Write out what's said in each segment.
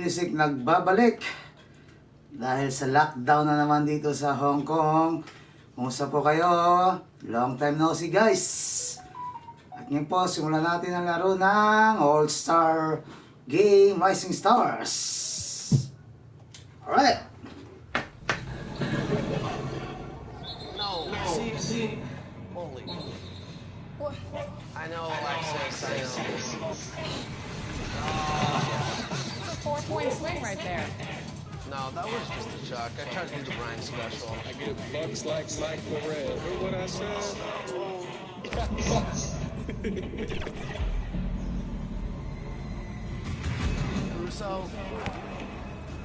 music nagbabalik dahil sa lockdown na naman dito sa Hong Kong. Kumusta po kayo? Long time no see, guys. At ngayon po, simulan natin ang laro ng All-Star Game Rising Stars. Alright. No, see. Holy. What? I know, Alexis, I know. It's a 4-point swing right there. No, that was just a chuck. I tried to do the Brian special. I get bugs like Michael Red. Hear what I said? Russo.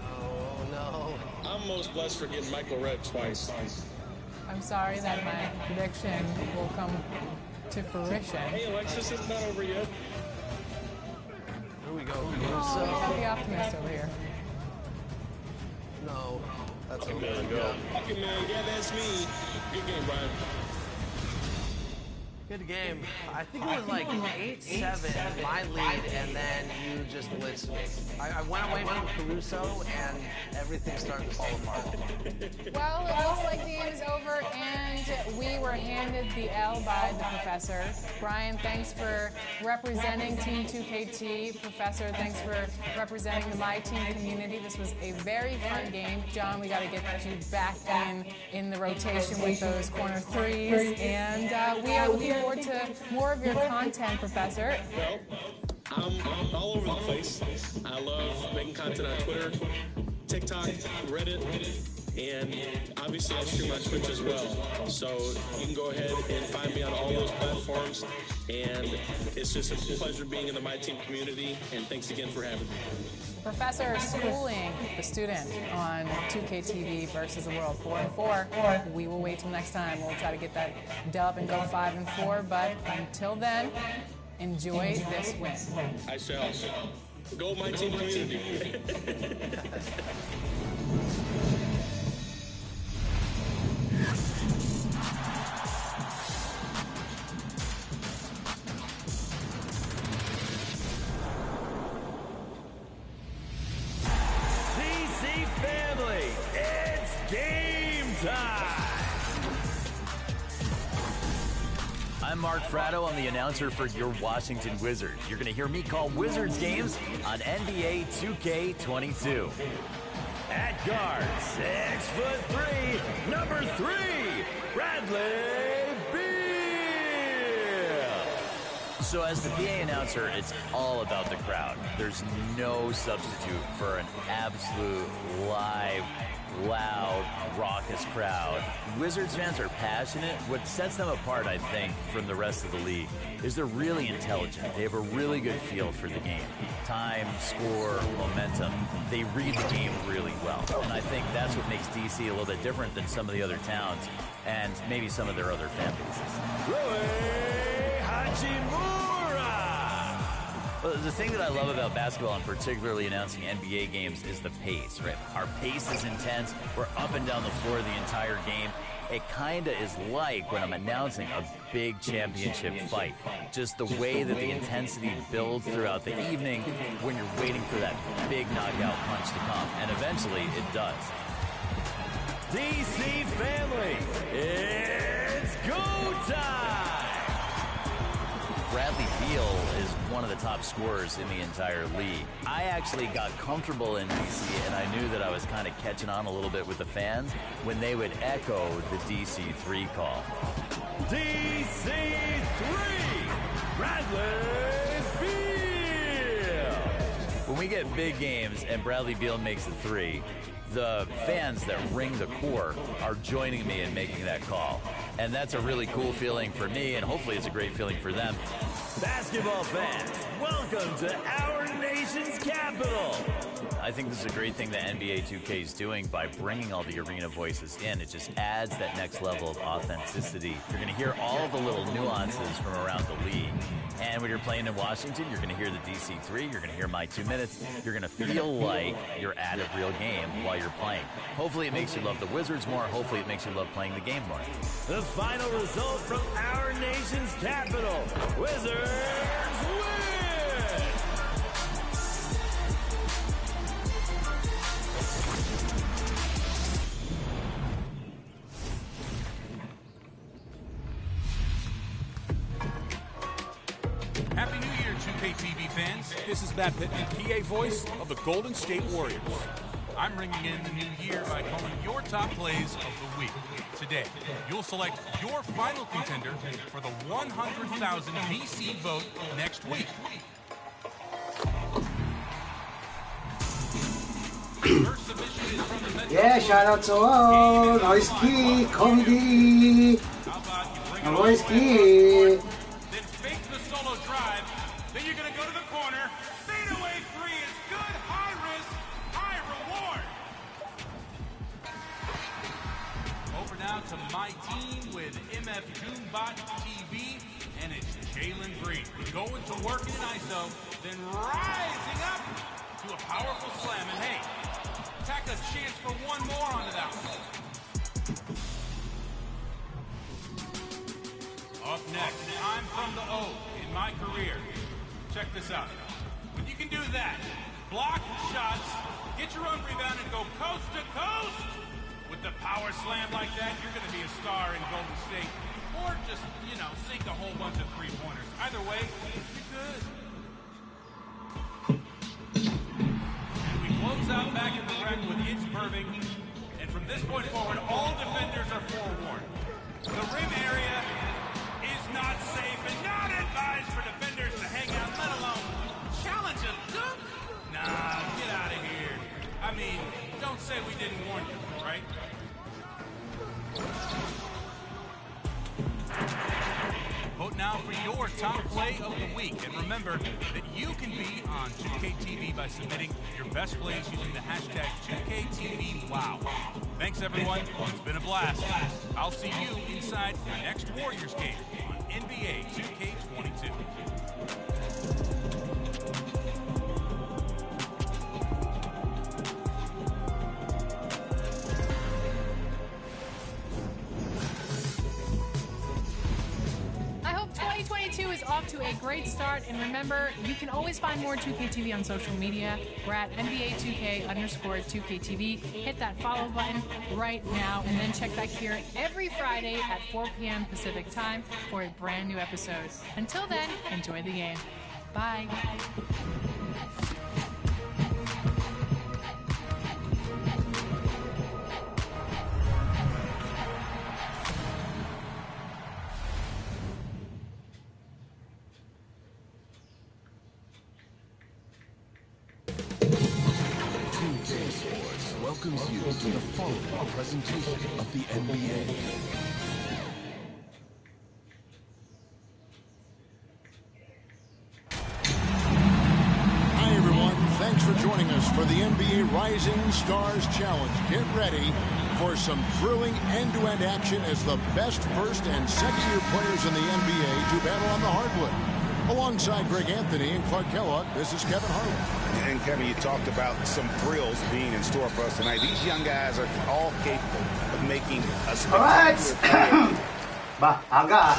Oh, no. I'm most blessed for getting Michael Red twice. I'm sorry that my prediction will come to fruition. Hey, Alexis, it's not over yet. Here we go, Oh, Russo. happy optimist over here. No, that's Fucking over. man, go. Fucking man, yeah, that's me. Good game, Brian. Good game. I think it was like 8-7, my lead, and then you just blitzed me. I went away from Caruso, and everything started to fall apart. Well, it looks like the game is over, and we were handed the L by the professor. Brian, thanks for representing Team 2KT. Professor, thanks for representing the My Team community. This was a very fun game. John, we got to get you back in the rotation with those corner threes, and we are looking forward to more of your content, Professor. Well, I'm all over the place. I love making content on Twitter, TikTok, Reddit, and obviously I stream on Twitch as well. So you can go ahead and find me on all those platforms. And it's just a pleasure being in the My Team community. And thanks again for having me. Professor schooling the student on 2KTV versus the world 4-4. We will wait till next time. We'll try to get that dub and go 5-4. But until then, enjoy this win. I shall. Go My Team community. Family, it's game time! I'm Mark Fratto. I'm the announcer for your Washington Wizards. You're going to hear me call Wizards games on NBA 2K22. At guard, 6'3", number 3, Bradley Beal. So as the PA announcer, it's all about the crowd. There's no substitute for an absolute live, loud, raucous crowd. Wizards fans are passionate. What sets them apart, I think, from the rest of the league is they're really intelligent. They have a really good feel for the game. Time, score, momentum. They read the game really well. And I think that's what makes DC a little bit different than some of the other towns and maybe some of their other fan bases. Rui Hachimura! Well, the thing that I love about basketball, and particularly announcing NBA games, is the pace, right? Our pace is intense. We're up and down the floor the entire game. It kind of is like when I'm announcing a big championship fight. Just the way that the intensity builds throughout the evening when you're waiting for that big knockout punch to come. And eventually, it does. DC family, it's go time! Bradley Beal is one of the top scorers in the entire league. I actually got comfortable in DC, and I knew that I was kind of catching on a little bit with the fans when they would echo the DC3 call. DC3, Bradley Beal! When we get big games and Bradley Beal makes a 3, the fans that ring the court are joining me in making that call. And that's a really cool feeling for me, and hopefully it's a great feeling for them. Basketball fans, welcome to our nation's capital. I think this is a great thing that NBA 2K is doing by bringing all the arena voices in. It just adds that next level of authenticity. You're going to hear all the little nuances from around the league. And when you're playing in Washington, you're going to hear the DC3, you're going to hear my 2 minutes. You're going to feel like you're at a real game while you're playing. Hopefully it makes you love the Wizards more. Hopefully it makes you love playing the game more. The final result from our nation's capital. Wizards win! This is Matt Pittman, PA voice of the Golden State Warriors. I'm ringing in the new year by calling your top plays of the week. Today, you'll select your final contender for the 100,000 VC vote next week. First submission is from the Metro Yeah, shout out to all. Noise Key, Comedy. How about you bring it Noise all the way across the Key. court, then fake the solo drive, then you're going to go to the corner. Fadeaway three is good, high risk, high reward. Over now to my team with MF Goombot TV, and it's Jalen Green. Going to work in ISO, then rising up to a powerful slam, and hey, tack a chance for one more onto that one. Up next, I'm from the O in my career. Check this out. When you can do that, block shots, get your own rebound, and go coast to coast. With the power slam like that, you're going to be a star in Golden State. Or just, sink a whole bunch of three-pointers. Either way, you're good. And we close out back in the rec with It's Irving. And from this point forward, all defenders are forewarned. The rim area is not safe and not advised for defenders to hang out, let alone challenge a dunk. Nah, get out of here. I mean, don't say we didn't warn you, right? Vote now for your top play of the week. And remember that you can be on 2KTV by submitting your best plays using the hashtag 2KTVWow. Thanks, everyone. It's been a blast. I'll see you inside your next Warriors game on NBA 2K22. Is off to a great start, and remember, you can always find more 2KTV on social media. We're at NBA2K_2KTV. Hit that follow button right now, and then check back here every Friday at 4 p.m. Pacific time for a brand new episode. Until then, enjoy the game. Bye. Welcomes you to the following presentation of the NBA. Hi everyone, thanks for joining us for the NBA Rising Stars Challenge. Get ready for some thrilling end-to-end action as the best first and second-year players in the NBA do battle on the hardwood. Alongside Greg Anthony and Clark Kellogg, this is Kevin Harlan. And Kevin, you talked about some thrills being in store for us tonight. These young guys are all capable of making a spectacular Bah, aga.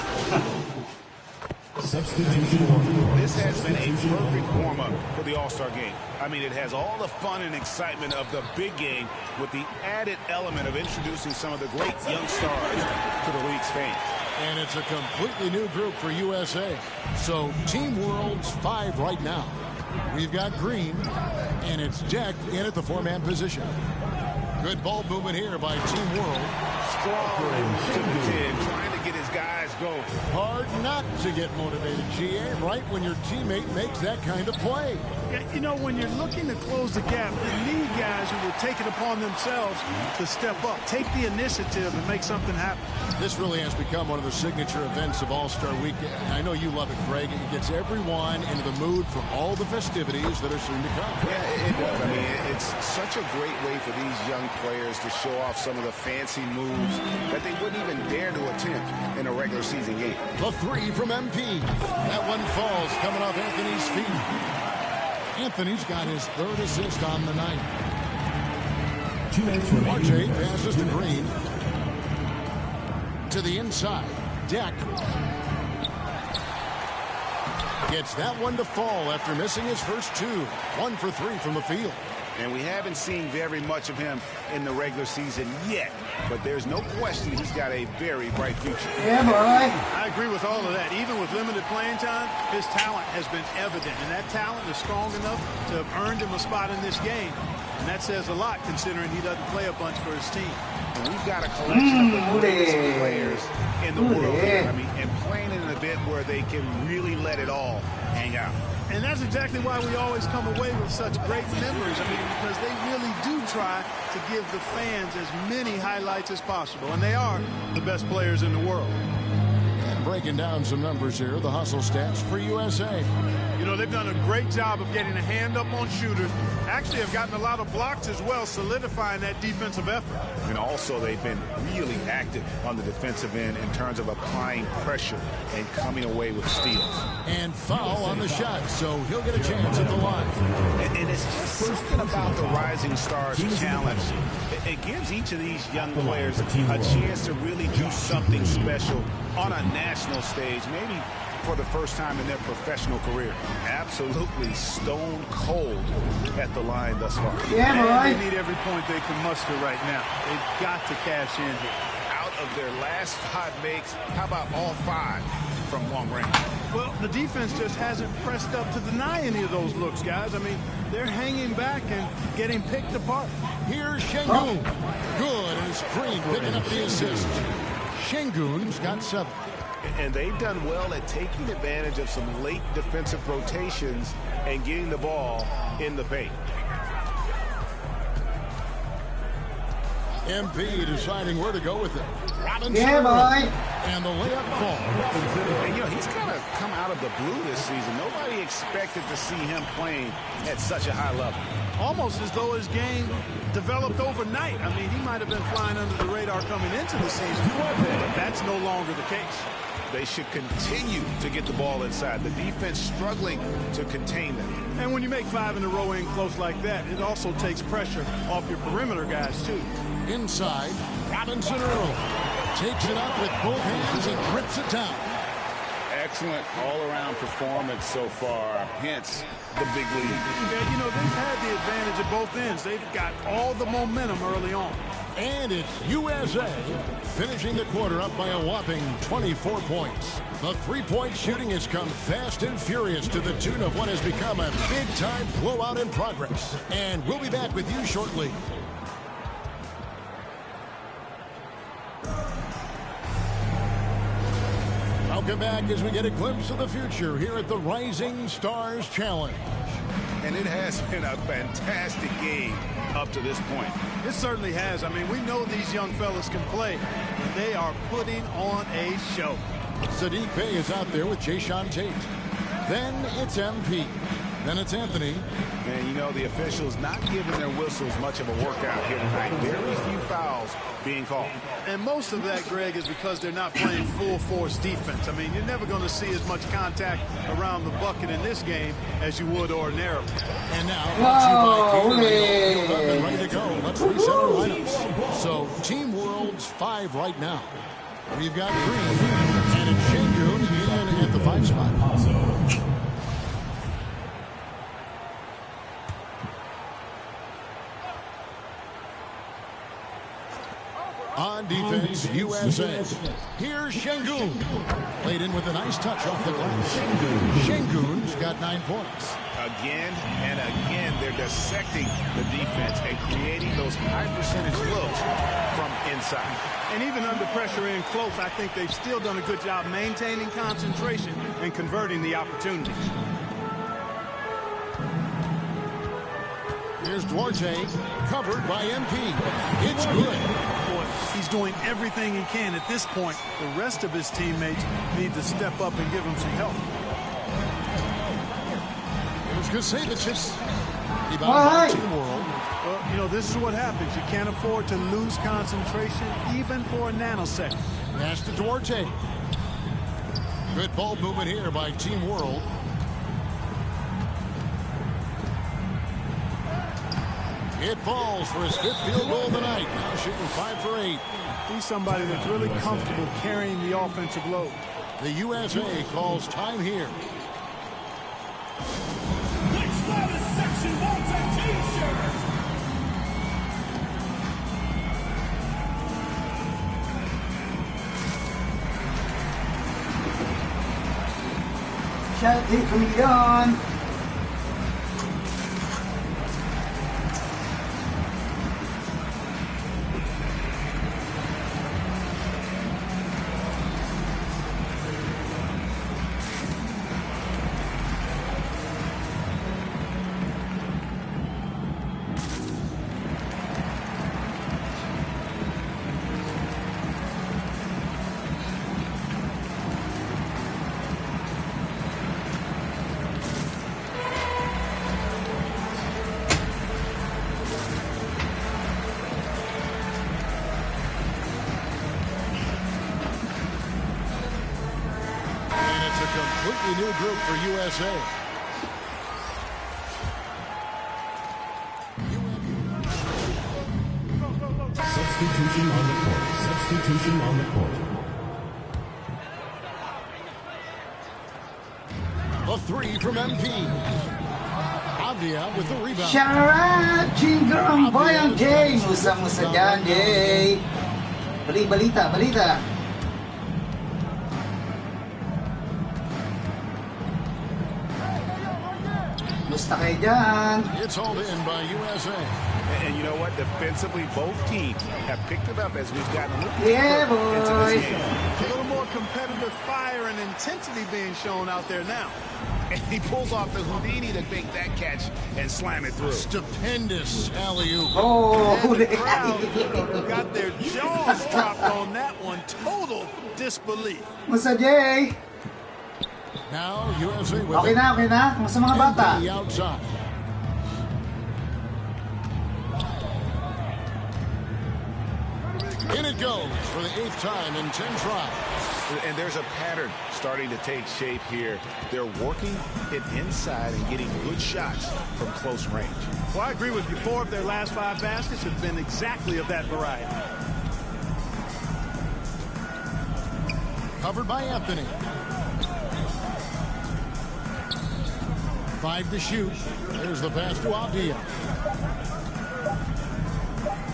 This has been a perfect warm-up for the All-Star game. I mean, it has all the fun and excitement of the big game with the added element of introducing some of the great young stars to the league's fame. And it's a completely new group for U.S.A. So Team World's 5 right now. We've got Green, and it's Jack in at the 4-man position. Good ball movement here by Team World. Strong to the 10, trying to get his guys going. Hard not to get motivated, GA, right when your teammate makes that kind of play. Yeah, when you're looking to close the gap, you need guys who will take it upon themselves to step up, take the initiative, and make something happen. This really has become one of the signature events of All-Star Weekend. I know you love it, Greg. It gets everyone into the mood for all the festivities that are soon to come. Yeah, it does. I mean, it's such a great way for these young players to show off some of the fancy moves that they wouldn't even dare to attempt in a regular season game. The 3 from MP. That one falls coming off Anthony's feet. Anthony's got his 3rd assist on the night. Marte passes to Green. To the inside. Deck. Gets that one to fall after missing his first 2. 1 for 3 from the field. And we haven't seen very much of him in the regular season yet. But there's no question he's got a very bright future. Yeah, boy. I agree with all of that. Even with limited playing time, his talent has been evident. And that talent is strong enough to have earned him a spot in this game. And that says a lot considering he doesn't play a bunch for his team. And we've got a collection of the greatest players in the world here. I mean, and playing in an event where they can really let it all hang out. And that's exactly why we always come away with such great memories. I mean, because they really do try to give the fans as many highlights as possible. And they are the best players in the world. And breaking down some numbers here, the hustle stats for USA. You know, they've done a great job of getting a hand up on shooters. Actually have gotten a lot of blocks as well, solidifying that defensive effort. And also they've been really active on the defensive end in terms of applying pressure and coming away with steals. And foul on the shot, so he'll get a chance at the line. And it's just something about the Rising Stars Challenge. It gives each of these young players a chance to really do something special on a national stage, maybe for the first time in their professional career. Absolutely stone cold at the line thus far. Yeah, boy. They need every point they can muster right now. They've got to cash in here. Out of their last 5 makes, how about all 5 from long range? Well, the defense just hasn't pressed up to deny any of those looks, guys. I mean, they're hanging back and getting picked apart. Here's Şengün. Good, and Screen picking up the assist. Şengün's got 7. And they've done well at taking advantage of some late defensive rotations and getting the ball in the paint. MP deciding where to go with it. Robinson. Yeah, boy. And the layup falls. And, you know, he's kind of come out of the blue this season. Nobody expected to see him playing at such a high level. Almost as though his game developed overnight. I mean, he might have been flying under the radar coming into the season, but that's no longer the case. They should continue to get the ball inside. The defense struggling to contain them. And when you make 5 in a row in close like that, it also takes pressure off your perimeter guys, too. Inside, Robinson Earl takes it up with both hands and grips it down. Excellent all-around performance so far, hence the big lead. Yeah, you know, they've had the advantage at both ends. They've got all the momentum early on. And it's USA finishing the quarter up by a whopping 24 points. The three-point shooting has come fast and furious to the tune of what has become a big-time blowout in progress. And we'll be back with you shortly. Welcome back as we get a glimpse of the future here at the Rising Stars Challenge. And it has been a fantastic game up to this point. It certainly has. I mean, we know these young fellas can play, and they are putting on a show. Saddiq Bey is out there with Jayshawn Tate. Then it's MP. Then it's Anthony. And, you know, the officials not giving their whistles much of a workout here tonight. Very few fouls being called. And most of that, Greg, is because they're not playing full-force defense. I mean, you're never going to see as much contact around the bucket in this game as you would ordinarily. And now, and ready to go. Let's reset our lineups. So, Team World's 5 right now. We've got Green and it's Şengün in at the 5 spot. On defense, USA. Here's Şengün. Played in with a nice touch off the glass. Şengün's got 9 points. Again and again, they're dissecting the defense and creating those high-percentage looks from inside. And even under pressure in close, I think they've still done a good job maintaining concentration and converting the opportunities. Here's Duarte, covered by MP. It's good. Boy, he's doing everything he can at this point. The rest of his teammates need to step up and give him some help. Here's Kusevicius. Rebound by Team World. Well, you know, this is what happens. You can't afford to lose concentration even for a nanosecond. Pass to Duarte. Good ball movement here by Team World. It falls for his 5th field goal of the night. Now shooting 5 for 8. He's somebody that's really comfortable carrying the offensive load. The U.S.A. calls time here. Which latest section wants a t-shirt? Shout hey, Chameleon. Completely new group for U.S.A. Substitution on the court. Substitution on the court. A three from MP. Avdia with the rebound. Shara, Jingram, Boyang Jay. Musa dyan, Jay. Balita. Musta kayo dyan? It's hauled in by U.S.A. And you know what? Defensively, both teams have picked it up as we've gotten a little Yeah, into boy. this game. A little more competitive fire and intensity being shown out there now. And he pulls off the Houdini to make that catch and slam it through. Stupendous alley-oop. Oh, And the crowd got their jaws dropped on that one. Total disbelief. Musta Jay? Now U.S.A. with Okay na. Kumusta mga bata? MP outside. In it goes for the 8th time in 10 tries. And there's a pattern starting to take shape here. They're working it inside and getting good shots from close range. Well, I agree with you. 4 of their last 5 baskets have been exactly of that variety. Covered by Anthony. 5 to shoot. There's the pass to Avdia.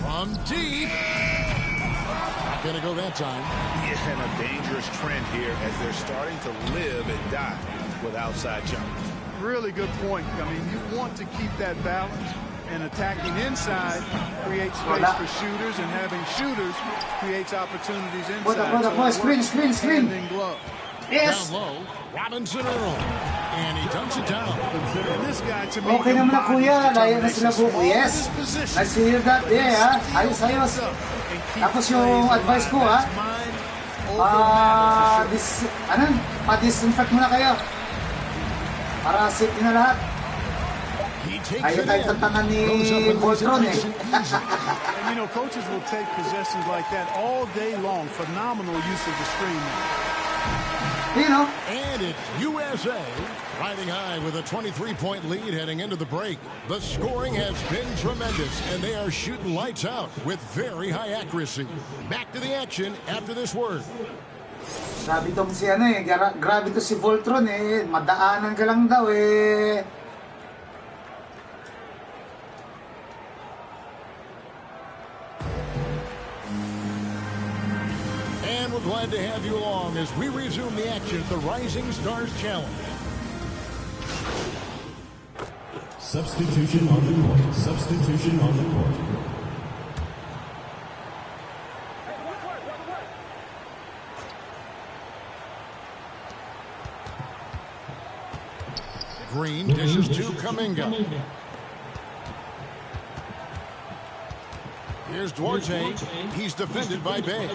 From deep. Not going to go that time. Yeah, and a dangerous trend here as they're starting to live and die with outside jumpers. Really good point. I mean, you want to keep that balance, and attacking inside creates space for shooters, and having shooters creates opportunities inside. Screen. Hand in glove. Yes. Down low, Robinson Earl. And he dunks it down. And this guy, to me, Okay naman na kuya. Layo na sila po. Yes. position. Nice to hear that. Yeah, ha? Ayos. Tapos yung advice ko, ha? Pa-disinfect muna kayo. Para safety na lahat. He takes Ayaw it tayo in. tantangan ni Goes up in Voltron, eh. And you know, coaches will take possessions like that all day long. Phenomenal use of the screen. You know. And it's U.S.A. riding high with a 23-point lead heading into the break. The scoring has been tremendous, and they are shooting lights out with very high accuracy. Back to the action after this word. Sabi tong si grabe to si Voltron, eh. Madaanan ka lang daw, eh. And we're glad to have you along as we resume the action at the Rising Stars Challenge. Substitution on the court. Substitution on the court. Green dishes to Kuminga. Here's Duarte. He's defended by Bay.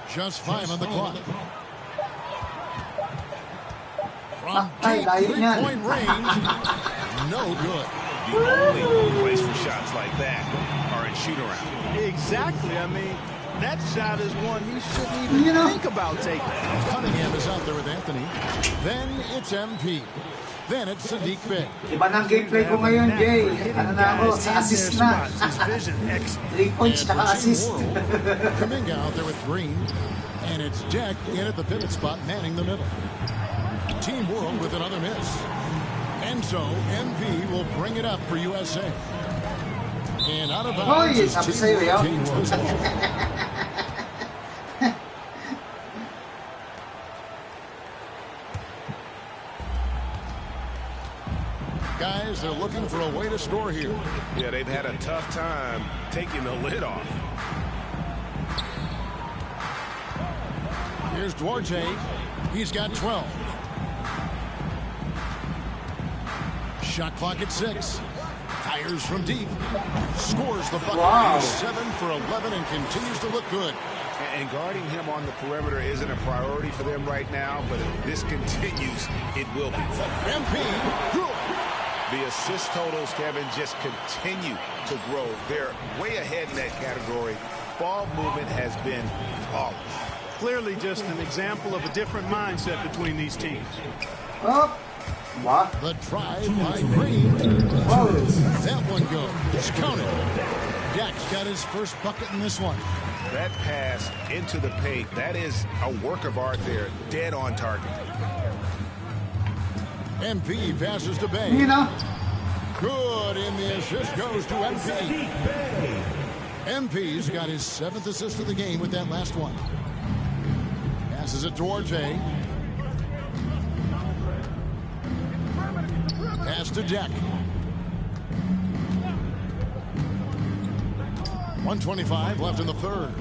Just 5 on the clock. From deep three-point range, no good. The only place for shots like that are in shoot-around. Exactly. I mean, that shot is one you shouldn't even think about taking. Cunningham is out there with Anthony. Then it's MP. Then it's Sadiq Bey. Iba ng gameplay ko ngayon, Jay. Ano na ako, sa assist na. 3 points, tsaka assist. Kuminga out there with Green. And it's Jack in at the pivot spot, manning the middle. Team World with another miss. And so, MP will bring it up for USA. And out of bounds, his team will change possession. guys, they're looking for a way to score here. Yeah, they've had a tough time taking the lid off. Here's Duarte. He's got 12. Shot clock at 6. Fires from deep. Scores the bucket. Wow. He's 7 for 11 and continues to look good. And guarding him on the perimeter isn't a priority for them right now, but if this continues, it will be. MP, good. The assist totals, Kevin, just continue to grow. They're way ahead in that category. Ball movement has been flawless. Clearly just an example of a different mindset between these teams. Oh. What? The try by Green. Oh. That one goes. Counted. Dak's got his first bucket in this one. That pass into the paint, that is a work of art there. Dead on target. MP passes to Bay. You know. Good, and the assist goes to MP. MP's got his 7th assist of the game with that last one. Passes it to Duarte. Pass to Jack. 1:25 left in the third.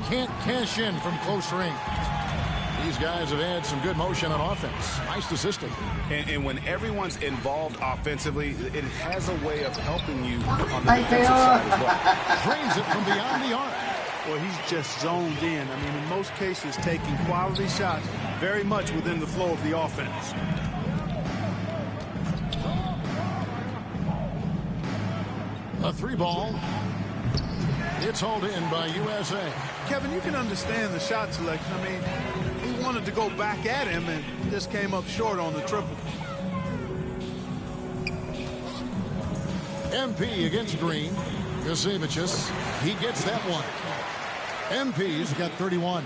Can't cash in from close range. These guys have had some good motion on offense. Nice assisting. And when everyone's involved offensively, it has a way of helping you on the defensive side as well. Drains it from beyond the arc. Well, he's just zoned in. I mean, in most cases, taking quality shots very much within the flow of the offense. A 3-ball. It's hauled in by U.S.A. Kevin, you can understand the shot selection. I mean, he wanted to go back at him and just came up short on the triple. MP against Green. Gazevicius, he gets that one. MP's got 31.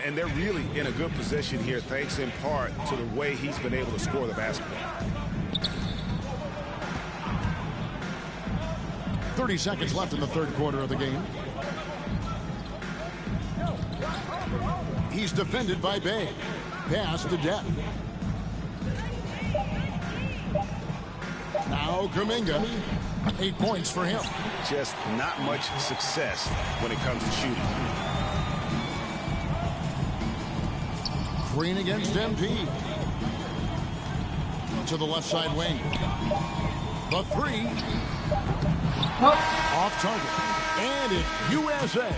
And they're really in a good position here, thanks in part to the way he's been able to score the basketball. 30 seconds left in the third quarter of the game. He's defended by Bay. Pass to Depp. Now Kuminga. 8 points for him. Just not much success when it comes to shooting. Green against MP. To the left side wing. The 3. Off target. And it's U.S.A.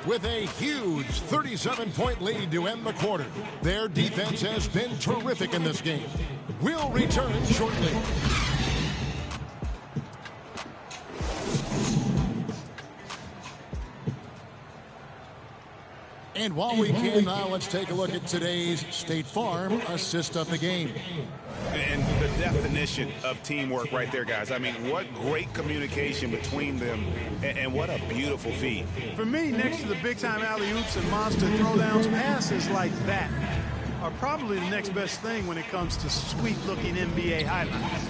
with a huge 37-point lead to end the quarter. Their defense has been terrific in this game. We'll return shortly. And while we can now, let's take a look at today's State Farm assist of the game. And the definition of teamwork right there, guys. I mean, what great communication between them, and what a beautiful feed. For me, next to the big-time alley-oops and monster throwdowns, passes like that are probably the next best thing when it comes to sweet-looking NBA highlights.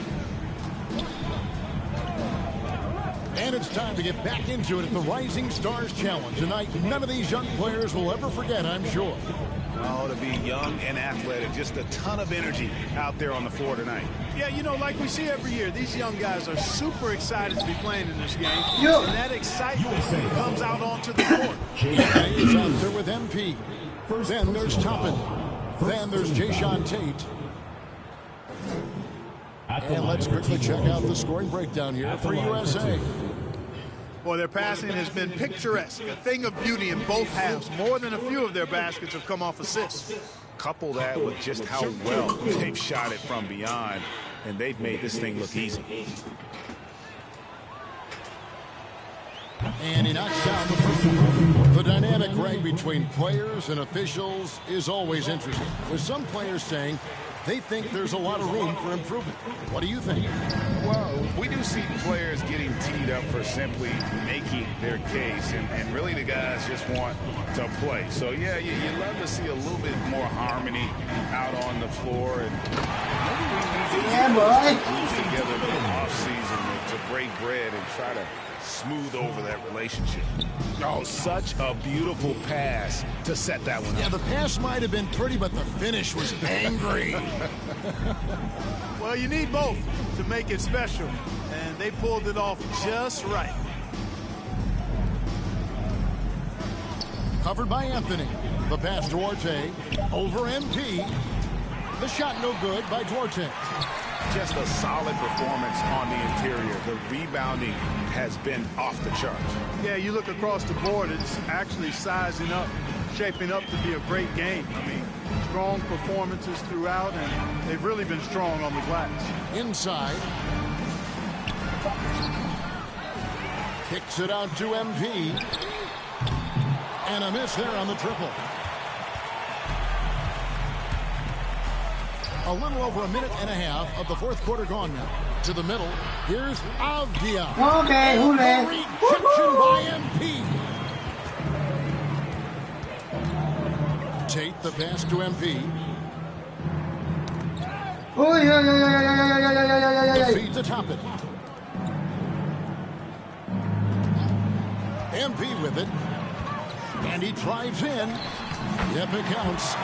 And it's time to get back into it at the Rising Stars Challenge. Tonight, none of these young players will ever forget, I'm sure. Oh, to be young and athletic, just a ton of energy out there on the floor tonight. Yeah, you know, like we see every year, these young guys are super excited to be playing in this game. Yo. And that excitement comes out onto the court. He's out there with MP. Then there's Toppin. Then there's Jayshawn Tate. And let's quickly check out the scoring breakdown here for USA. Well, their passing has been picturesque, a thing of beauty in both halves. More than a few of their baskets have come off assists. Couple that with just how well they've shot it from beyond, and they've made this thing look easy. And he knocks down the first one. The dynamic right between players and officials is always interesting, with some players saying they think there's a lot of room for improvement. What do you think? Well, we do see players getting teed up for simply making their case, and really the guys just want to play. So, yeah, you love to see a little bit more harmony out on the floor. And maybe we need to Yeah, boy. move together in the offseason to break bread and try to smooth over that relationship. Oh, such a beautiful pass to set that one up. Yeah, the pass might have been pretty, but the finish was angry. Well, you need both to make it special, and they pulled it off just right. Covered by Anthony. The pass to Duarte. Over MP. The shot no good by Duarte. Just a solid performance on the interior. The rebounding has been off the charts. Yeah, you look across the board, it's actually sizing up, shaping up to be a great game. I mean, strong performances throughout, and they've really been strong on the glass. Inside. Kicks it out to MP. And a miss there on the triple. A little over a minute and a half of the fourth quarter gone now. To the middle. Here's Avdia. Okay, huli. Rejection by MP. Tate the pass to MP. Feeds atop it. MP with it. And he drives in. Yep, it counts.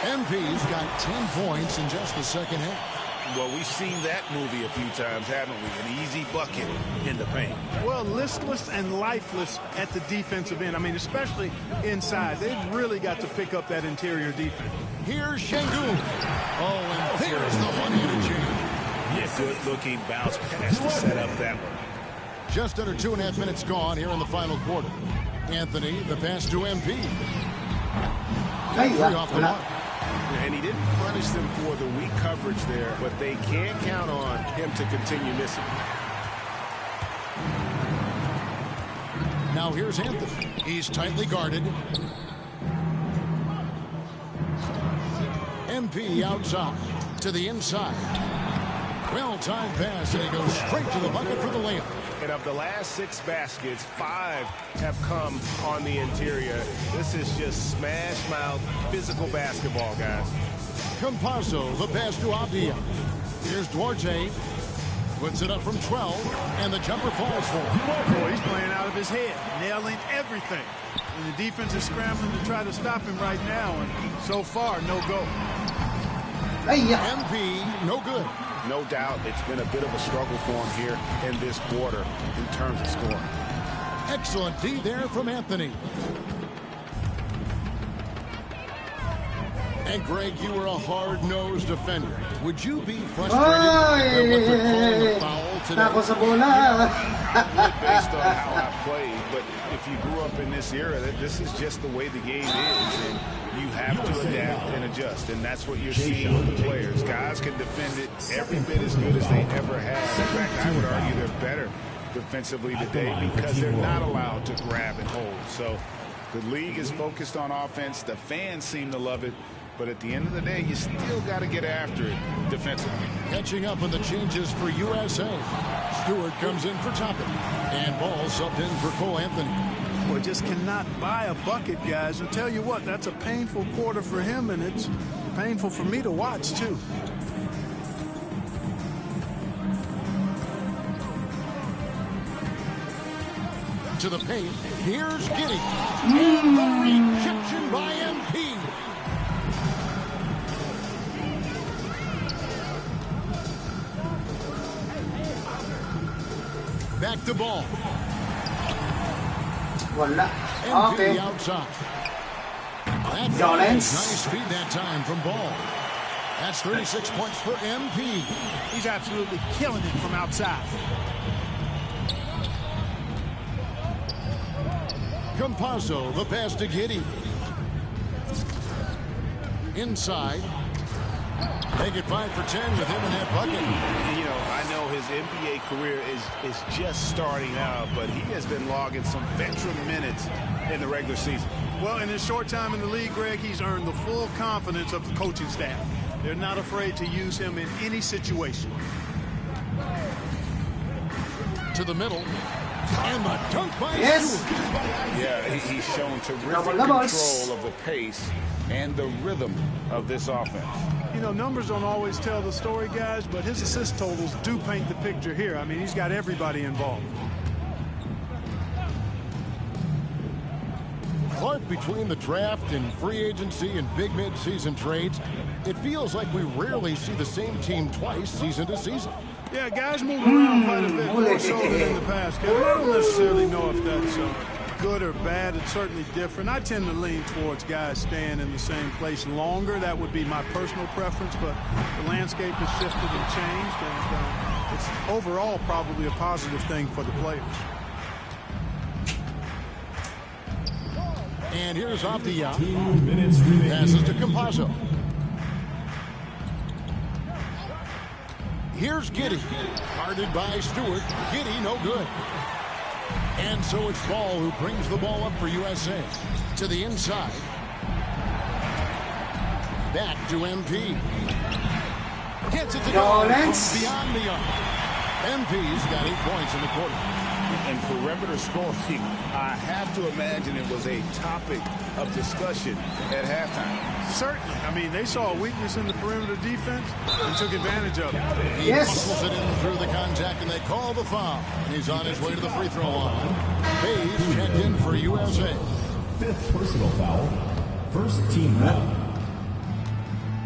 MP's got 10 points in just the second half. Well, we've seen that movie a few times, haven't we? An easy bucket in the paint. Well, listless and lifeless at the defensive end. I mean, especially inside. They've really got to pick up that interior defense. Here's Şengün. Oh, and there's the one-handed change. Yeah, good-looking bounce pass to set up that one. Just under 2.5 minutes gone here in the final quarter. Anthony, the pass to MP. Three off the mark. And he didn't punish them for the weak coverage there, but they can't count on him to continue missing. Now here's Anthony. He's tightly guarded. MP outside to the inside. Well-timed pass, and he goes straight to the bucket for the layup. And of the last 6 baskets, 5 have come on the interior. This is just smash-mouth physical basketball, guys. Campazzo, the pass to Avdia. Here's Duarte. Puts it up from 12, and the jumper falls for him. Boy, he's playing out of his head, nailing everything. And the defense is scrambling to try to stop him right now, and so far, no go. MP, no good. No doubt it's been a bit of a struggle for him here in this quarter in terms of scoring. Excellent D there from Anthony. And Greg, you were a hard-nosed defender. Would you be frustrated at what they're calling a foul today? Based on how I played, but if you grew up in this era, this is just the way the game is, and you have to adapt and adjust, and that's what you're seeing with the players. Guys can defend it every bit as good as they ever have. In fact, I would argue they're better defensively today because they're not allowed to grab and hold. So the league is focused on offense. The fans seem to love it. But at the end of the day, you still got to get after it defensively. Catching up on the changes for U.S.A. Stewart comes in for Toppin. And Ball subbed in for Cole Anthony. Boy, just cannot buy a bucket, guys. And tell you what, that's a painful quarter for him, and it's painful for me to watch, too. To the paint, here's Giddey. And the rejection by MP. Back to Ball. Wala. MP Okay. outside. That's Jones. nice feed that time from Ball. That's 36 points for MP. He's absolutely killing it from outside. Campazzo, the pass to Giddey. Inside. Make it 5 for 10 with him in that bucket. You know, I know his NBA career is just starting out, but he has been logging some veteran minutes in the regular season. Well, in his short time in the league, Greg, he's earned the full confidence of the coaching staff. They're not afraid to use him in any situation. To the middle. And the dunk by Stewart. Yeah, he's shown terrific control of the pace and the rhythm of this offense. You know, numbers don't always tell the story, guys, but his assist totals do paint the picture here. I mean, he's got everybody involved. look, between the draft and free agency and big mid-season trades, it feels like we rarely see the same team twice season to season. Yeah, guys move around quite a bit, more so than in the past, Kevin. I don't necessarily know if that's good or bad. It's certainly different. I tend to lean towards guys staying in the same place longer. That would be my personal preference, but the landscape has shifted and changed, and it's overall probably a positive thing for the players. And here's off the passes to Campazzo. Here's Giddy. Guarded by Stewart. Giddy, no good. And so it's Ball who brings the ball up for U.S.A. To the inside. Back to MP. Gets it to go. Beyond the arc. MP's got 8 points in the quarter. And perimeter scoring, I have to imagine it was a topic of discussion at halftime. Certainly. I mean, they saw a weakness in the perimeter defense and took advantage of it. He muscles it in through the contact, and they call the foul. And he's on his way to the free throw line. Hayes checked in for USA. 5th personal foul. First team foul.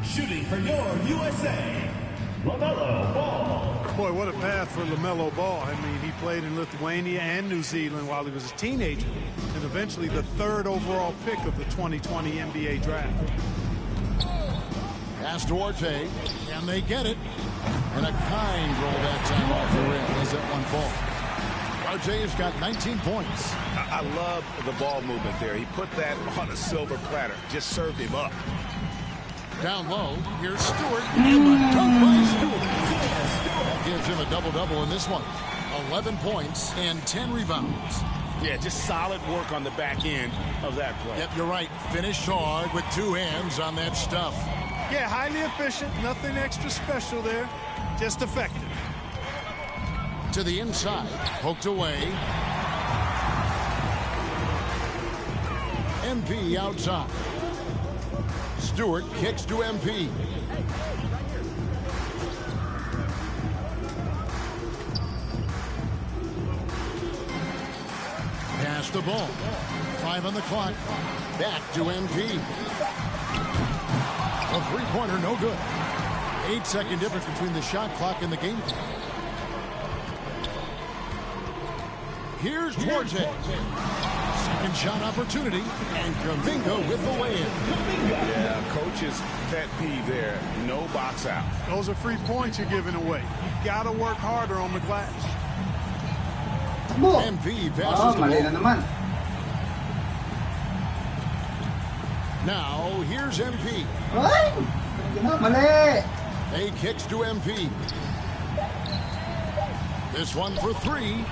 Shooting for your USA, LaMelo Ball. Boy, what a path for LaMelo Ball. I mean, he played in Lithuania and New Zealand while he was a teenager, and eventually the 3rd overall pick of the 2020 NBA draft. Pass to Arte, and they get it. And a kind roll that time off the rim as that one falls. Arte has got 19 points. I love the ball movement there. He put that on a silver platter, just served him up. Down low, here's Stewart, and the dunk by Stewart. That gives him a double-double in this one. 11 points and 10 rebounds. Yeah, just solid work on the back end of that play. Yep, you're right. Finished hard with 2 hands on that stuff. Yeah, highly efficient. Nothing extra special there. Just effective. To the inside, poked away. MP outside. Stewart kicks to MP. Pass the ball. 5 on the clock. Back to MP. A three-pointer, no good. 8-second difference between the shot clock and the game clock. Here's towards it. Second shot opportunity, and Kuminga with the lay-in. Yeah, coach's pet peeve there. No box out. Those are free points you're giving away. You got to work harder on the glass. MP passes the mali na ball. naman. Now, here's MP. Ay! Mali! A kicks to MP. This one for 3.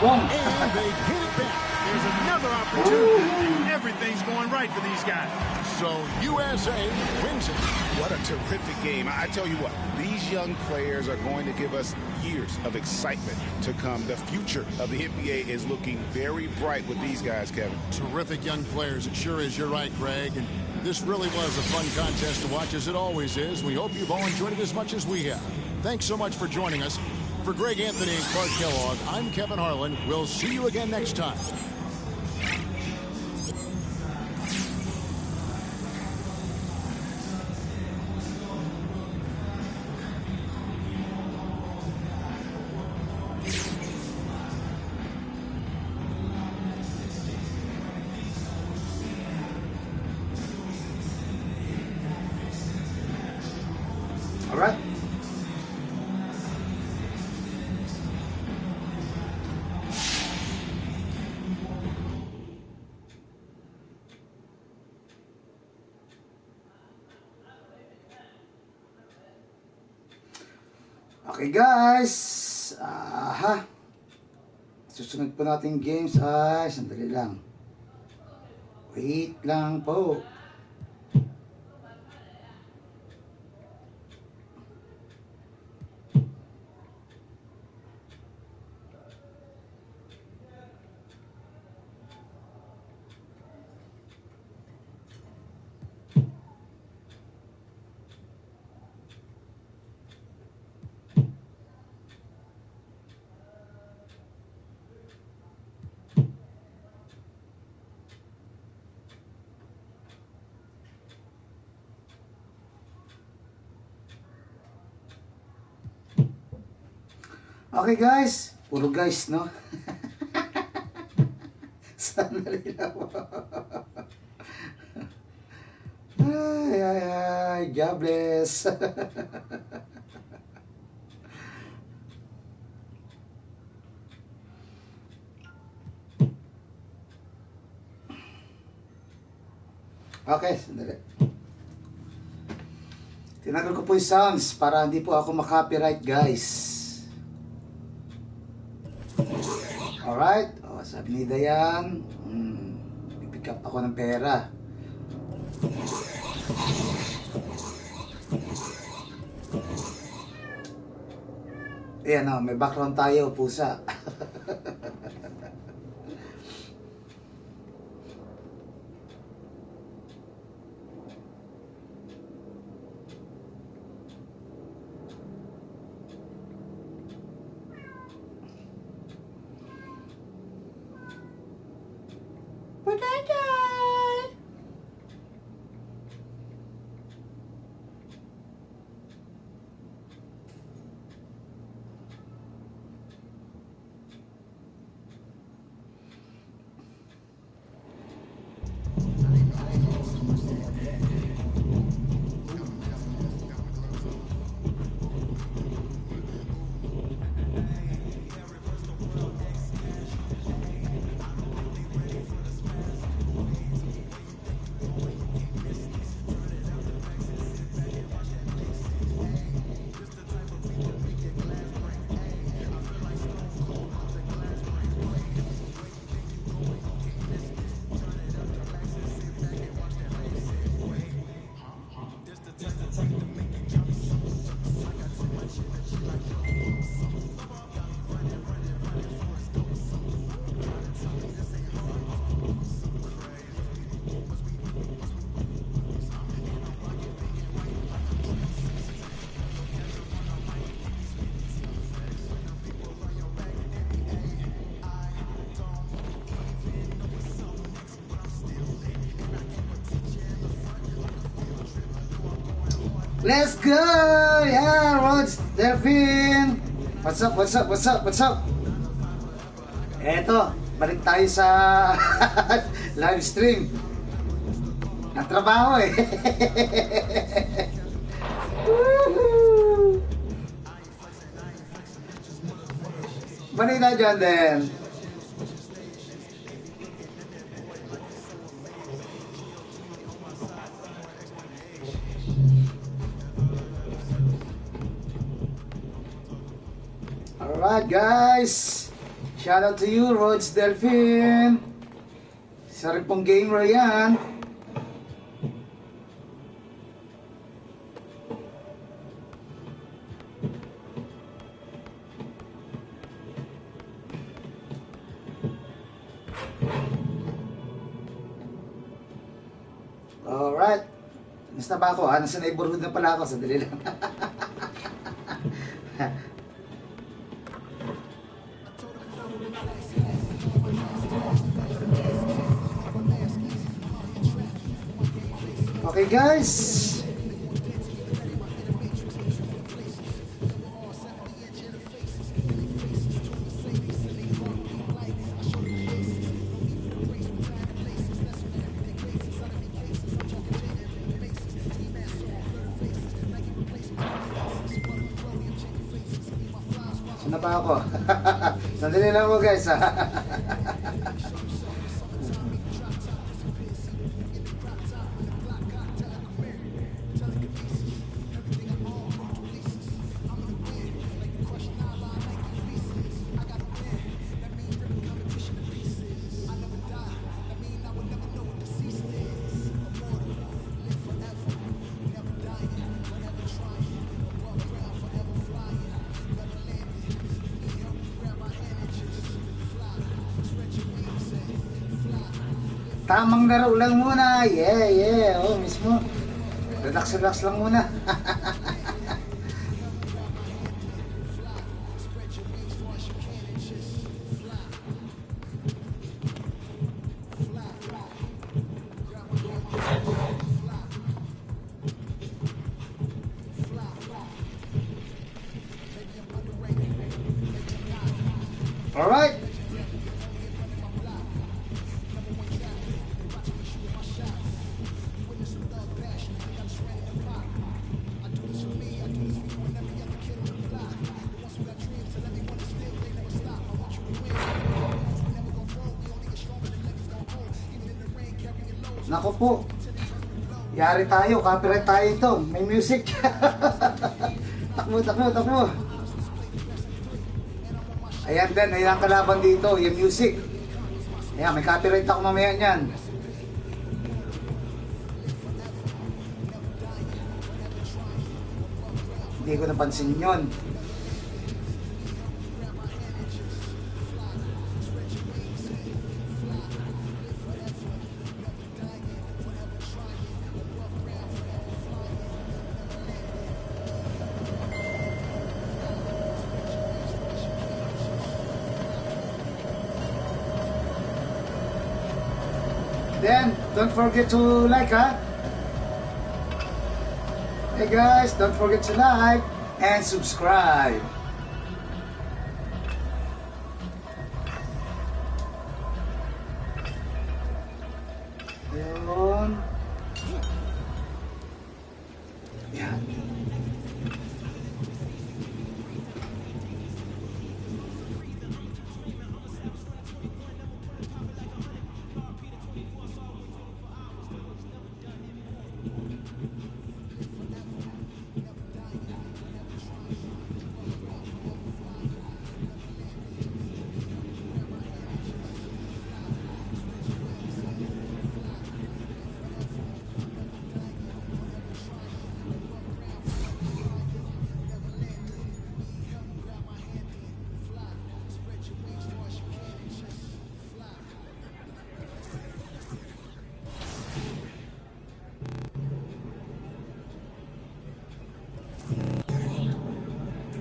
Boom! And they get it back. There's another opportunity. Everything's going right for these guys. So USA wins it. What a terrific game. I tell you what, these young players are going to give us years of excitement to come. The future of the NBA is looking very bright with these guys, Kevin. Terrific young players. It sure is. You're right, Greg. And this really was a fun contest to watch, as it always is. We hope you've all enjoyed it as much as we have. Thanks so much for joining us. For Greg Anthony and Clark Kellogg, I'm Kevin Harlan. We'll see you again next time. All right. Okay guys, susunod po nating games ay sandali lang. Wait lang po. Okay guys, puro guys, no? Sandali lang po. Ay, ay, ay, God bless. Okay, sandali. Tinanggal ko po yung sounds para hindi po ako makopyright, guys. Alright, sabi ni Dayan, pipick up ako ng pera. Ayan o, may background tayo, pusa. Let's go! Yeah, Rods, Delphine! What's up, what's up, what's up, what's up? Eto, balik tayo sa live stream. Natrabaho eh. Balik na dyan din. Alright guys, shout out to you Rods Delphine. Isa rin pong gamer yan. Alright, nasa ba ako? Nasa neighborhood na pala ako, sandali lang. Okay guys, saan pa ako? Sandali lang po guys. Tamang laro lang muna. Yeah, yeah. Oh, mismo. Relax, relax lang muna. Alright. Nako po. Yari tayo, copyright tayo ito. May music. Takbo, takbo, takbo. Ayan din, ayan ang kalaban dito, yung music. Ayan, may copyright ako mamaya niyan. Hindi ko napansin yun. Then, don't forget to like, huh? Hey guys, don't forget to like and subscribe. Yun. Yan.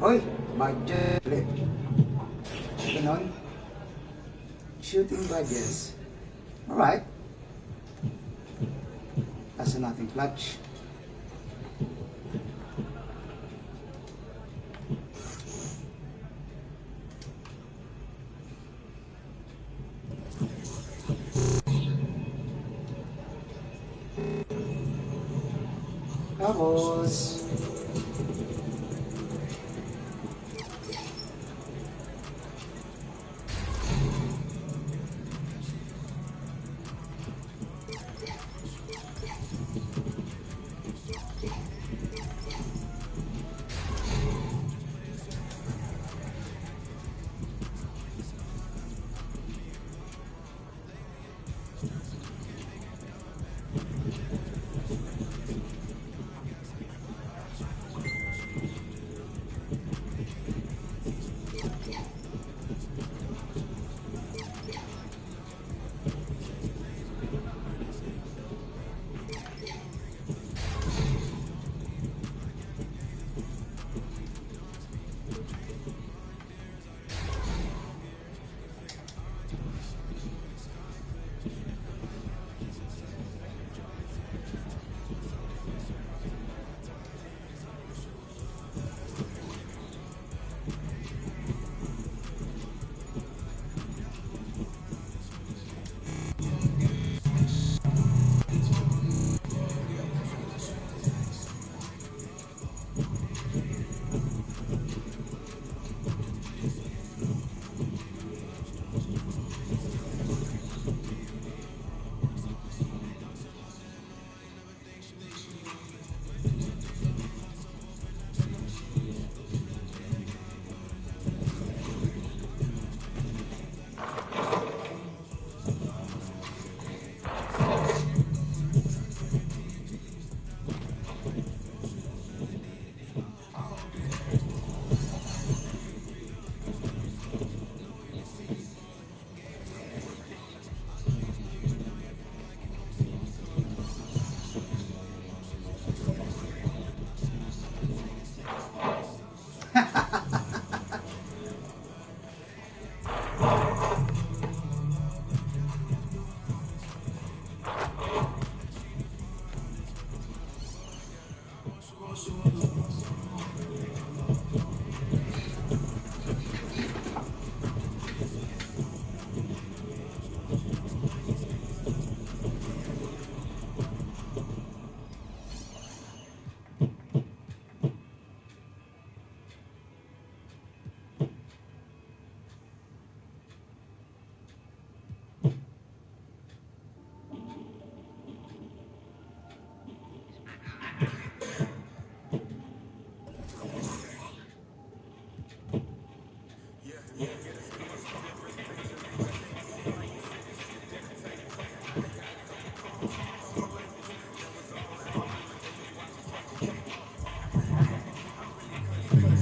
Hoy, budget. Ganon. Shooting budgets. Alright. Nasa nating clutch. Tapos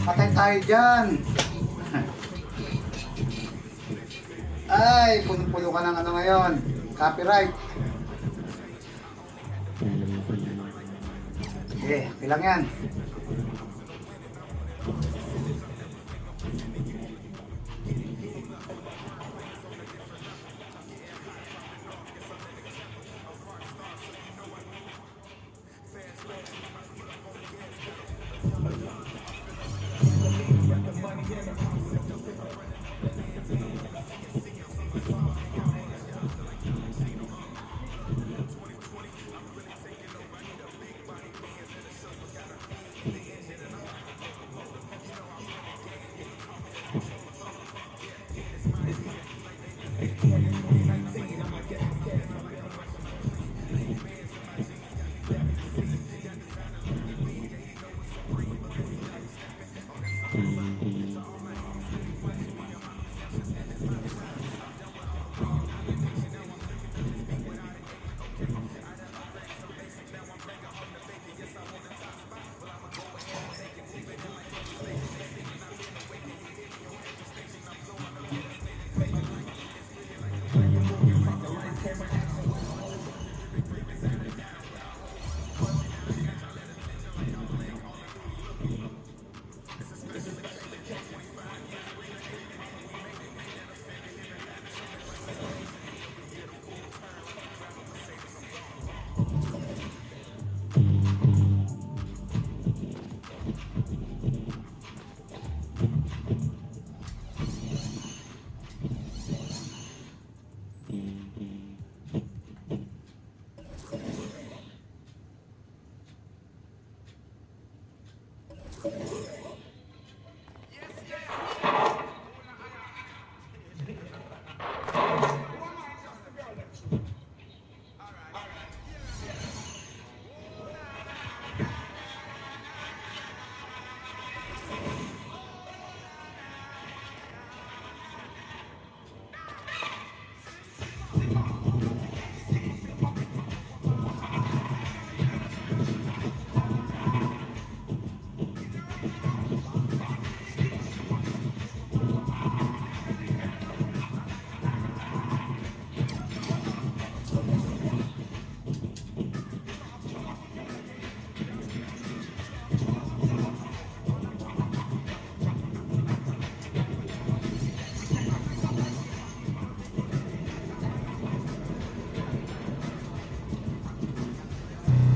Patay tayo dyan. Ay, puno-puno ka ng ano ngayon. Copyright. Okay, okay lang yan.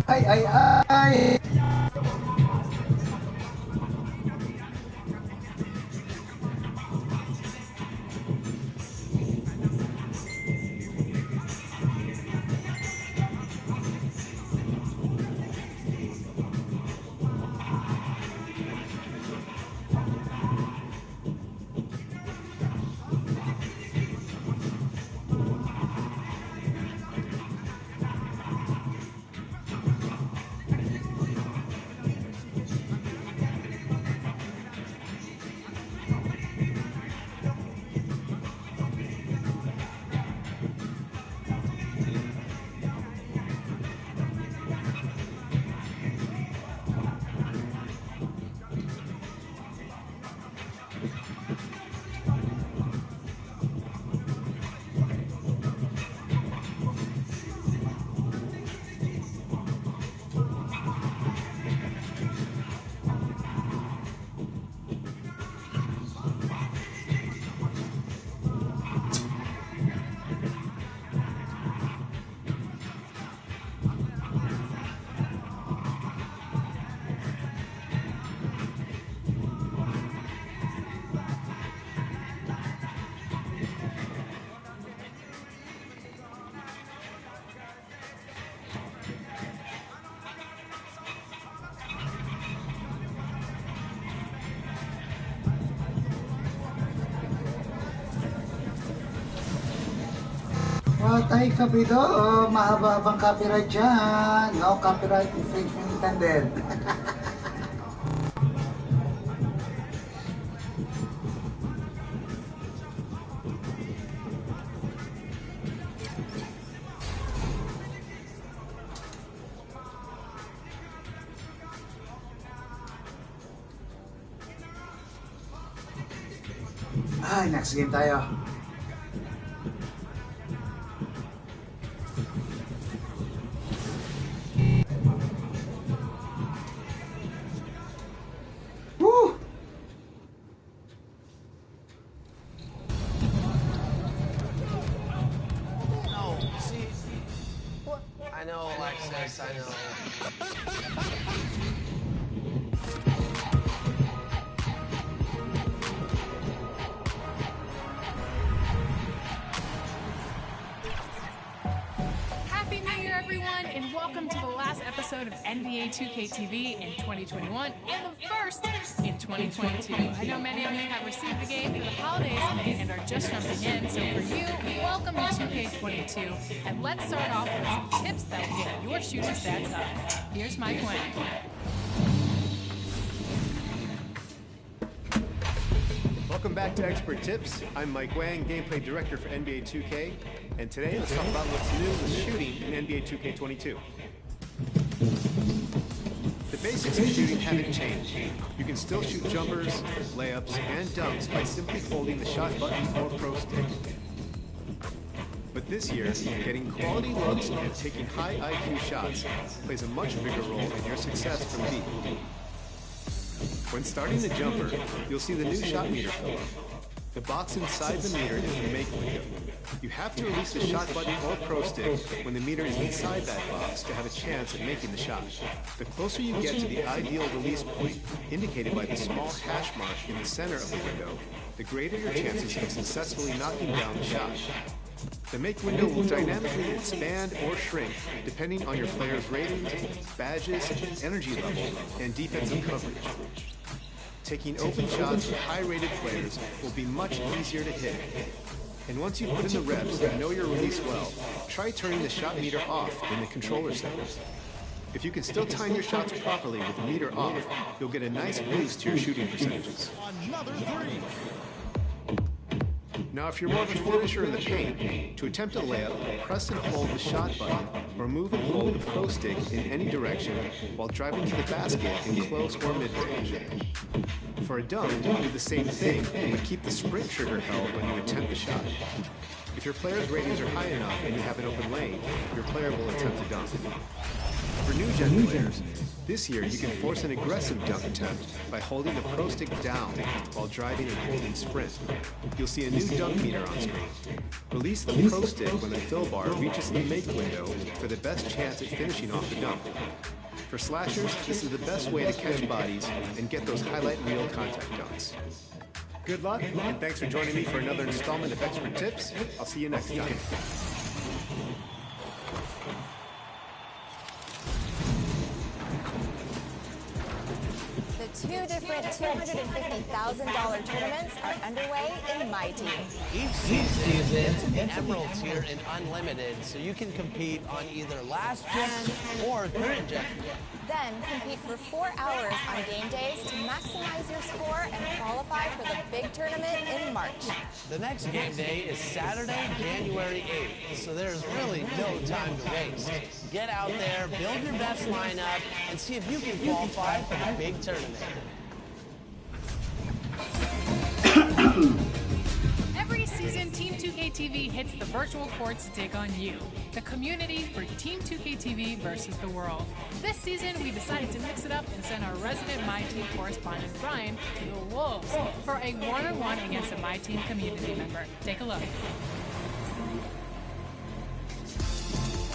Ay, ay, ay! Patay kapido, mahaba-habang copyright dyan. No copyright infringement intended. Ay, next game tayo. Woo! No, see, I know, Alexis, I know. Happy New Year, everyone, and welcome to the last episode of NBA 2K TV in 2021 and the first in 2022. I know many of you have received the game for the holidays and are just jumping in, so for you, welcome to 2K22. And let's start off with some tips that will get your shooting stats up. Here's Mike Wang. Welcome back to Expert Tips. I'm Mike Wang, Gameplay Director for NBA 2K, and today let's talk about what's new with shooting in NBA 2K22. The basics of shooting haven't changed. You can still shoot jumpers, layups, and dunks by simply holding the shot button or pro stick. But this year, getting quality looks and taking high IQ shots plays a much bigger role in your success from deep. When starting the jumper, you'll see the new shot meter fill up. The box inside the meter is the make window. You have to release the shot button or pro stick when the meter is inside that box to have a chance at making the shot. The closer you get to the ideal release point, indicated by the small hash mark in the center of the window, the greater your chances of successfully knocking down the shot. The make window will dynamically expand or shrink depending on your player's ratings, badges, energy level, and defensive coverage. Taking open shots with high-rated players will be much easier to hit. And once you've put in the reps and know your release well, try turning the shot meter off in the controller settings. If you can still time your shots properly with the meter off, you'll get a nice boost to your shooting percentages. Another three. Now, if you're more of a finisher in the paint, to attempt a layup, press and hold the shot button, or move and hold the pro stick in any direction while driving to the basket in close or mid-range. For a dunk, do the same thing, but keep the sprint trigger held when you attempt the shot. If your player's ratings are high enough and you have an open lane, your player will attempt a dunk. For new-gen players, this year you can force an aggressive dunk attempt by holding the pro stick down while driving and holding sprint. You'll see a new dunk meter on screen. Release the pro stick when the fill bar reaches the make window for the best chance at finishing off the dunk. For slashers, this is the best way to catch bodies and get those highlight reel contact dunks. Good luck, and thanks for joining me for another installment of Expert Tips. I'll see you next time. Two different $250,000 tournaments are underway in my team. Each season is an Emerald tier in Unlimited, so you can compete on either last gen or current gen. Then compete for 4 hours on game days to maximize your score and qualify for the big tournament in March. The next game day is Saturday, January 8th, so there's really no time to waste. Get out there, build your best lineup, and see if you can qualify for the big tournament. Every season, Team 2K TV hits the virtual courts to take on you, the community for Team 2K TV versus the world. This season, we decided to mix it up and send our resident My Team correspondent, Brian, to the Wolves for a one-on-one against a My Team community member. Take a look.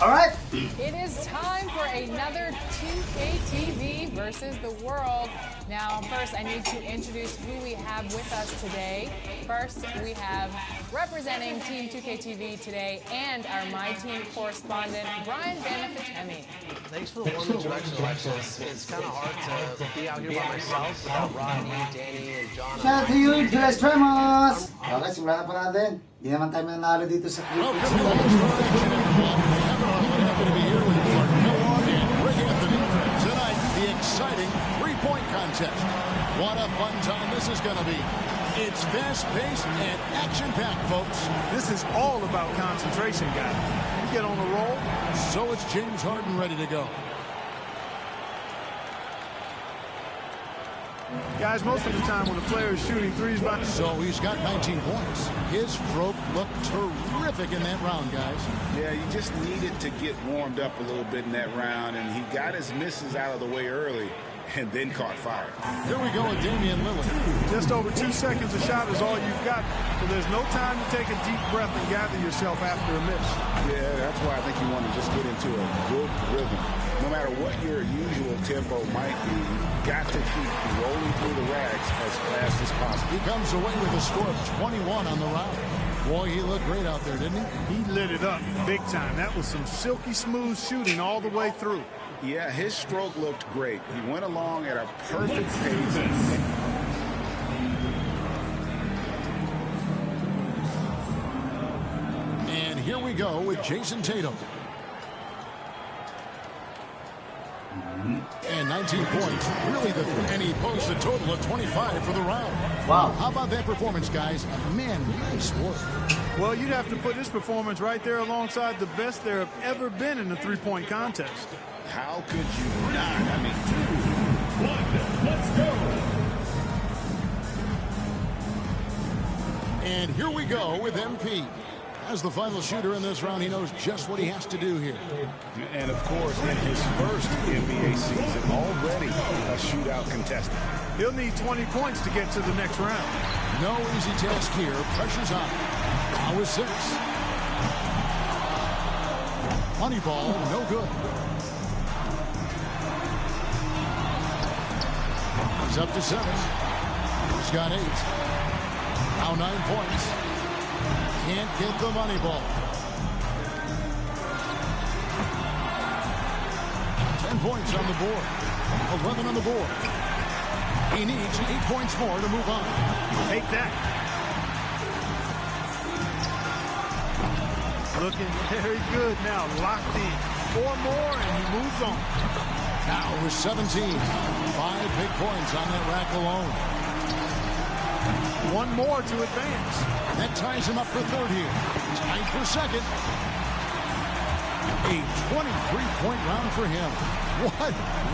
All right. It is time for another 2K TV versus the world. Now, first, I need to introduce who we have with us today. First, we have representing Team 2K TV today and our My Team correspondent, Brian Benefit-Hemi. Thanks for the warm introduction, Alexis. It's kind of hard to be out here by myself without Rodney, Danny, and John. Shout out to you, Jules Tremos! Okay, simulan na po natin. Hindi naman tayo nanalo dito sa Clip. Tonight, the exciting three-point contest. What a fun time this is going to be. It's fast-paced and action-packed, folks. This is all about concentration, guys. You get on a roll. So it's James Harden ready to go. Guys, most of the time when a player is shooting threes by... So he's got 19 points. His stroke looked terrific in that round, guys. Yeah, you just needed to get warmed up a little bit in that round, and he got his misses out of the way early and then caught fire. Here we go with Damian Lillard. Just over 2 seconds a shot is all you've got, so there's no time to take a deep breath and gather yourself after a miss. Yeah, that's why I think you want to just get into a good rhythm. No matter what your usual tempo might be, you've got to keep rolling through the racks as fast as possible. He comes away with a score of 21 on the round. Boy, he looked great out there, didn't he? He lit it up big time. That was some silky smooth shooting all the way through. Yeah, his stroke looked great. He went along at a perfect pace. And here we go with Jason Tatum. And 19 points, and he posts a total of 25 for the round. Wow. How about that performance, guys? Man, nice work. Well, you'd have to put this performance right there alongside the best there have ever been in a three-point contest. How could you not? I mean, 2, 1, let's go. And here we go with MP. As the final shooter in this round, he knows just what he has to do here. And of course, in his first NBA season, already a shootout contestant. He'll need 20 points to get to the next round. No easy task here. Pressure's on. Now is 6. Money ball, no good. He's up to 7. He's got 8. Now 9 points. Can't get the money ball. 10 points on the board. 11 on the board. He needs 8 points more to move on. Take that. Looking very good now. Locked in. 4 more and he moves on. Now with 17. 5 big points on that rack alone. 1 more to advance. That ties him up for third here. Tied for second. A 23-point round for him.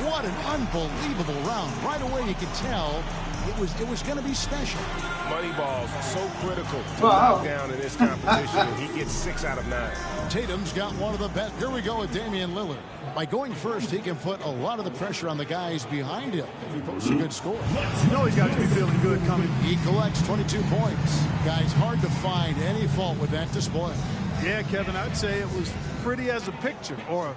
What an unbelievable round. Right away you could tell it was going to be special. Money balls are so critical to knock down in this competition, and he gets 6 out of 9. Tatum's got one of the best. Here we go with Damian Lillard. By going first, he can put a lot of the pressure on the guys behind him if he posts a good score. You know he's got to be feeling good coming. He collects 22 points. Guys, hard to find any fault with that display. Yeah, Kevin, I'd say it was pretty as a picture or a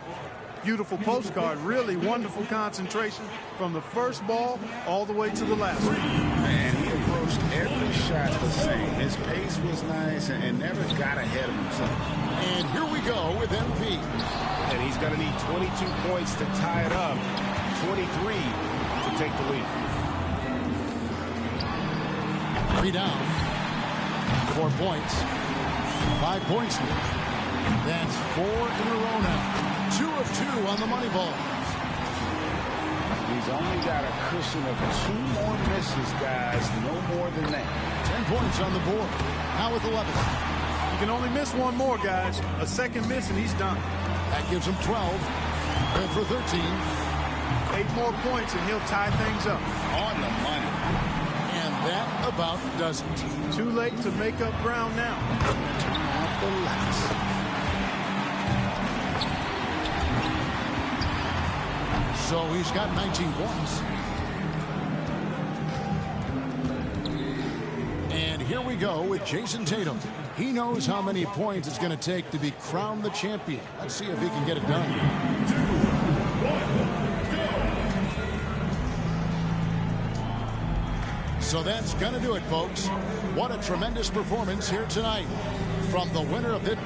beautiful postcard. Really wonderful concentration from the first ball all the way to the last one. Man, he approached every shot the same. His pace was nice and never got ahead of himself. And here we go with MP. And he's going to need 22 points to tie it up, 23 to take the lead. 3 down. 4 points. 5 points now. That's 4 in a row now. 2 of 2 on the money ball. He's only got a cushion of 2 more misses, guys. No more than that. 10 points on the board. Now with 11. You can only miss 1 more, guys. A second miss and he's done. That gives him 12. Good for 13. 8 more points and he'll tie things up. On the money. And that about does it. Too late to make up ground now. At the last. So he's got 19 points. And here we go with Jason Tatum. He knows how many points it's going to take to be crowned the champion. Let's see if he can get it done. 2, 1, go. So that's going to do it, folks. What a tremendous performance here tonight from the winner of the...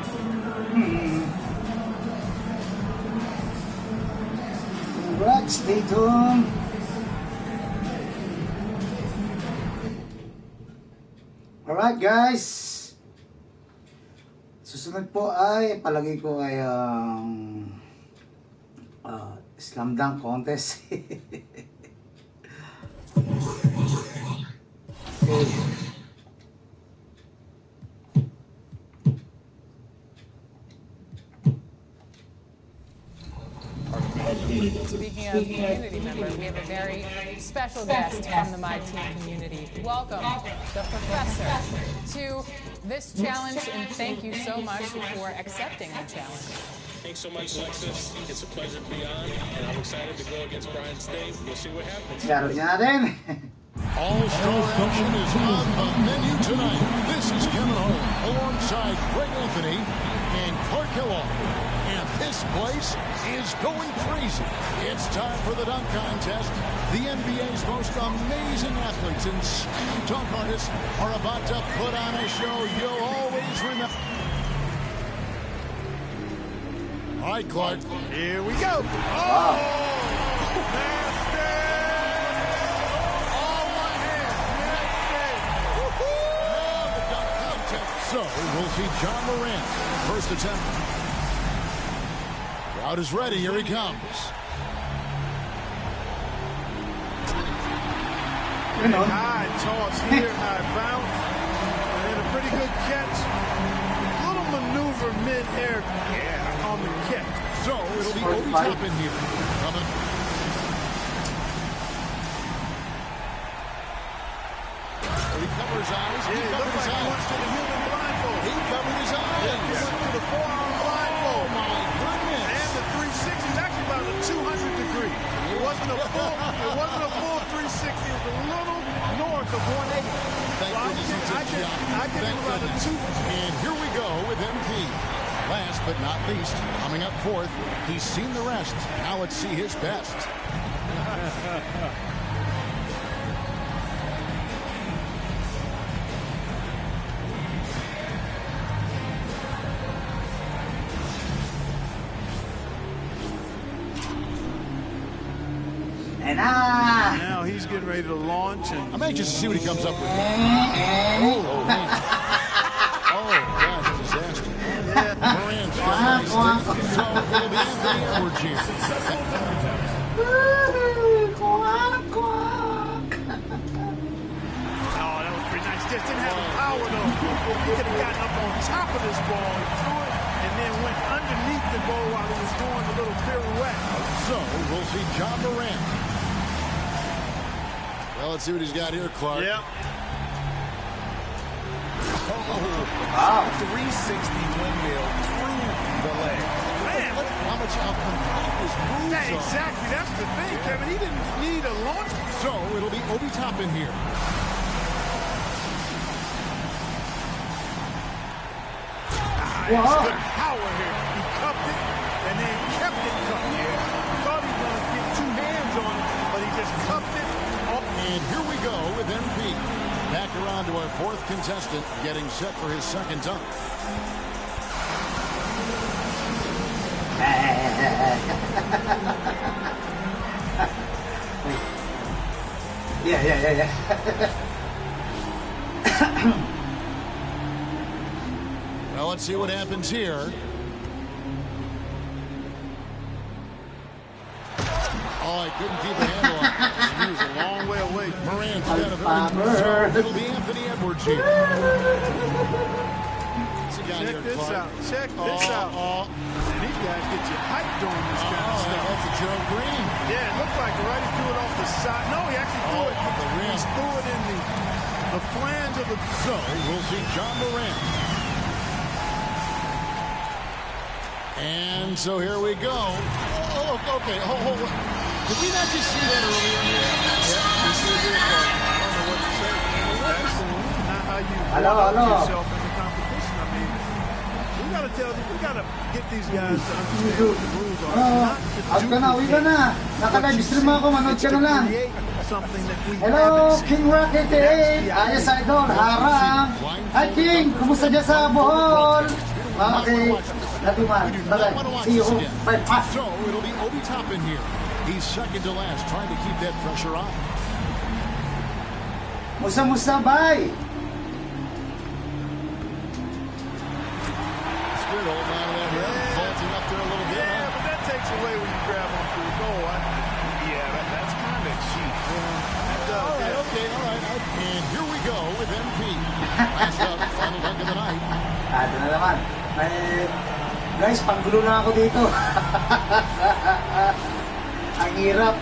Congrats, Tatum. Alright, guys. Susunod po ay palagay ko ay slam dunk contest. Okay. To be speaking of community member, we have a very special guest from the My Team community. Welcome, the professor, to this challenge, and thank you so much for accepting the challenge. Thanks so much, Alexis. It's a pleasure to be on, and I'm excited to go against Brian State. We'll see what happens. Laro niya natin. All-star action is on the menu tonight. This is Kevin Hart alongside Greg Anthony and Clark Kellogg. And this place is going crazy. It's time for the dunk contest. The NBA's most amazing athletes and dunk artists are about to put on a show you'll always remember. All right, Clark. Here we go. Wow. So we'll see John Morant. First attempt. Crowd is ready. Here he comes. High toss here, high bounce, and then a pretty good catch. Little maneuver mid-air on the catch. So it'll be Obi Toppin here. Coming. He covered his eyes. Yeah, he looked like he went to the human blindfold. He covered his eyes. Yeah, he went to the forearm blindfold. Oh, my goodness. And the 360 is actually about a 200 degree. It wasn't a full 360. It was a little north of 180. Thank goodness he took the shot. I give him about a 2. And here we go with MP. Last but not least, coming up fourth, he's seen the rest. Now let's see his best. And now he's getting ready to launch, and I'm anxious to see what he comes up with. Oh, man. Oh, gosh, disaster. Morant's got a nice thing. So it'll be Anthony Edwards here. Oh, that was pretty nice. Just didn't have the power, though. He could have gotten up on top of this ball and threw it, and then went underneath the goal while he was doing a little pirouette. So we'll see John Morant. Well, let's see what he's got here, Clark. Yep. Wow. 360 windmill through the leg. Man. Look how complete his moves are. Exactly. That's the thing, Kevin. He didn't need a launch. So it'll be Obi Toppin here. Wow. Good power here. He cupped it and then kept it cupped. Thought he was going to get 2 hands on it, but he just cupped it. And here we go with MP. Back around to our fourth contestant, getting set for his second dunk. Yeah. Well, let's see what happens here. Oh, I couldn't keep a handle on it. He was a long way away. Morant's got a very good. It'll be Anthony Edwards here. Check this out. Check this out. And these guys get you hyped doing this kind of stuff. That's a Joe Green. Yeah, it looked like right. He threw it off the side. No, he actually threw it. The rim. He threw it in the flange of the. So we'll see John Morant. And so here we go. Oh, okay. Hold on. Did we not just see that earlier? Yeah, we see it here. I don't know what to say. That's not how you Hello. yourself in the competition. I mean, we got to get these guys to understand what the rules are. Out ka na, uwi ka na. Naka-live stream ako, manood ka na lang. Hello, King Rocket 8. Ayos, idol. Harang. Hi, King. Kumusta dyan sa Bohol? Okay. Latuman. Bagay. See you. Bye. So it'll be Obi Toppin here. He's second to last, trying to keep that pressure on. Musa, bye. It's good, old man. Vaulting up there a little bit. Yeah, but that takes away when you grab on through the goal. Yeah, that's kind of cheap. All right. And here we go with MP. Last up, final dunk of the night. Ito na naman. Guys, panggulo na ako dito. Ang hirap.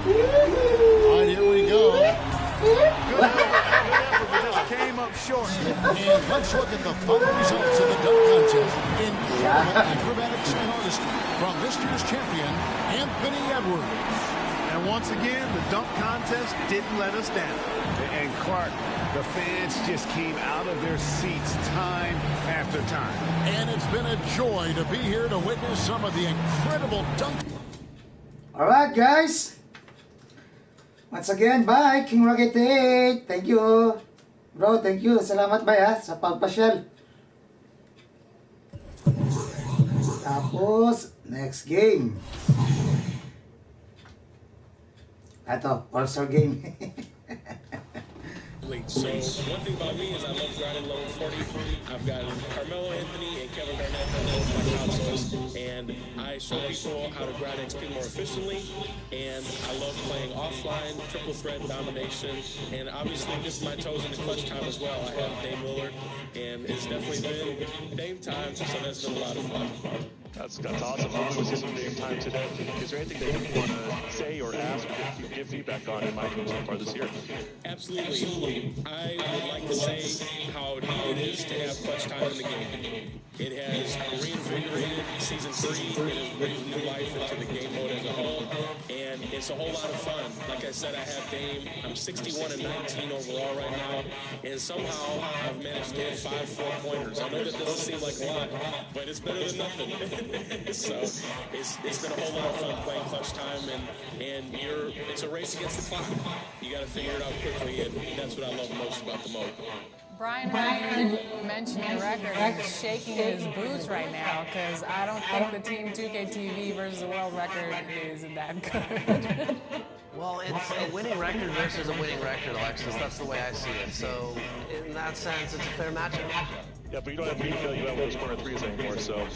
Alright, here we go. Good effort, but just came up short. And let's look at the final results of the dunk contest. Incredible acrobatics and artistry from this year's champion, Anthony Edwards. And once again, the dunk contest didn't let us down. And Clark, the fans just came out of their seats time after time. And it's been a joy to be here to witness some of the incredible dunk. Alright guys. Once again, bye King Rocket 8. Thank you. Bro, thank you. Salamat ba ya sa pagpasyal. Tapos, next game. Ito, All-Star game. So one thing about me is I love grinding level 40. I've got Carmelo Anthony and Kevin Garnett on both my consoles, and I show people how to grind XP more efficiently. And I love playing offline, triple threat domination, and obviously dipping my toes into clutch time as well. I have Dame Lillard, and it's definitely been Dame time, so that's been a lot of fun. That's awesome. Hopefully we'll see some game time today. Is there anything that you want to say or ask or give feedback on in my team so far this year? Absolutely. I would like to say how it is to have clutch time in the game. It has reinvigorated Season 3. It has breathed new life into the game mode as a whole, and it's a whole lot of fun. Like I said, I have Dame. I'm 61-19 overall right now, and somehow I've managed to hit 5 4-pointers. I know that doesn't seem like a lot, but it's better than nothing. So it's been a whole lot of fun playing clutch time, and it's a race against the clock. You got to figure it out quickly, and that's what I love most about the mode. Brian heard you mention your record. He's shaking in his boots right now because I don't think the Team 2K TV versus the world record is that good. Well, it's a winning record versus a winning record, Alexis. That's the way I see it. So, in that sense, it's a fair matchup. Yeah, but you don't have to feel you have those corner threes anymore, so.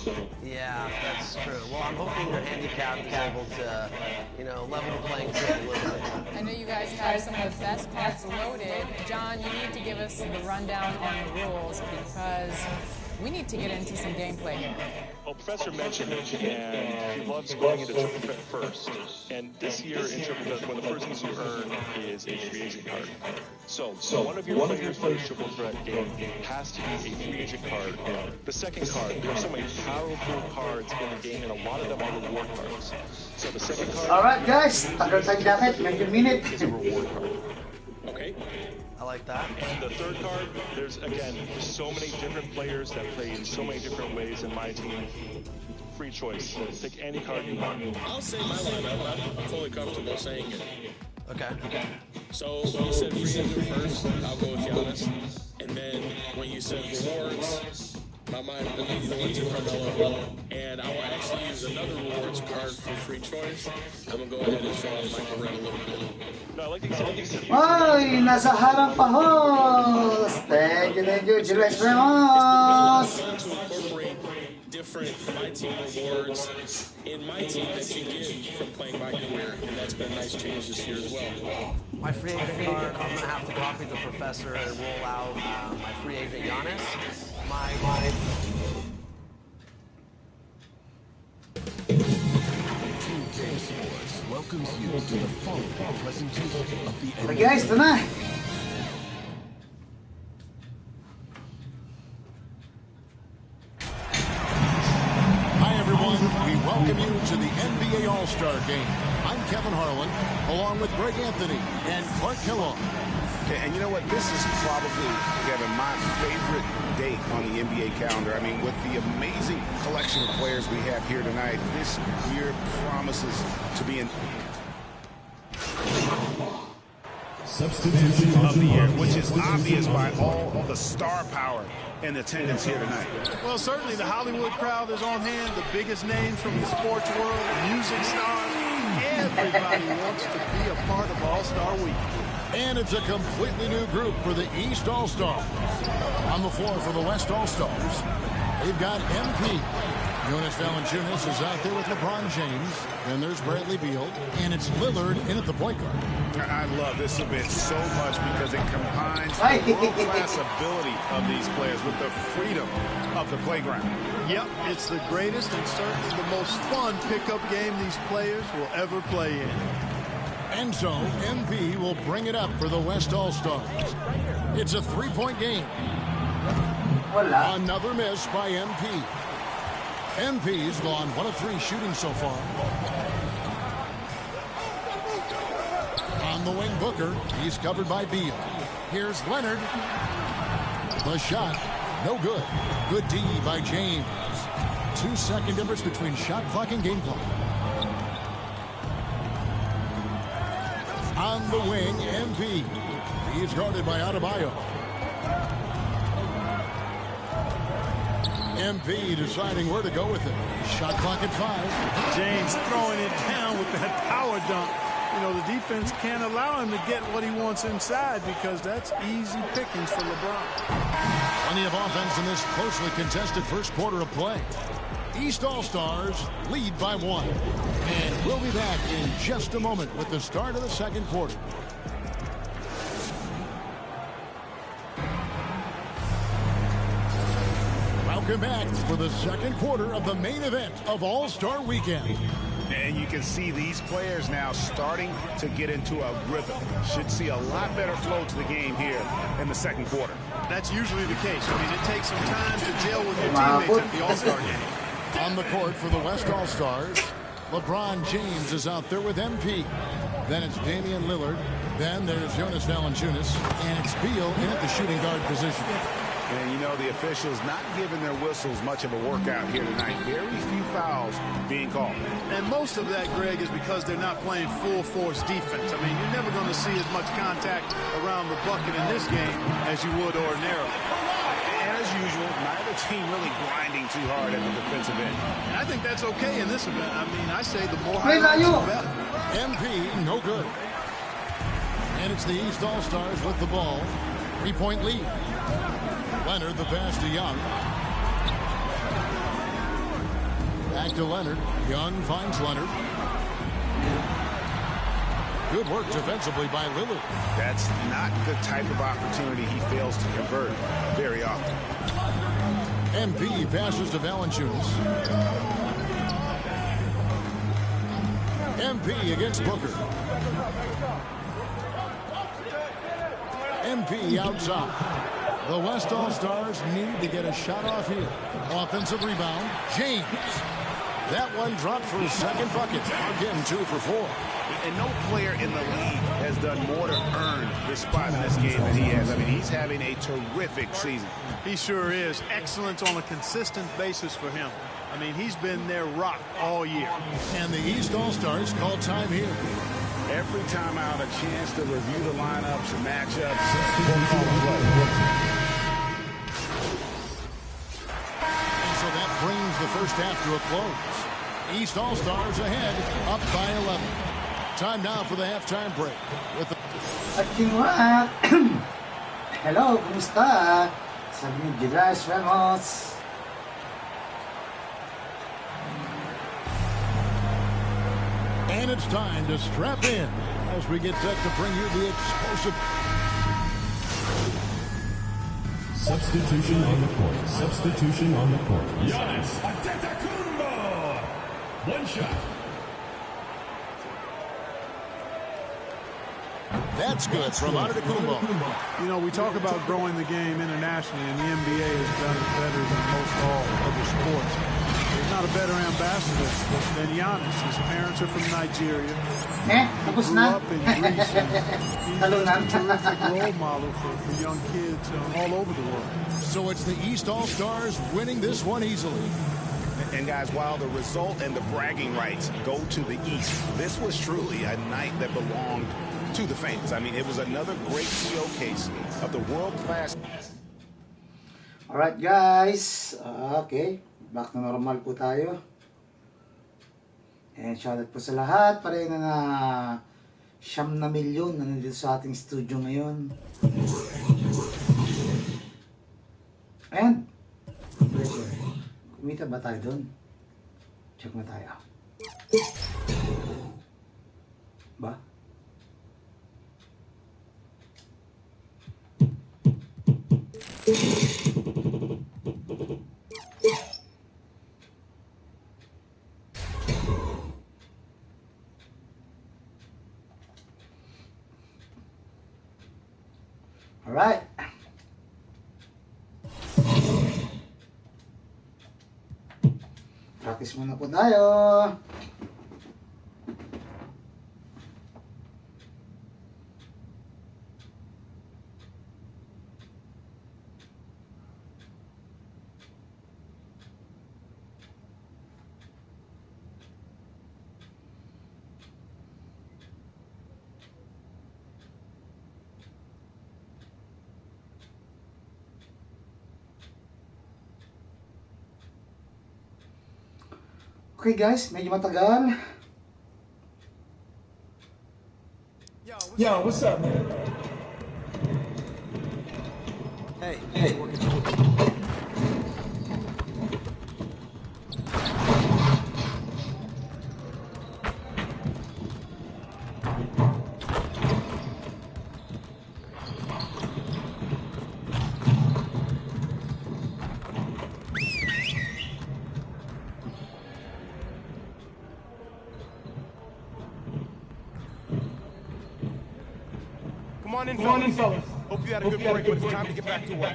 Yeah, that's true. Well, I'm hoping your handicap is able to, level the playing field a little bit. I know you guys have some of the best cards loaded. John, you need to give us the rundown on the rules because we need to get into some gameplay here. Well, Professor mentioned it, and he loves going into triple threat first. And this year in triple threat, one of the first things you earn is a free agent card. So one of your players for the triple threat game has to be a free agent card. The second card, there are so many powerful cards in the game, and a lot of them are reward cards. So the second card. All right, guys. Tagal tayo dapat. Medyo minute. Is a reward card. Okay. I like that. The third card, there's so many different players that play in so many different ways in my team. Free choice. Pick any card you want. I'll say my lineup. I'm fully comfortable saying it. Okay. So when you said free agent first, I'll go with Giannis. And then when you said rewards, my mind immediately went to Carmelo. And I will actually use another rewards card for free choice. I'm going to go ahead and show off my career a little bit. No, I like the example. Ay, nasa harap pa host. Thank you, Julius Ramos. It's been fun to incorporate different My Team rewards in my team that you get from playing my career, and that's been a nice change this year as well. My free agent card, I'm going to have to copy the Professor and roll out my free agent Giannis. My 2K Sports welcomes you to the following presentation of the NBA. Guys, ito na. Hi, everyone. We welcome you to the NBA All-Star Game. I'm Kevin Harlan, along with Greg Anthony and Clark Kellogg. Okay, and you know what? This is probably, Kevin, my favorite date on the NBA calendar. I mean, with the amazing collection of players we have here tonight, this year promises to be an Substitution of the year, which is obvious by all the star power and attendance here tonight. Well, certainly the Hollywood crowd is on hand, the biggest names from the sports world, music stars. Everybody wants to be a part of All-Star Week. And it's a completely new group for the East All-Stars. On the floor for the West All-Stars, they've got MP, Jonas Valanciunas is out there with LeBron James. Then there's Bradley Beal. And it's Lillard in at the point guard. I love this event so much because it combines the world-class ability of these players with the freedom of the playground. Yep, it's the greatest and certainly the most fun pickup game these players will ever play in. And so, MP will bring it up for the West All-Stars. It's a three-point game. Another miss by MP. MP's gone 1 of 3 shooting so far. On the wing, Booker. He's covered by Beal. Here's Leonard. The shot, no good. Good D by James. 2-second difference between shot clock and game clock. On the wing, MP. He's guarded by Adebayo. MP deciding where to go with it. Shot clock at 5. James throwing it down with that power dunk. You know, the defense can't allow him to get what he wants inside because that's easy pickings for LeBron. Plenty of offense in this closely contested first quarter of play. East All-Stars lead by 1. And we'll be back in just a moment with the start of the second quarter. Welcome back for the second quarter of the main event of All-Star Weekend. And you can see these players now starting to get into a rhythm. Should see a lot better flow to the game here in the second quarter. That's usually the case. I mean, it takes some time to gel with your teammates at the All-Star game. On the court for the West All-Stars, LeBron James is out there with MP. Then it's Damian Lillard. Then there's Jonas Valanciunas. And it's Beal in at the shooting guard position. And, you know, the officials not giving their whistles much of a workout here tonight. Very few fouls being called. And most of that, Greg, is because they're not playing full-force defense. I mean, you're never going to see as much contact around the bucket in this game as you would ordinarily. And as usual, neither team really grinding too hard at the defensive end. And I think that's okay in this event. I mean, I say the more highlights, the better. MP, no good. And it's the East All-Stars with the ball. 3-point lead. Leonard, the pass to Young. Back to Leonard. Young finds Leonard. Good work defensively by Lillard. That's not the type of opportunity he fails to convert very often. MP passes to Valanciunas. MP against Booker. MP outside. The West All-Stars need to get a shot off here. Offensive rebound, James. That one dropped for his second bucket. Again, 2 for 4. And no player in the league has done more to earn this spot in this game than he has. I mean, he's having a terrific season. He sure is. Excellence on a consistent basis for him. I mean, he's been their rock all year. And the East All-Stars call time here. Every time out, a chance to review the lineups and matchups. And so that brings the first half to a close. East All-Stars ahead, up by 11. Time now for the halftime break. Hello, kumusta? Sabi ni Gilas Ramos. And it's time to strap in as we get set to bring you the explosive. Substitution on the court. Substitution on the court. Giannis Antetokounmpo. One shot. That's good from Antetokounmpo. You know, we talk about growing the game internationally, and the NBA has done it better than most all other sports. There's not a better ambassador than Giannis. His parents are from Nigeria. He grew up in Greece. He's a terrific role model for young kids all over the world. So it's the East All-Stars winning this one easily. And guys, while the result and the bragging rights go to the East, this was truly a night that belonged to the fans. I mean, it was another great showcase of the world-class. Alright guys, okay, back to normal po tayo. And shoutout po sa lahat, pareho na 9 na milyon na nandito sa ating studio ngayon. And, kumita ba tayo doon? Check na tayo. Ba? Alright. Practice muna po tayo. Okay guys, medyo matagal. Yo, what's up, man? Hey. Come on in, fellas. Hope you had a good break, but it's time to get back to work.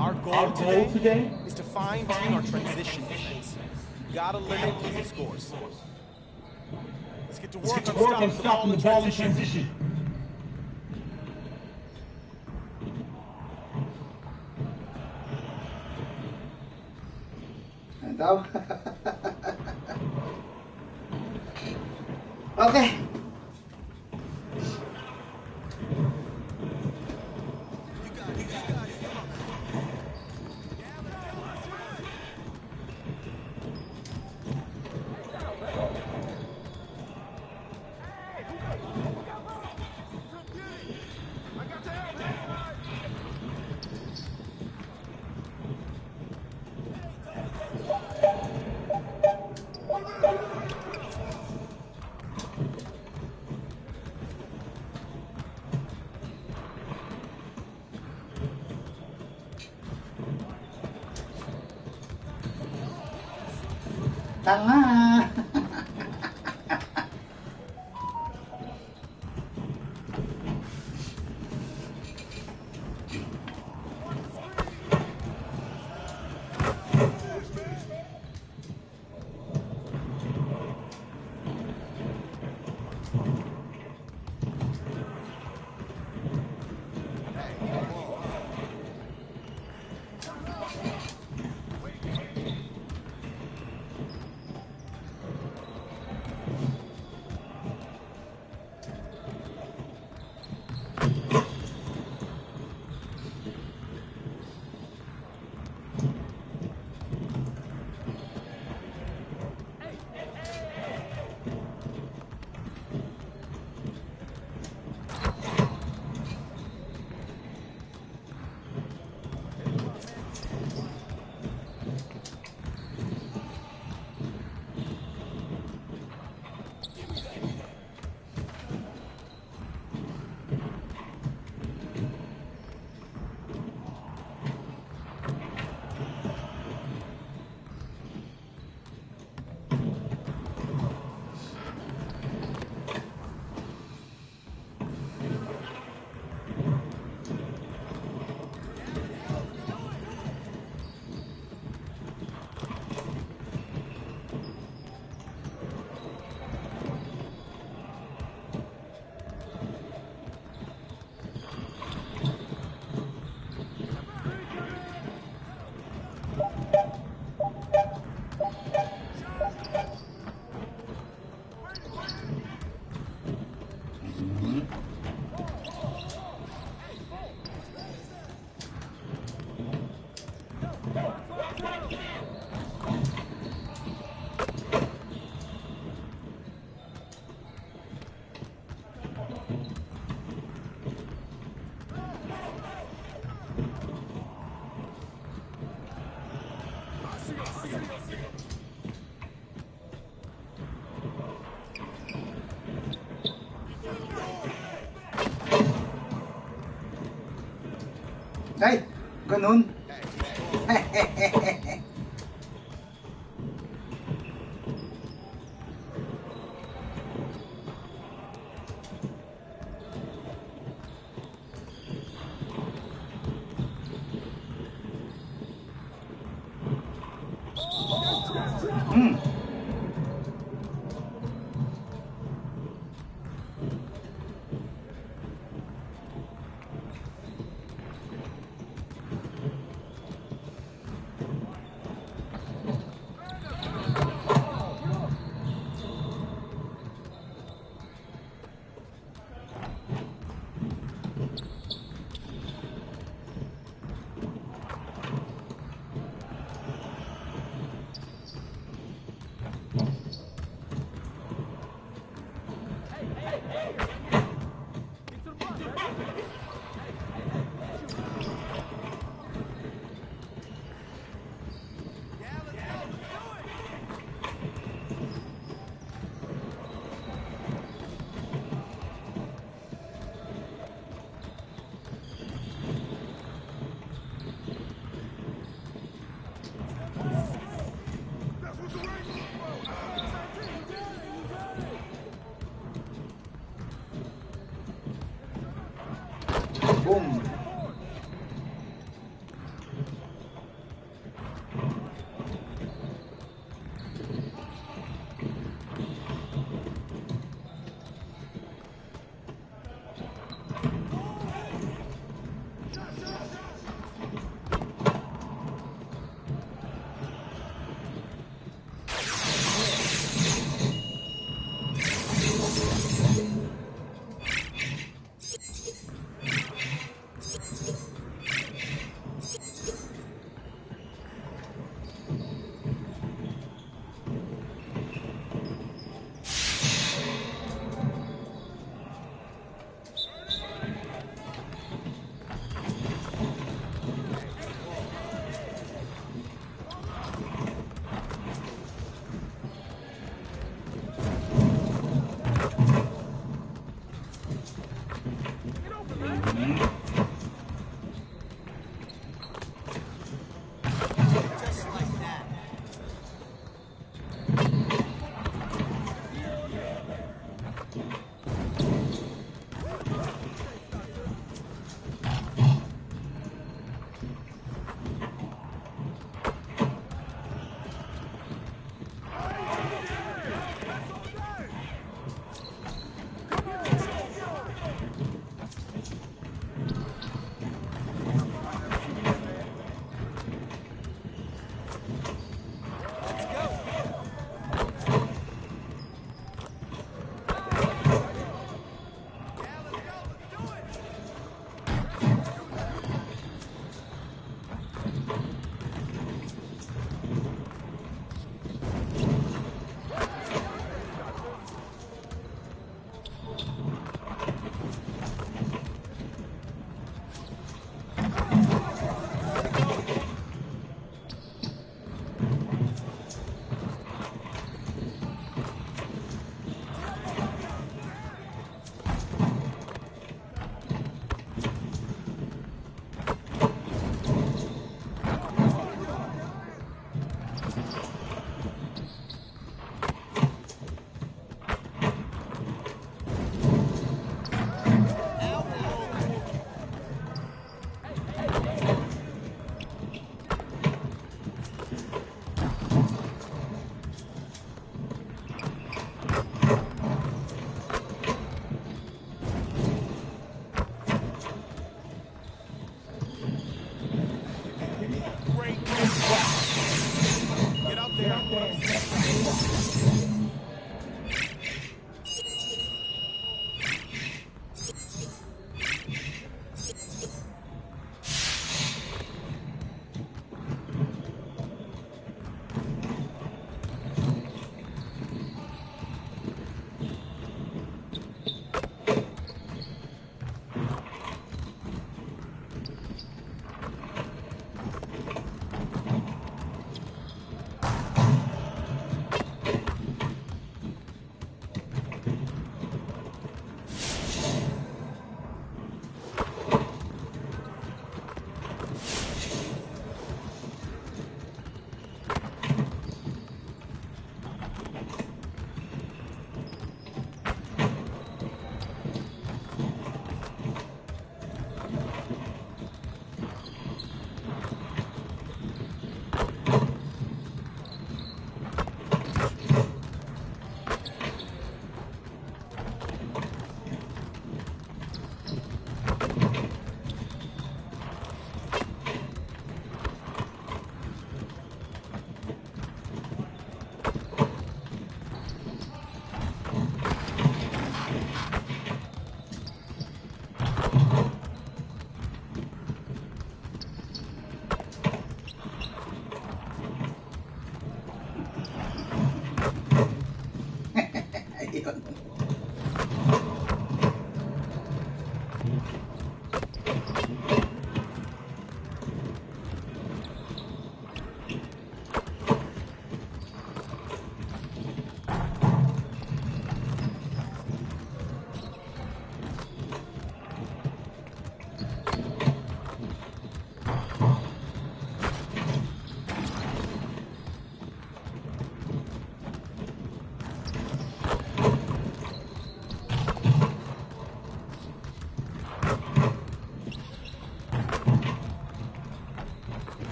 Our goal today is to fine-tune our transition defense. Gotta limit easy scores. Let's get to Let's work on stopping the ball in transition. Ito. Okay. Tanga. Ay, ganun. Boom.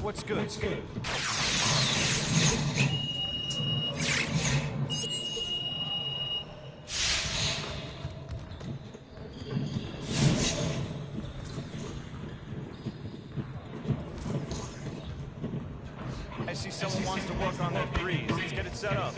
What's good? I see someone wants to work on their threes. Let's get it set up.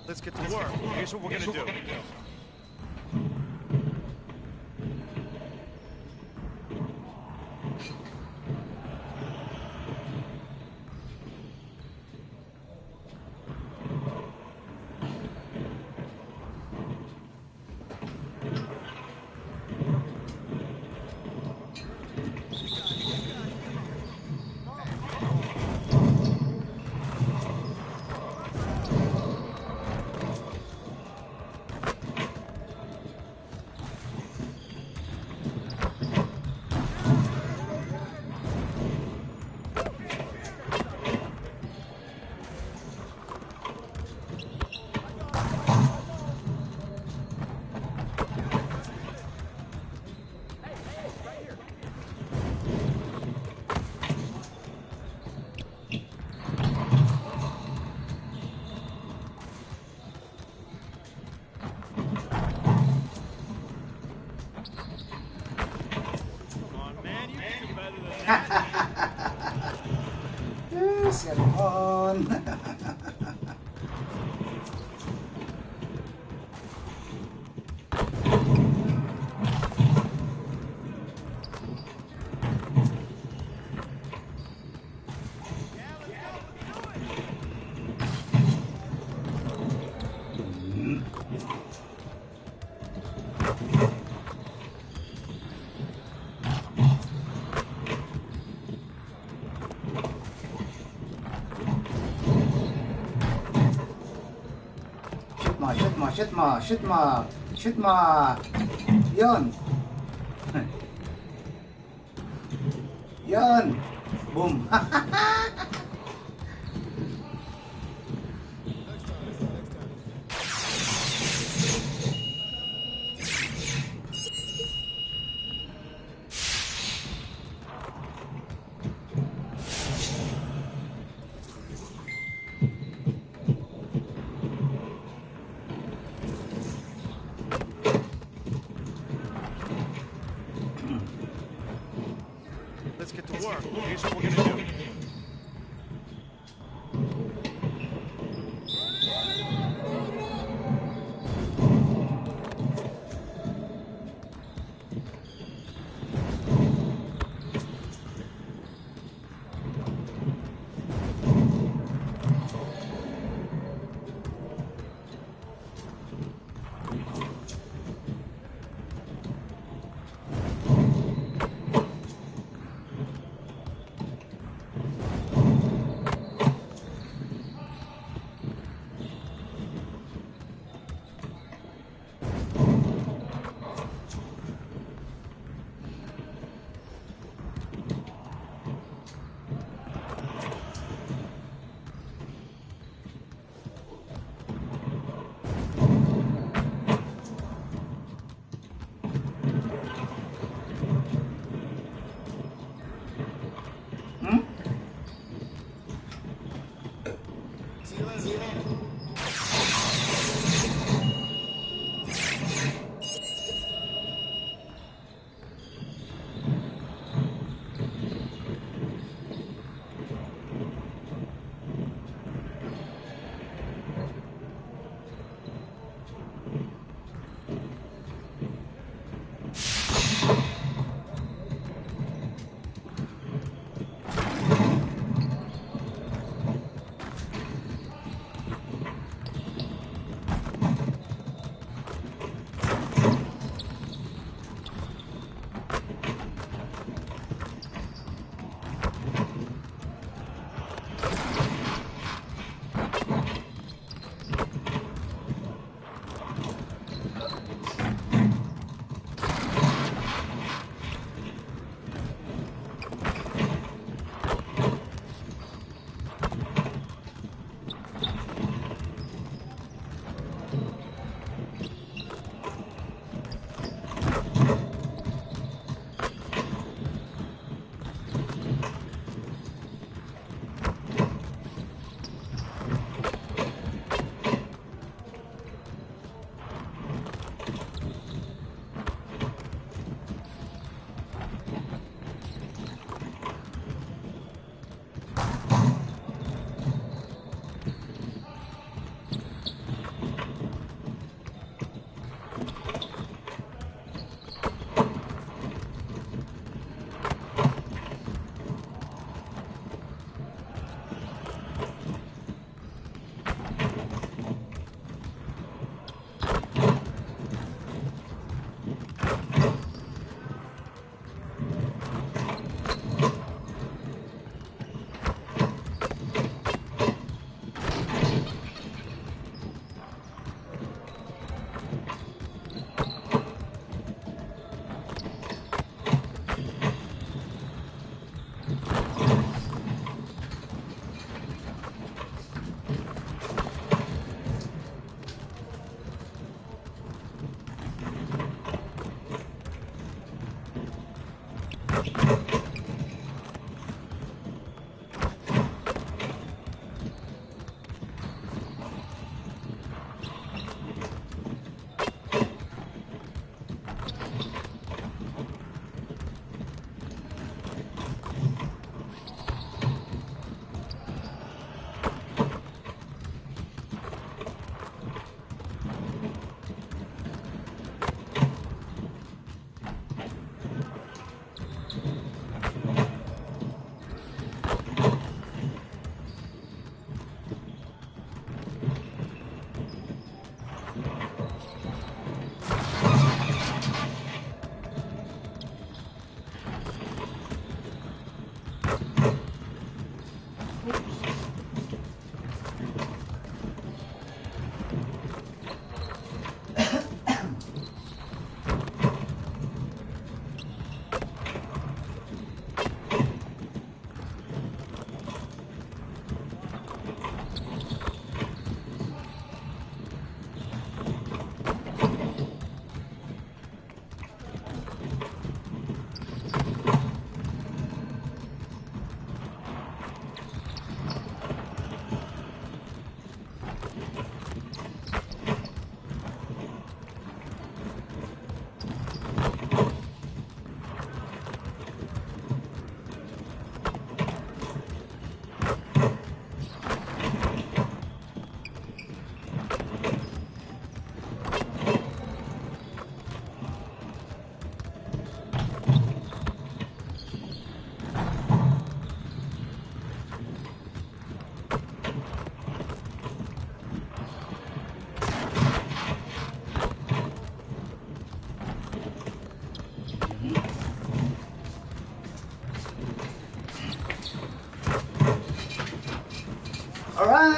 Let's get to work. Here's what we're gonna do. Yes, come on. Shoot mo. Yun. Yun. Boom. Let's get to work. Here's what we're going to do.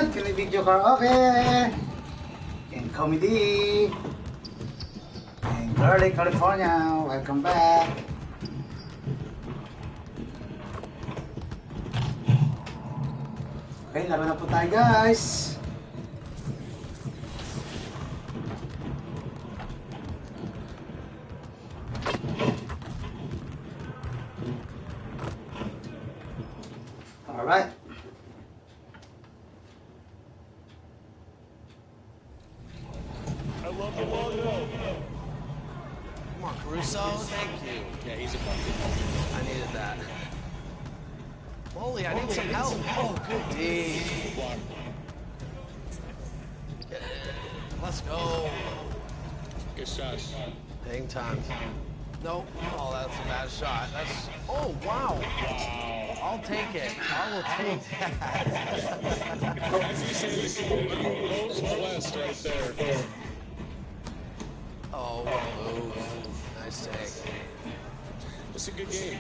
yan. Kini video karaoke. In comedy. In Burley, California. Welcome back. Okay, laro na po tayo guys. Alright. I love the logo. Come on, Caruso. Thank you. Yeah, he's a bucket. I needed that. Holy, I need some help. Oh, good D. Let's go. Good shot. Hang time. Nope. Oh, that's a bad shot. That's. Oh, wow. Wow. I'll take it. I will take that. As you say, most blessed right there. Oh, what a move. Nice take. It's a good game.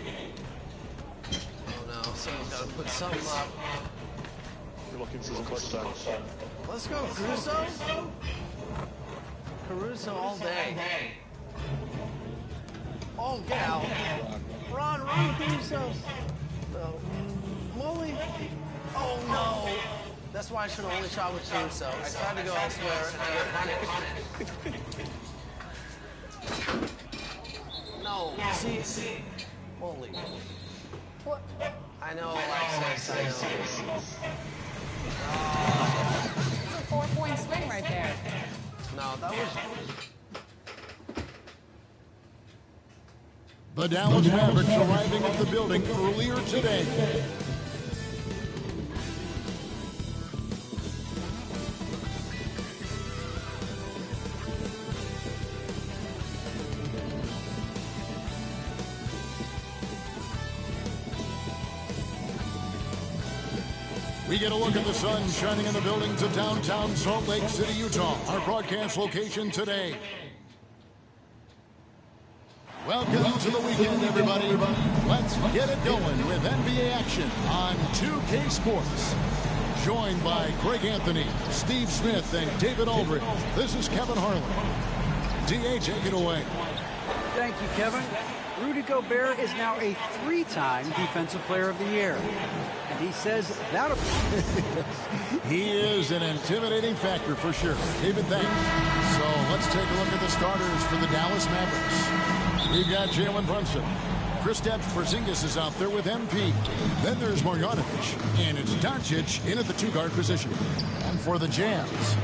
Oh no, someone's got to put something up. You're looking for the touchdown. Let's go, Caruso. Caruso all day. Oh, get out. Run, Caruso. No. Molly. Oh, no. That's why I should have only shot with Caruso. I tried to go elsewhere and I got punished. No. See? Molly. What? I know, Alexis. I know. It's a 4-point swing right there. No, that was... The Dallas Mavericks arriving at the building earlier today. We get a look at the sun shining in the buildings of downtown Salt Lake City, Utah. Our broadcast location today. Welcome to the weekend, everybody. Let's get it going with NBA action on 2K Sports. Joined by Greg Anthony, Steve Smith, and David Aldridge. This is Kevin Harlan. DA, take it away. Thank you, Kevin. Rudy Gobert is now a 3-time Defensive Player of the Year. And he says that'll... He is an intimidating factor for sure. David, thanks. So let's take a look at the starters for the Dallas Mavericks. We've got Jalen Brunson. Kristaps Porzingis is out there with MP. Then there's Marjanovic. And it's Doncic in at the 2-guard position. And for the Jazz,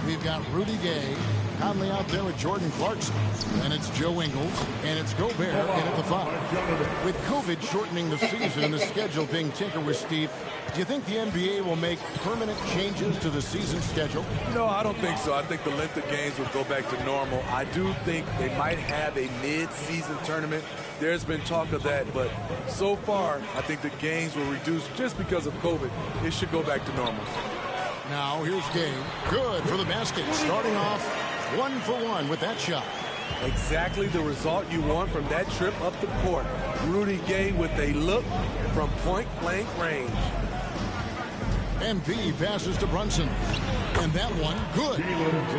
we've got Rudy Gay. Conley out there with Jordan Clarkson. And it's Joe Ingles. And it's Gobert in at the 5. With COVID shortening the season and the schedule being tinkered with, Steve, do you think the NBA will make permanent changes to the season schedule? No, I don't think so. I think the length of games will go back to normal. I do think they might have a mid-season tournament. There's been talk of that, but so far, I think the games will reduce just because of COVID. It should go back to normal. Now, here's Gay. Good for the basket. Starting off 1 for 1 with that shot. Exactly the result you want from that trip up the court. Rudy Gay with a look from point-blank range. MP passes to Brunson. And that one, good.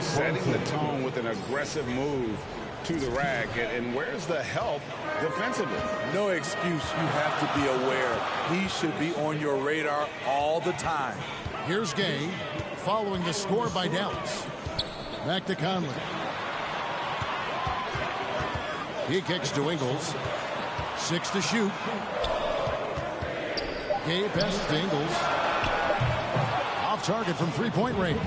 Setting the tone with an aggressive move to the rack. And where's the help defensively? No excuse. You have to be aware. He should be on your radar all the time. Here's Gay following the score by Dallas. Back to Conley. He kicks to Ingles. 6 to shoot. Gay passes to Ingles. Off target from 3-point range.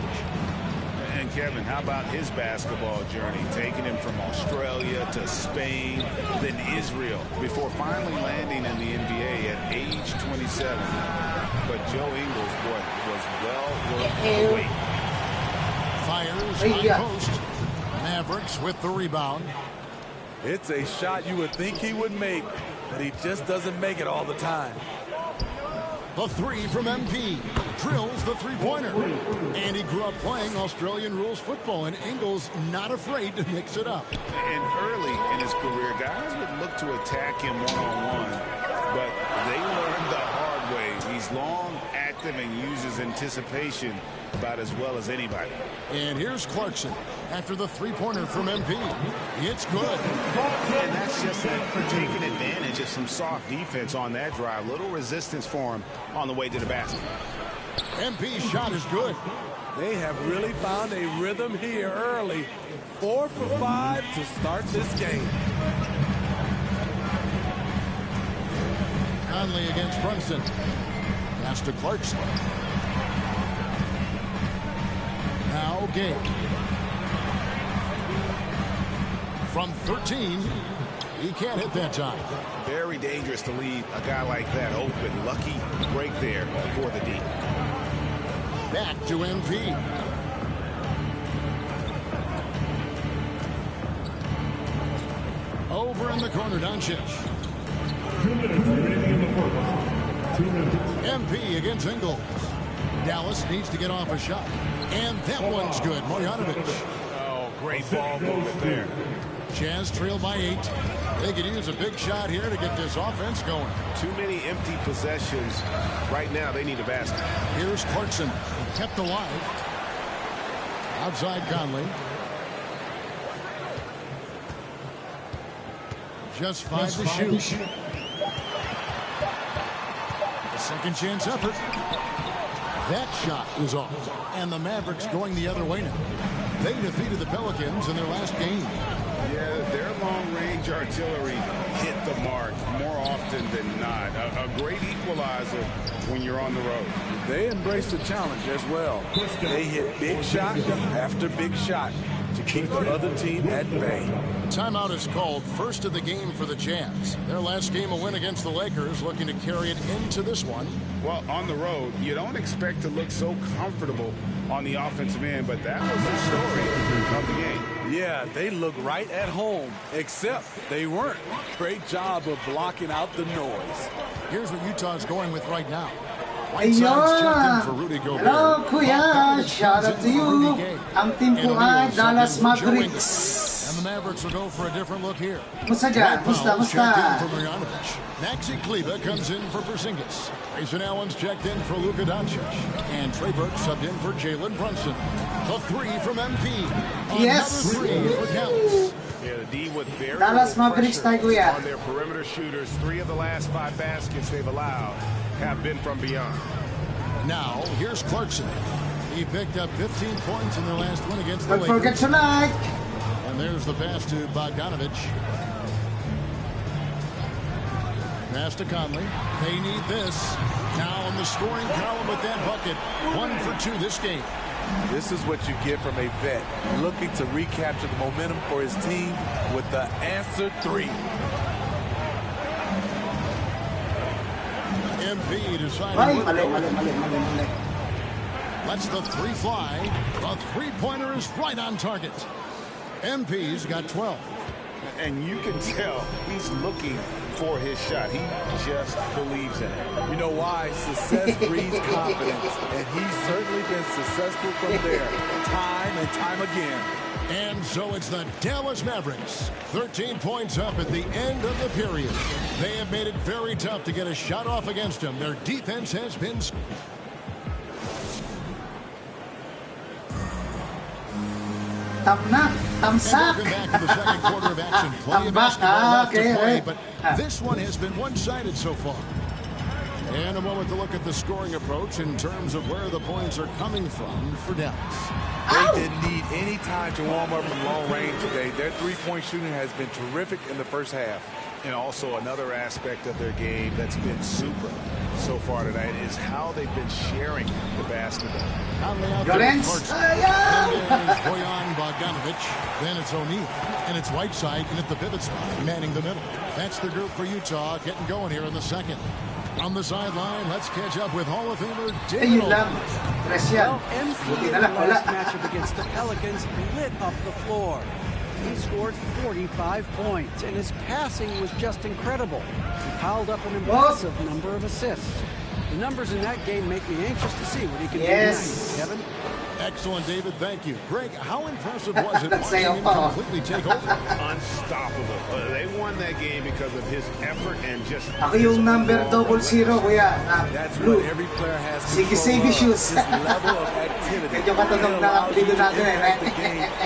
And Kevin, how about his basketball journey? Taking him from Australia to Spain, then Israel, before finally landing in the NBA at age 27. But Joe Ingles, boy, was well worth the wait. Fires on post. Mavericks with the rebound. It's a shot you would think he would make, but he just doesn't make it all the time. The 3 from MP. Drills the 3-pointer. And he grew up playing Australian rules football, and Ingles not afraid to mix it up. And early in his career, guys would look to attack him one-on-one, but they learned the hard way. He's long, effective and uses anticipation about as well as anybody. And here's Clarkson after the three-pointer from MP. It's good. And that's just taking advantage of some soft defense on that drive. Little resistance for him on the way to the basket. MP's shot is good. They have really found a rhythm here early. 4 for 5 to start this game. Conley against Brunson. Pass to Clarkson. Now Gay. From 13, he can't hit that time. Very dangerous to leave a guy like that open. Lucky break there for the D. Back to MP. Over in the corner, Doncic. 2 minutes remaining in the fourth. 2 minutes. MP against Ingles. Dallas needs to get off a shot. And that one's good. Marjanovic. Oh, great ball movement there. Jazz trailed by 8. They could use a big shot here to get this offense going. Too many empty possessions. Right now, they need a basket. Here's Clarkson, kept alive. Outside Conley. Just 5 to shoot. A second chance effort. That shot is off. And the Mavericks going the other way now. They defeated the Pelicans in their last game. Yeah, their long-range artillery hit the mark more often than not. A great equalizer when you're on the road. They embraced the challenge as well. They hit big shot after big shot to keep the other team at bay. Timeout is called, first of the game for the Jazz. Their last game, a win against the Lakers, looking to carry it into this one. Well, on the road, you don't expect to look so comfortable on the offensive end, but that was the story of the game. Yeah, they look right at home, except they weren't. Great job of blocking out the noise. Here's what Utah's going with right now. Whiteside's checked in for Rudy Gobert. Hello, Kuya. Shout out to you. Ang team ko ay Dallas Mavericks. And the Mavericks will go for a different look here. Musta dyan? Musta? Maxi Kleber comes in for Porzingis. Grayson Allen's checked in for Luka Doncic. And Trey Burke subbed in for Jalen Brunson. The 3 from MP. Yes. Another 3 for Dallas. Yeah, the D with very Dallas little Mavericks pressure tayo, kuya. on their perimeter shooters. 3 of the last 5 baskets they've allowed have been from beyond. Now, here's Clarkson. He picked up 15 points in their last win against the Don't Lakers. forget to like. And there's the pass to Bogdanovic. Pass to Conley. They need this. Now in the scoring column with that bucket. 1 for 2 this game. This is what you get from a vet looking to recapture the momentum for his team with the answer 3. MP decided. Mali. Lets the 3 fly. The three-pointer is right on target. MP's got 12. And you can tell he's looking for his shot. He just believes in it. You know why? Success breeds confidence, and he's certainly been successful from there, time and time again. And so it's the Dallas Mavericks, 13 points up at the end of the period. They have made it very tough to get a shot off against them. Their defense has been... Tamsak. Welcome back to the second quarter of action. Plenty of basketball left to play, but this one has been one-sided so far. And a moment to look at the scoring approach in terms of where the points are coming from for Dallas. They didn't need any time to warm up from long range today. Their three-point shooting has been terrific in the first half. And also another aspect of their game that's been super so far tonight is how they've been sharing the basketball. Lorenz. And Bojan Bogdanovic. Then it's O'Neal. And it's Whiteside in at the pivot spot, manning the middle. That's the group for Utah getting going here in the second. On the sideline, let's catch up with Hall of Famer David. Well, MP in the last matchup against the Pelicans lit up the floor. He scored 45 points, and his passing was just incredible. He piled up an impressive number of assists. The numbers in that game make me anxious to see what he can do tonight. Kevin? Excellent, David. Thank you. Greg, how impressive was it watching him completely take over? Unstoppable. They won that game because of his effort and just... Ako yung number 00, kuya. That's Blue. what every player has Sige, control of. shoes. This level of activity. Medyo katunog na kapilido natin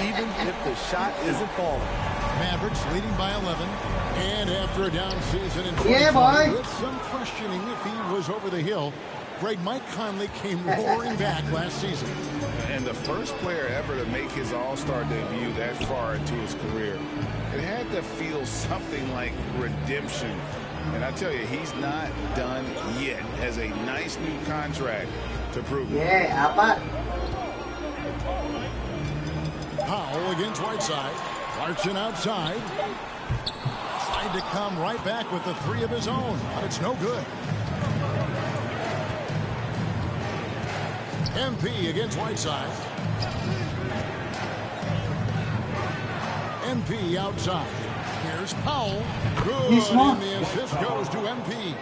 even if the shot isn't falling. Mavericks leading by 11. And after a down season in 2020, Yeah, boy. with some questioning if he was over the hill, Greg, Mike Conley came roaring back last season. And the first player ever to make his All-Star debut that far into his career. It had to feel something like redemption. And I tell you, he's not done yet. Has a nice new contract to prove it. Yeah, apat. Powell against Whiteside. Clarkson outside. Tried to come right back with the three of his own, but it's no good. MP against Whiteside. MP outside. Here's Powell. Good, and the assist goes to MP.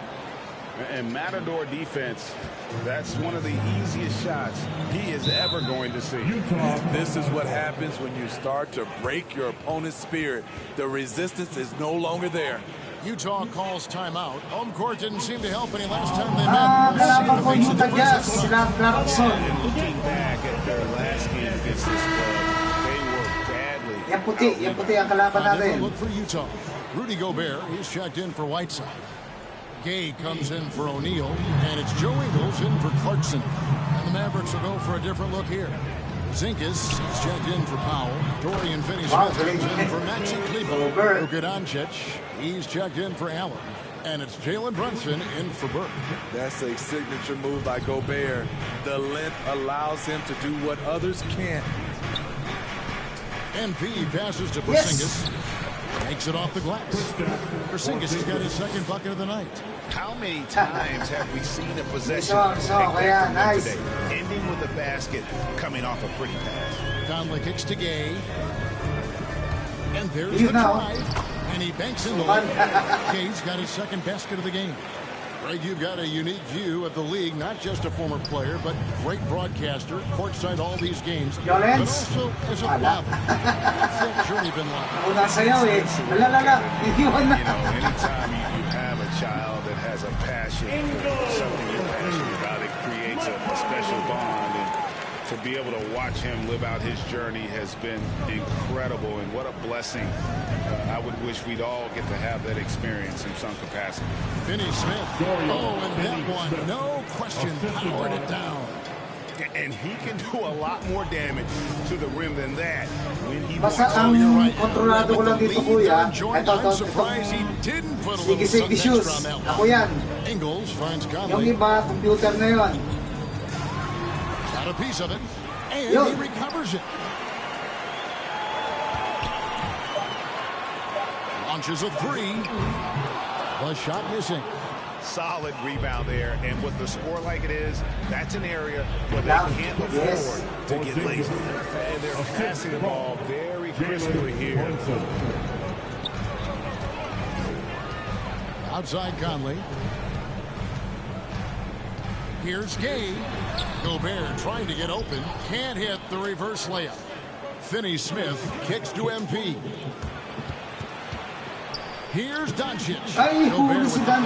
And Matador defense, that's one of the easiest shots he is ever going to see. This is what happens when you start to break your opponent's spirit. The resistance is no longer there. Utah calls timeout. Home court didn't seem to help any last time they met. And looking back at their last game against this club, they were badly. Yan puti ang kalaban natin. Look for Utah. Rudy Gobert, he's checked in for Whiteside. Gay comes in for O'Neal, and it's Joe Ingles in for Clarkson. And the Mavericks will go for a different look here. Zinkas is checked in for Powell. Dorian Finney-Smith comes in for Maxi Kleber. Luka Doncic, he's checked in for Allen. And it's Jalen Brunson in for Burke. That's a signature move by Gobert. The length allows him to do what others can't. MP passes to Porzingis. Takes it off the glass. Porzingis has got his second bucket of the night. How many times have we seen a possession take that from them today? Ending with a basket, coming off a pretty pass. Conley kicks to Gay. And there's the drive. And he banks in the lane. Gay's got his second basket of the game. Greg, you've got a unique view of the league, not just a former player, but great broadcaster, courtside all these games, but also as a father. What's that journey been like? You know, anytime you have a child that has a passion for something you're passionate about, it creates a special bond. And to be able to watch him live out his journey has been incredible, and what a blessing. I would wish we'd all get to have that experience in some capacity. Finney-Smith. Oh, and that one, no question, powered it down. And he can do a lot more damage to the rim than that when he Basta wants. ang kontrolado ko lang dito, kuya. I'm surprised he didn't put a little something extra on that one. Ako yan. Ingles finds Yung Conley. iba, computer na yun. Got a piece of it. And he recovers it. Launches a three. The shot missing. Solid rebound there, and with the score like it is, that's an area where they can't afford to get lazy. And they're passing the ball very crisply here. Outside Conley. Here's Gay. Gobert trying to get open. Can't hit the reverse layup. Finney-Smith kicks to MP. Here's Doncic. Gobert with the ball.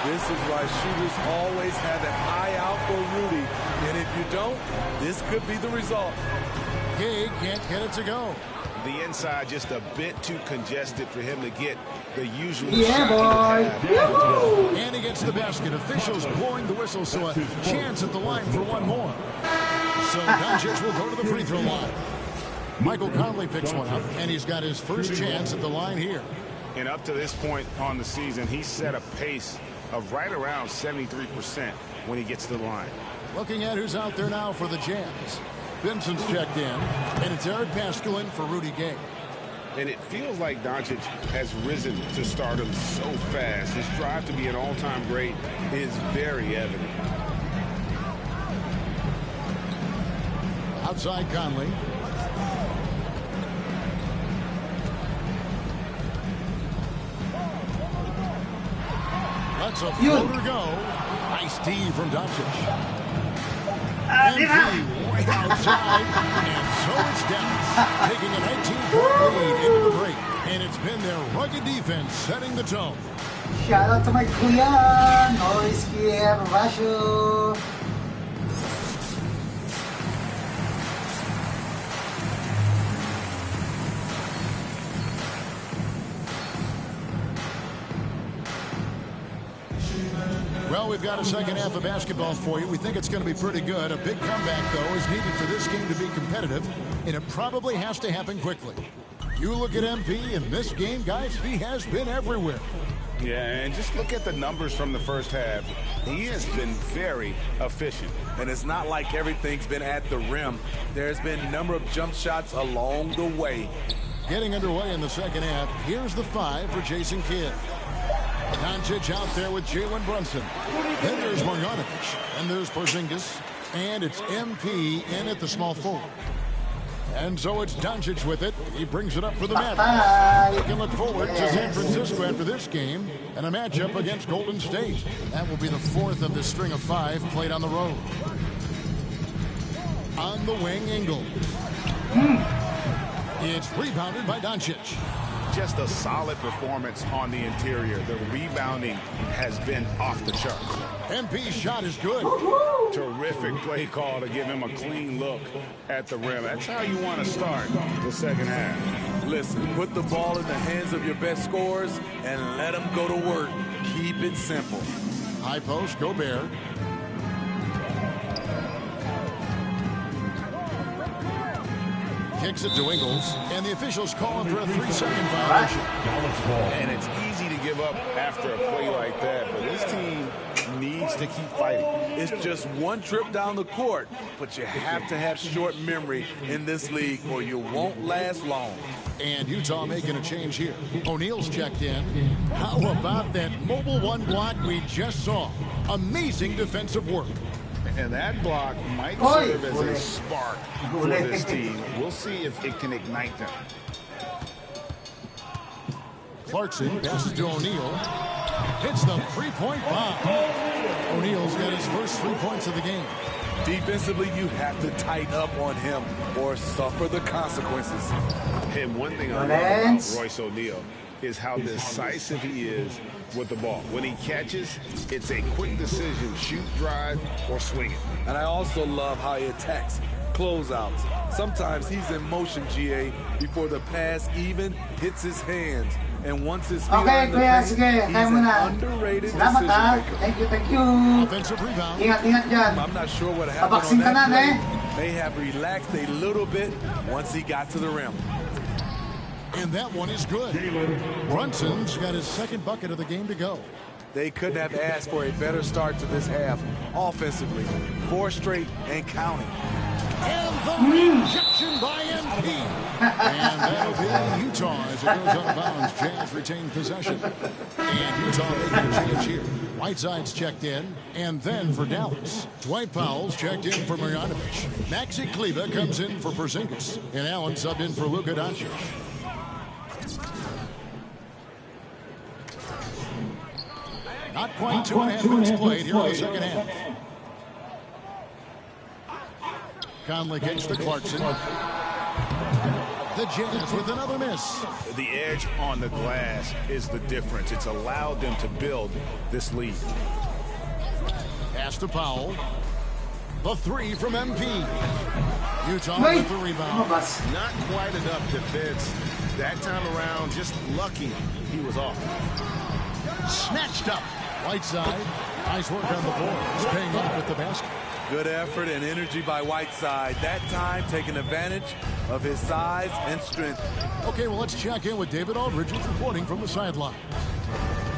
This is why shooters always have an eye out for Rudy. And if you don't, this could be the result. Gay can't get it to go. The inside just a bit too congested for him to get the usual Yeah, boy. And he gets the basket. Officials blowing the whistle, so a chance at the line for one more. So Doncic will go to the free throw line. Michael Conley picks one up, and he's got his first chance at the line here. And up to this point on the season, he's set a pace of right around 73% when he gets to the line. Looking at who's out there now for the Jazz. Vincent's checked in, and it's Eric Pascal for Rudy Gay. And it feels like Doncic has risen to stardom so fast. His drive to be an all-time great is very evident. Outside Conley. Let's a floater go. Nice D from Doncic. MP right outside, and so it's Dallas, taking a 19-point lead into the break. And it's been their rugged defense setting the tone. Shout out to my kuya, Noise here, Rasho. Well, we've got a second half of basketball for you. We think it's going to be pretty good. A big comeback, though, is needed for this game to be competitive, and it probably has to happen quickly. You look at MP in this game, guys, he has been everywhere. Yeah, and just look at the numbers from the first half. He has been very efficient. And it's not like everything's been at the rim. There's been a number of jump shots along the way. Getting underway in the second half, here's the 5 for Jason Kidd. Doncic out there with Jalen Brunson. Then there's Marjanovic, and there's Porzingis, and it's MP in at the small forward. And so it's Doncic with it. He brings it up for the Mavericks. We can look forward to San Francisco after this game and a matchup against Golden State. That will be the 4th of this string of 5 played on the road. On the wing, Ingle. It's rebounded by Doncic. Just a solid performance on the interior. The rebounding has been off the charts. MP's shot is good. Terrific play call to give him a clean look at the rim. That's how you want to start the second half. Listen, put the ball in the hands of your best scorers and let them go to work. Keep it simple. High post, Gobert. Kicks it to Ingles, and the officials call him for a 3-second violation. And it's easy to give up after a play like that, but this team needs to keep fighting. It's just one trip down the court, but you have to have short memory in this league or you won't last long. And Utah making a change here. O'Neal's checked in. How about that mobile one block we just saw? Amazing defensive work. And that block might serve as a spark for this team. We'll see if it can ignite them. Clarkson passes to O'Neal. Hits the three-point bomb. O'Neal's got his first 3 points of the game. Defensively, you have to tighten up on him or suffer the consequences. And one thing I love about Royce O'Neal is how decisive he is with the ball. When he catches, it's a quick decision, shoot, drive, or swing it. And I also love how he attacks closeouts. Sometimes he's in motion, GA, before the pass even hits his hands. And once his feet are in the paint, he's an underrated decision maker. Thank you. Offensive rebound. Ingat dyan. I'm not sure what happened on that play. May have relaxed a little bit once he got to the rim. And that one is good. Brunson's got his second bucket of the game to go. They couldn't have asked for a better start to this half offensively. 4 straight and counting. And the rejection by MP. And that'll be Utah as it goes out of bounds. Jazz retain possession. And Utah making a change here. Whiteside's checked in. And then for Dallas, Dwight Powell's checked in for Marjanovic. Maxi Kleber comes in for Porzingis. And Allen subbed in for Luka Doncic. Not quite 2.5 minutes played here in the second half. Conley kicks to Clarkson. The Jazz with another miss. The edge on the glass is the difference. It's allowed them to build this lead. Pass to Powell. The 3 from MP. Utah with the rebound. Not quite enough defense. That time around, just lucky he was off. Snatched up. Whiteside. Nice work on the boards. Paying off with the basket. Good effort and energy by Whiteside. That time taking advantage of his size and strength. Okay, well, let's check in with David Aldridge reporting from the sideline.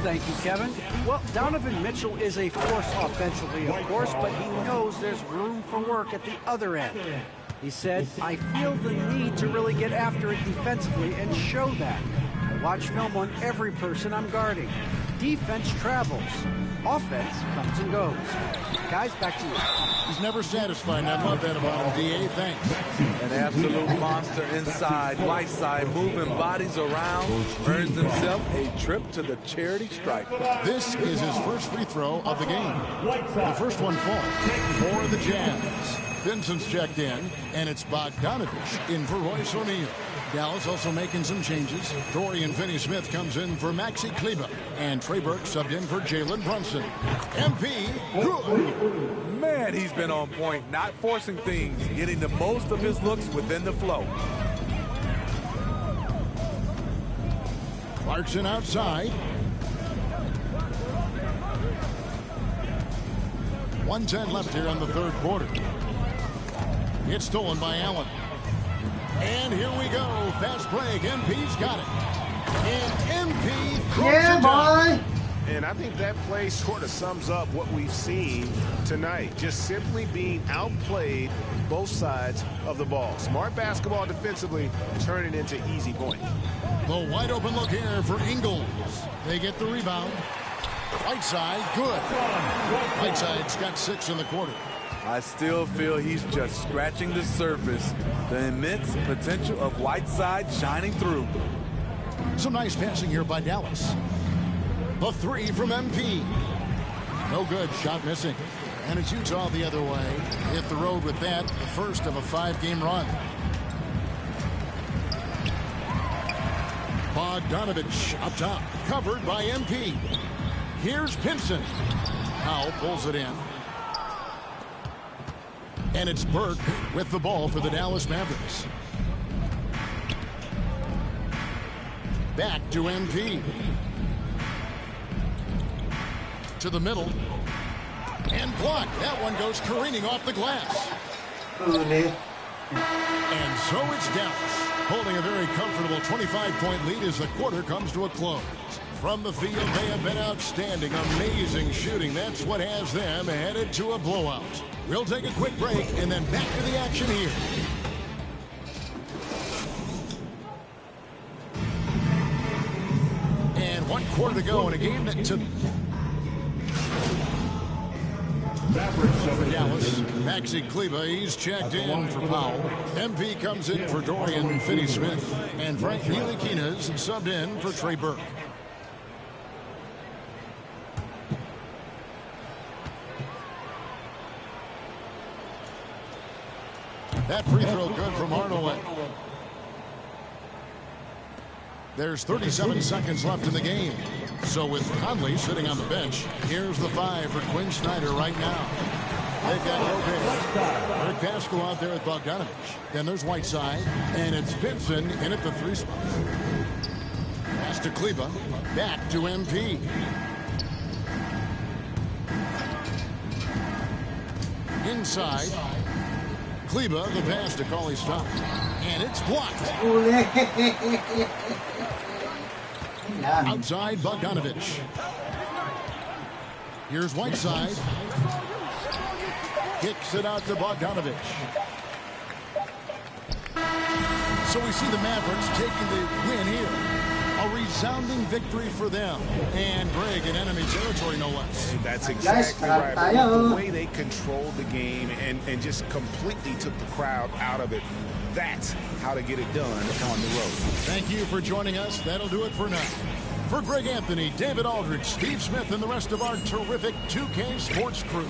Thank you, Kevin. Well, Donovan Mitchell is a force offensively, of course, but he knows there's room for work at the other end. He said, I feel the need to really get after it defensively and show that. I watch film on every person I'm guarding. Defense travels. Offense comes and goes. Guys, back to you. He's never satisfied. I love that about him, D.A. Thanks. An absolute monster inside. Whiteside moving bodies around. Earns himself a trip to the charity stripe. This is his first free throw of the game. The first one falls for the Jazz. Vincent's checked in, and it's Bogdanovich in for Royce O'Neal. Dallas also making some changes. Dorian Finney-Smith comes in for Maxi Kleber, and Trey Burke subbed in for Jalen Brunson. MP, good. Man, he's been on point, not forcing things, getting the most of his looks within the flow. Clarkson outside. 1:10 left here in the third quarter. It's stolen by Allen. And here we go. Fast break. MP's got it. And MP throws it down. And I think that play sort of sums up what we've seen tonight. Just simply being outplayed both sides of the ball. Smart basketball defensively, turning into easy points. The wide open look here for Ingles. They get the rebound. Whiteside, good. Whiteside's got 6 in the quarter. I still feel he's just scratching the surface. The immense potential of Whiteside shining through. Some nice passing here by Dallas. The 3 from MP. No good, shot missing. And it's Utah the other way. Hit the road with that, the first of a 5-game run. Bogdanovich up top, covered by MP. Here's Pinson. Powell pulls it in. And it's Burke with the ball for the Dallas Mavericks. Back to MP. To the middle. And blocked. That one goes careening off the glass. And so it's Dallas, holding a very comfortable 25-point lead as the quarter comes to a close. From the field, they have been outstanding, amazing shooting. That's what has them headed to a blowout. We'll take a quick break and then back to the action here. And 1 quarter to go in a game that took... For Dallas, Maxi Kleber, he's checked in for Powell. MP comes in for Dorian Finney-Smith. And Frank Ntilikina's subbed in for Trey Burke. That free throw good from Hardaway. There's 37 seconds left in the game. So with Conley sitting on the bench, here's the 5 for Quinn Snyder right now. They've got Lopez. Eric Pascal out there with Bogdanovich. Then there's Whiteside, and it's Pinson in at the 3 spot. Pass to Kleber. Back to MP. Inside. Kleber, the pass to Cauley Stock. And it's blocked. Outside Bogdanovich. Here's Whiteside. Kicks it out to Bogdanovich. So we see the Mavericks taking the win here. A resounding victory for them. And Greg in enemy territory, no less. And that's exactly right. But the way they controlled the game and just completely took the crowd out of it, that's how to get it done on the road. Thank you for joining us. That'll do it for now. For Greg Anthony, David Aldridge, Steve Smith, and the rest of our terrific 2K Sports crew,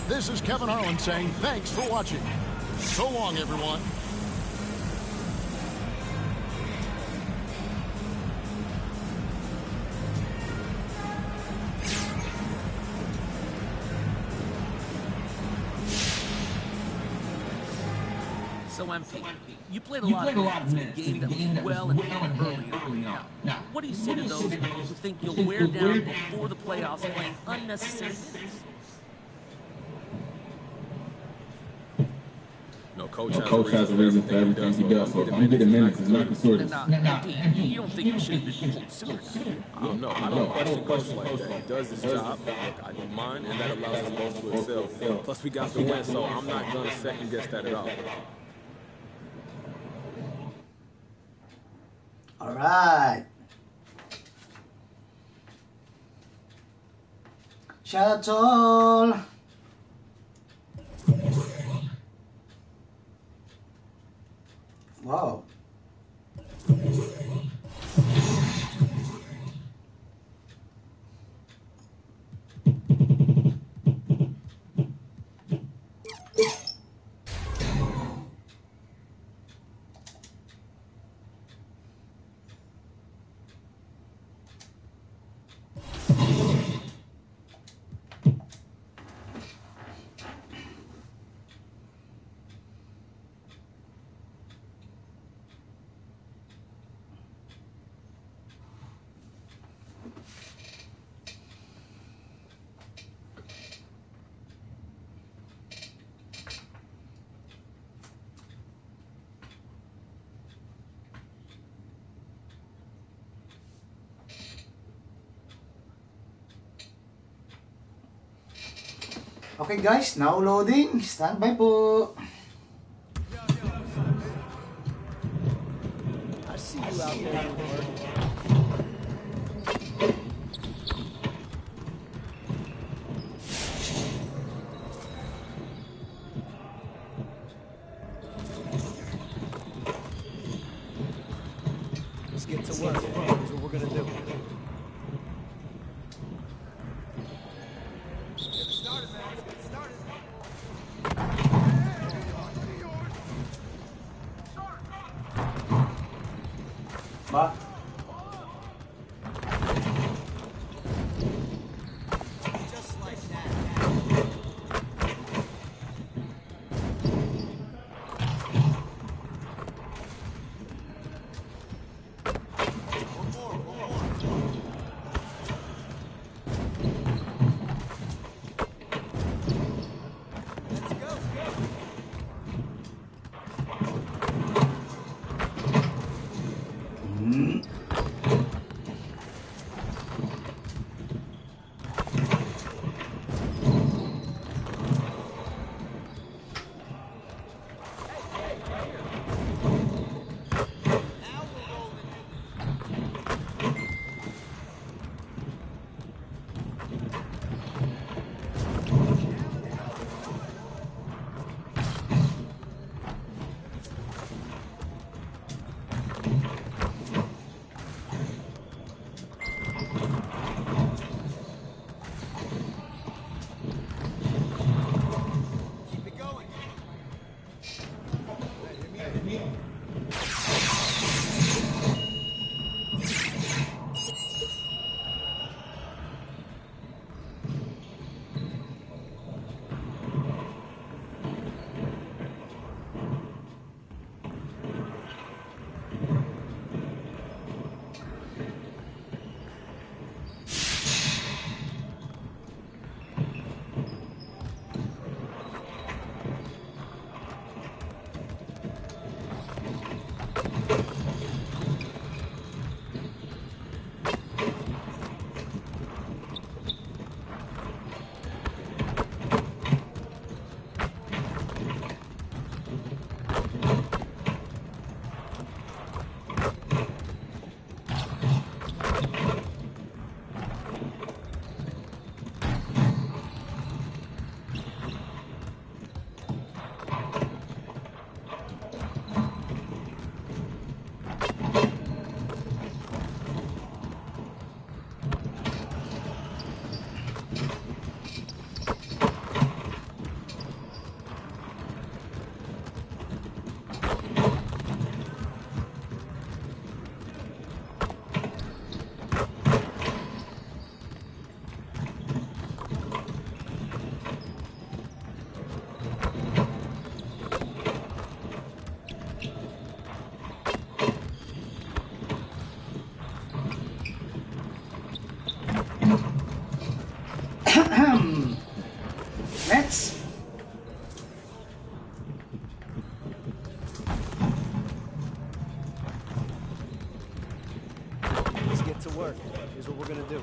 this is Kevin Harlan saying thanks for watching. So long, everyone. So MP, you played a lot of minutes in a game that was well and early on. Now, what do you say to those who think you'll wear down before the playoffs playing unnecessary minutes? No, coach has a reason for everything he does. So if I'm getting minutes, it's not the sort of. MP, you don't think you should have been pulled sooner? I don't know. I don't question coach like that. He does his job. Look, I do mine, and that allows us both to excel. Plus, we got the win, so I'm not going to second guess that at all. All right. Shout out to all. Wow. Okay guys, now loading. Standby po. I see you out there at work. Let's get to work. Here's what we're gonna do. Ba? Next. Let's get to work. Here's what we're gonna do.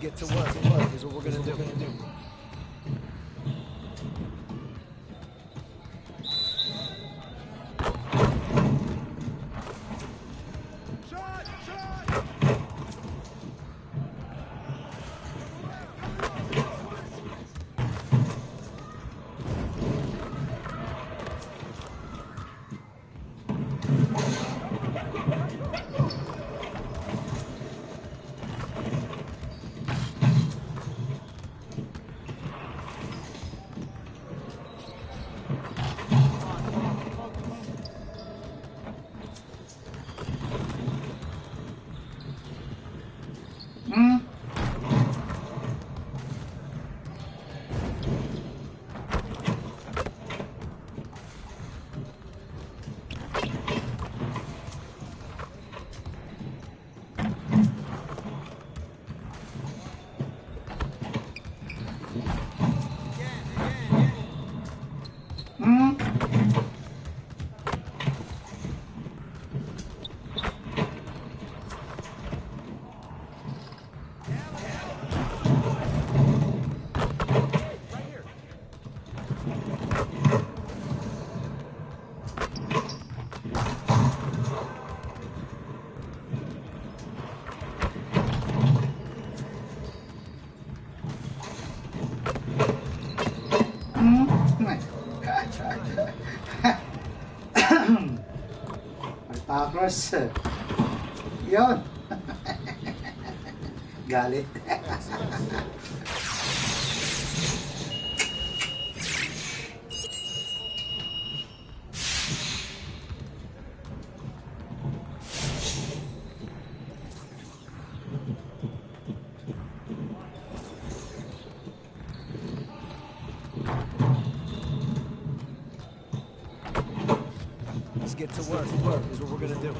get to work. Here's what we're going to do. Tapos, yun. Galit. Let's get to work. Here's what we're going to do.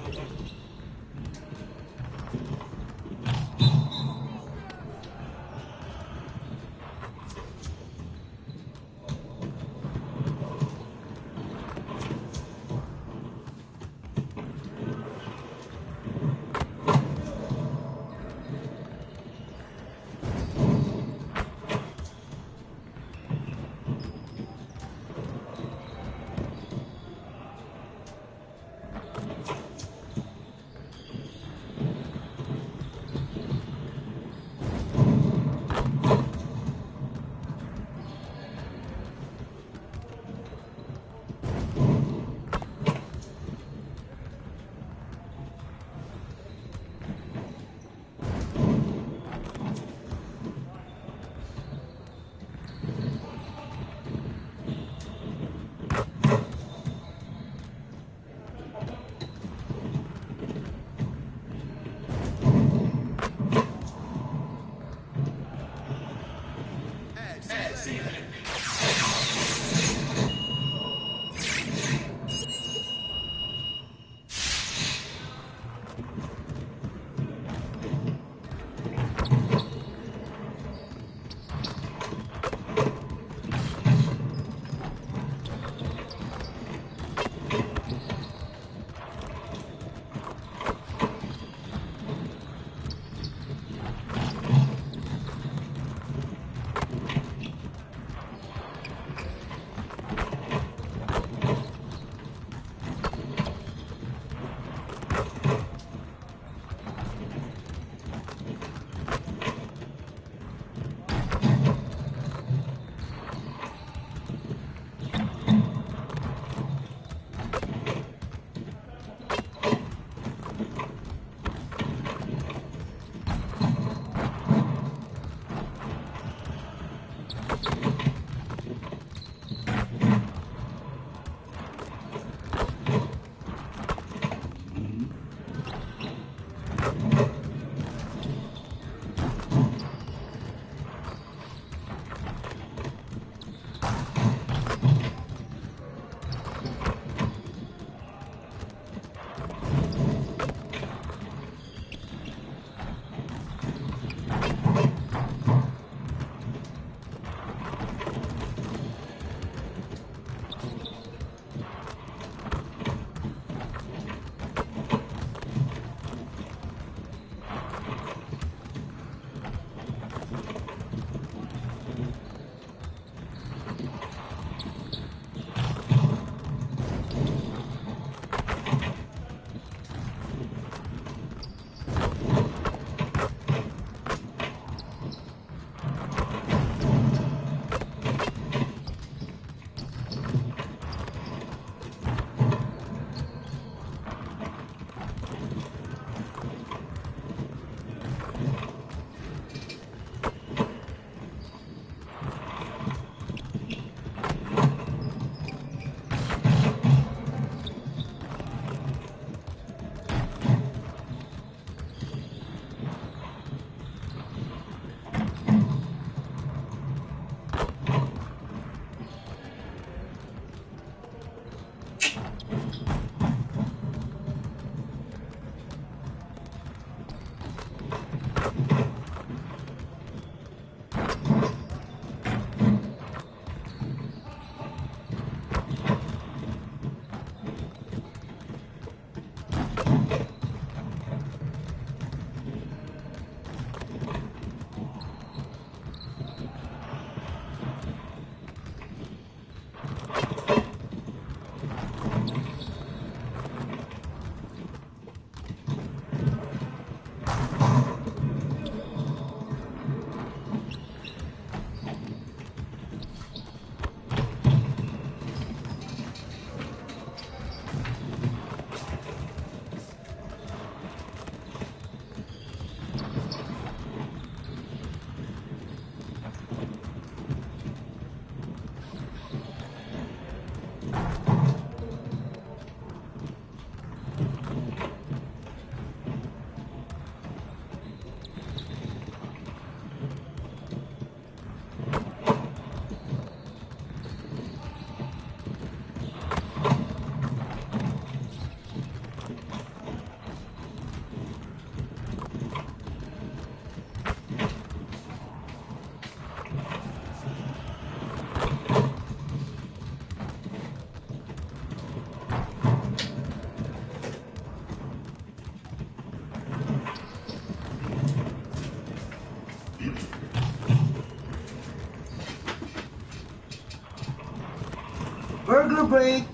break.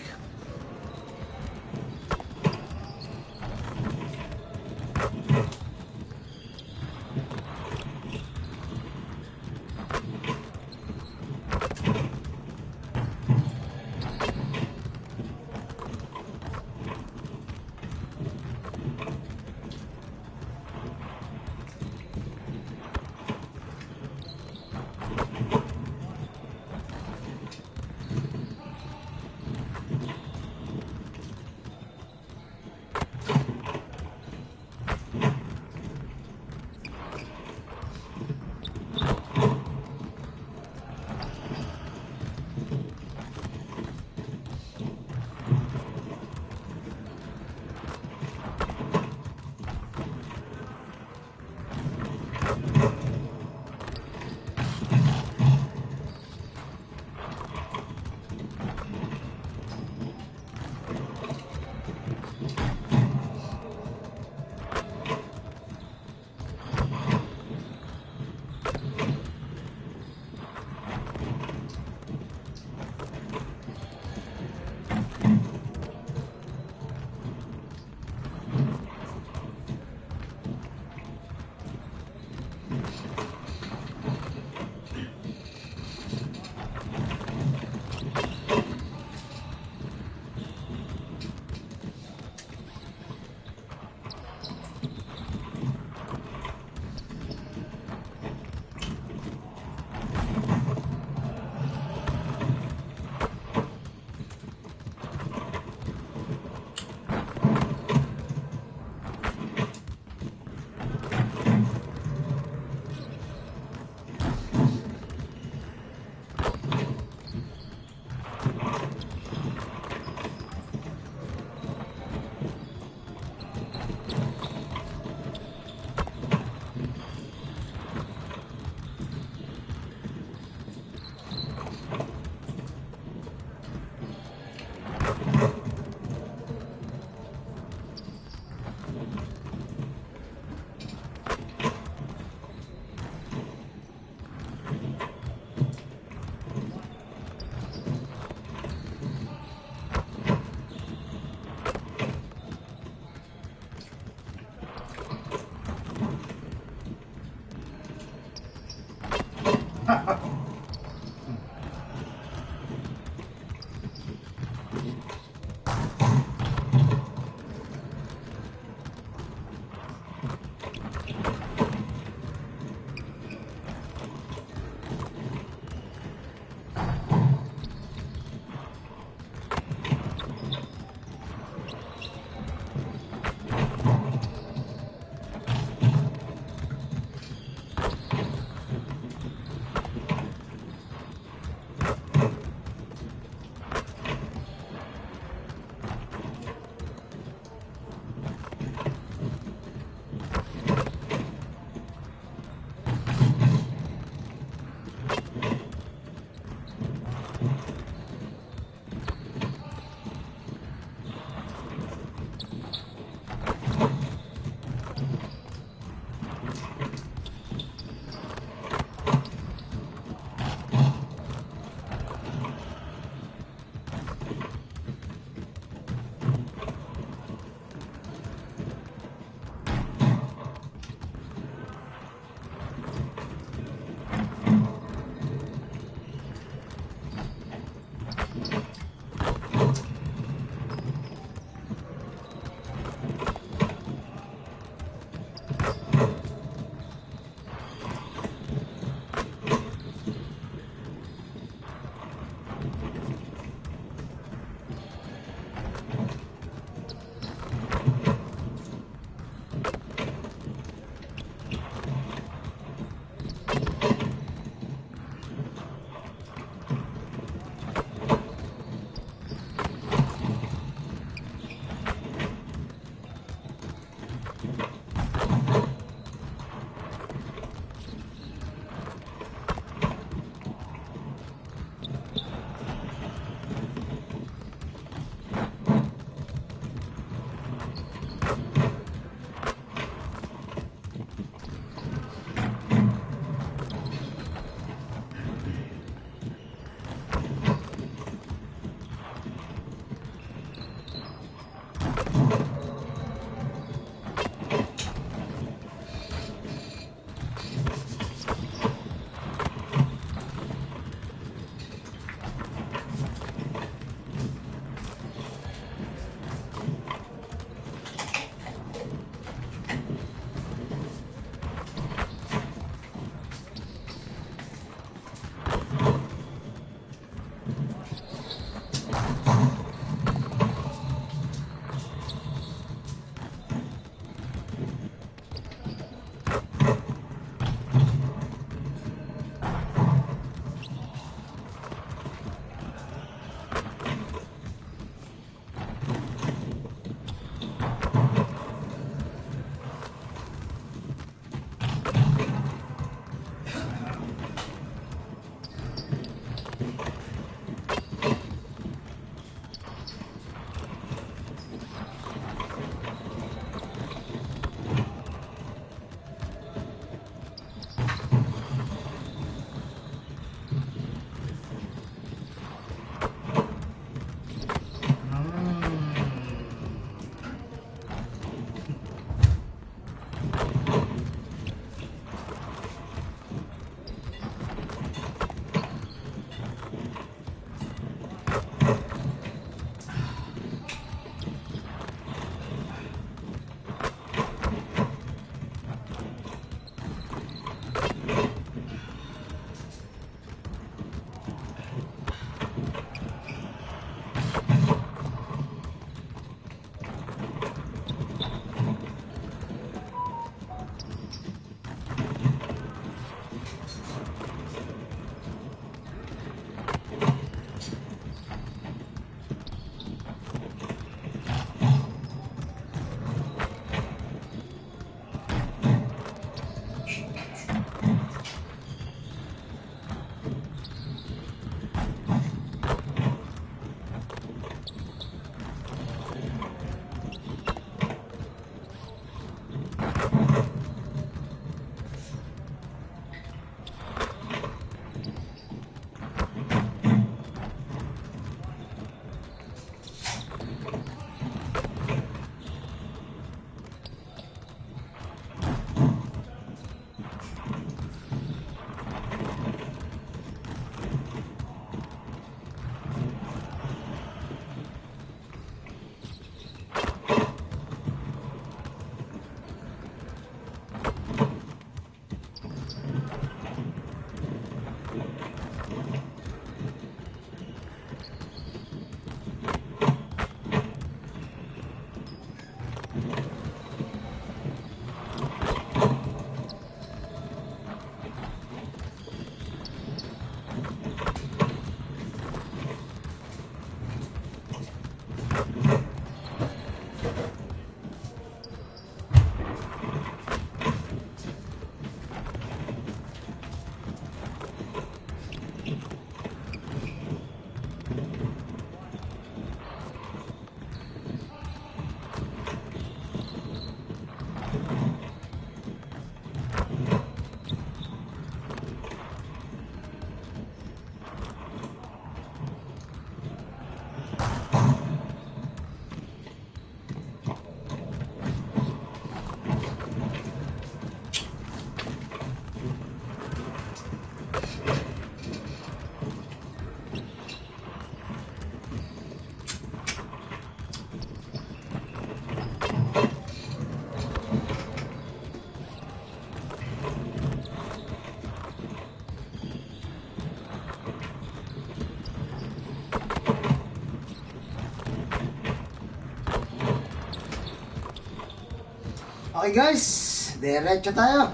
Okay guys, diretso tayo.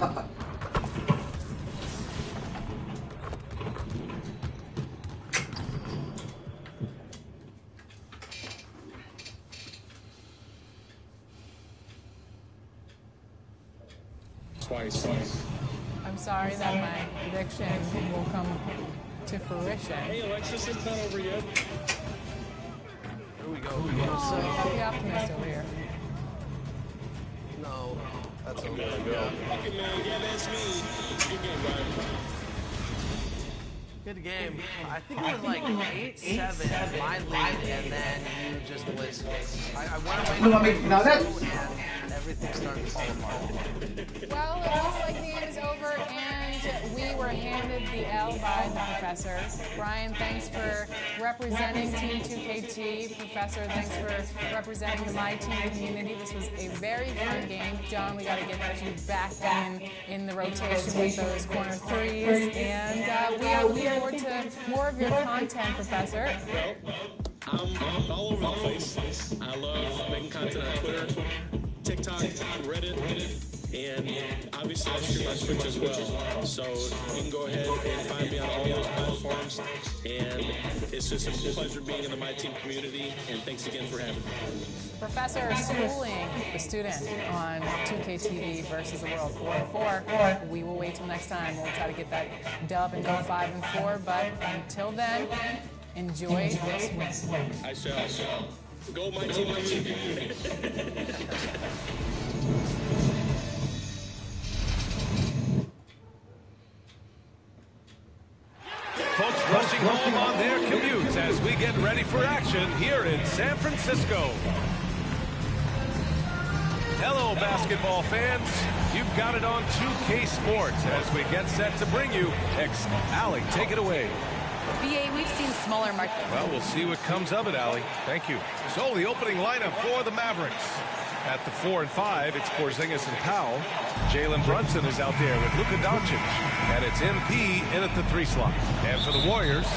Twice. I'm sorry that my prediction will come to fruition. Hey, Alexis, it's not over yet. Here we go. Oh, happy optimist over here. No, that's Fucking okay. man, yeah, that's me. Good game, Brian. Good game. I think it was like 8-7, my lead, and then you just blitzed me. I went away from and everything started to fall apart. Well, it looks like the game is over, and we were handed the L by the professor. Brian, thanks for representing Team 2KT. Professor, thanks for representing the My Team community. This was a very fun game. John, we got to get you back in the rotation with those corner threes, and we are looking forward to more of your content, Professor. Well, I'm all over the place. I love making content on Twitter, TikTok, Reddit, and obviously I stream on Twitch as well. So you can go ahead and find me on all those platforms. And it's just a pleasure being in the My Team community. And thanks again for having me. Professor schooling the student on 2KTV versus the world 4-4. We will wait till next time. We'll try to get that dub and go 5-4. But until then, enjoy this win. I shall. Go My Team community. Folks rushing home on their commutes as we get ready for action here in San Francisco. Hello, basketball fans. You've got it on 2K Sports as we get set to bring you Allie, take it away. BA, we've seen smaller markets. Well, we'll see what comes of it, Allie. Thank you. So the opening lineup for the Mavericks. At the 4 and 5, it's Porzingis and Powell. Jalen Brunson is out there with Luka Doncic. And it's MP in at the 3 slot. And for the Warriors,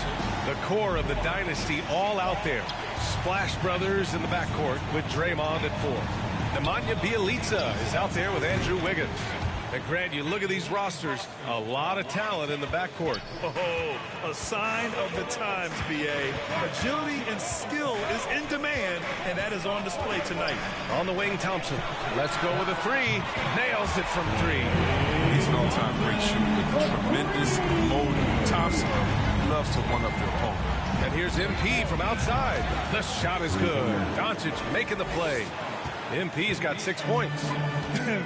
the core of the dynasty all out there. Splash Brothers in the backcourt with Draymond at 4. Nemanja Bjelica is out there with Andrew Wiggins. And Grant, you look at these rosters, a lot of talent in the backcourt. Oh, a sign of the times, BA. Agility and skill is in demand, and that is on display tonight. On the wing, Thompson. Let's go with a 3. Nails it from 3. He's an all-time great shooter with tremendous motor. Thompson loves to one-up the opponent. And here's MP from outside. The shot is good. Doncic making the play. MP's got 6 points.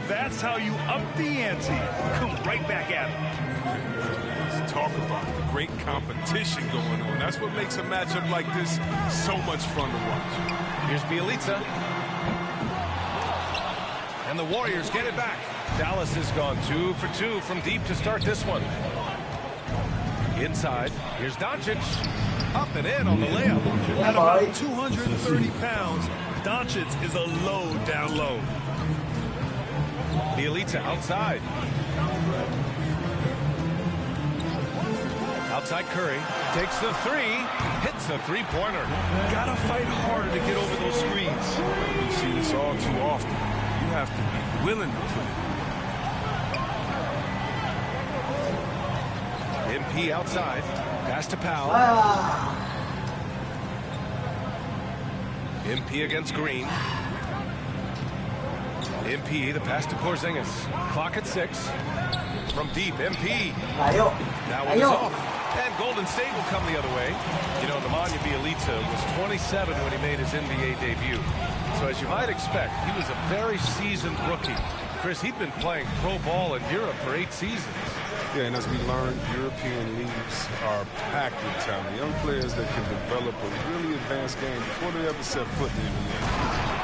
That's how you up the ante. Come right back at him. Let's talk about the great competition going on. That's what makes a matchup like this so much fun to watch. Here's Bjelica. And the Warriors get it back. Dallas has gone 2 for 2 from deep to start this one. Inside, here's Doncic. Up and in on the layup. At about 230 pounds, Doncic is a load down low. Bjelica outside. Outside Curry. Takes the 3. Hits a 3-pointer. Gotta fight harder to get over those screens. You see this all too often. You have to be willing to play. MP outside. Pass to Powell. MP against Green. MP, the pass to Porzingis. Clock at 6. From deep, MP. That one is off. And Golden State will come the other way. You know, Nemanja Bjelica was 27 when he made his NBA debut. So as you might expect, he was a very seasoned rookie. Chris, he'd been playing pro ball in Europe for 8 seasons. Yeah, and as we learned, European leagues are packed with talent. Young players that can develop a really advanced game before they ever set foot in the NBA.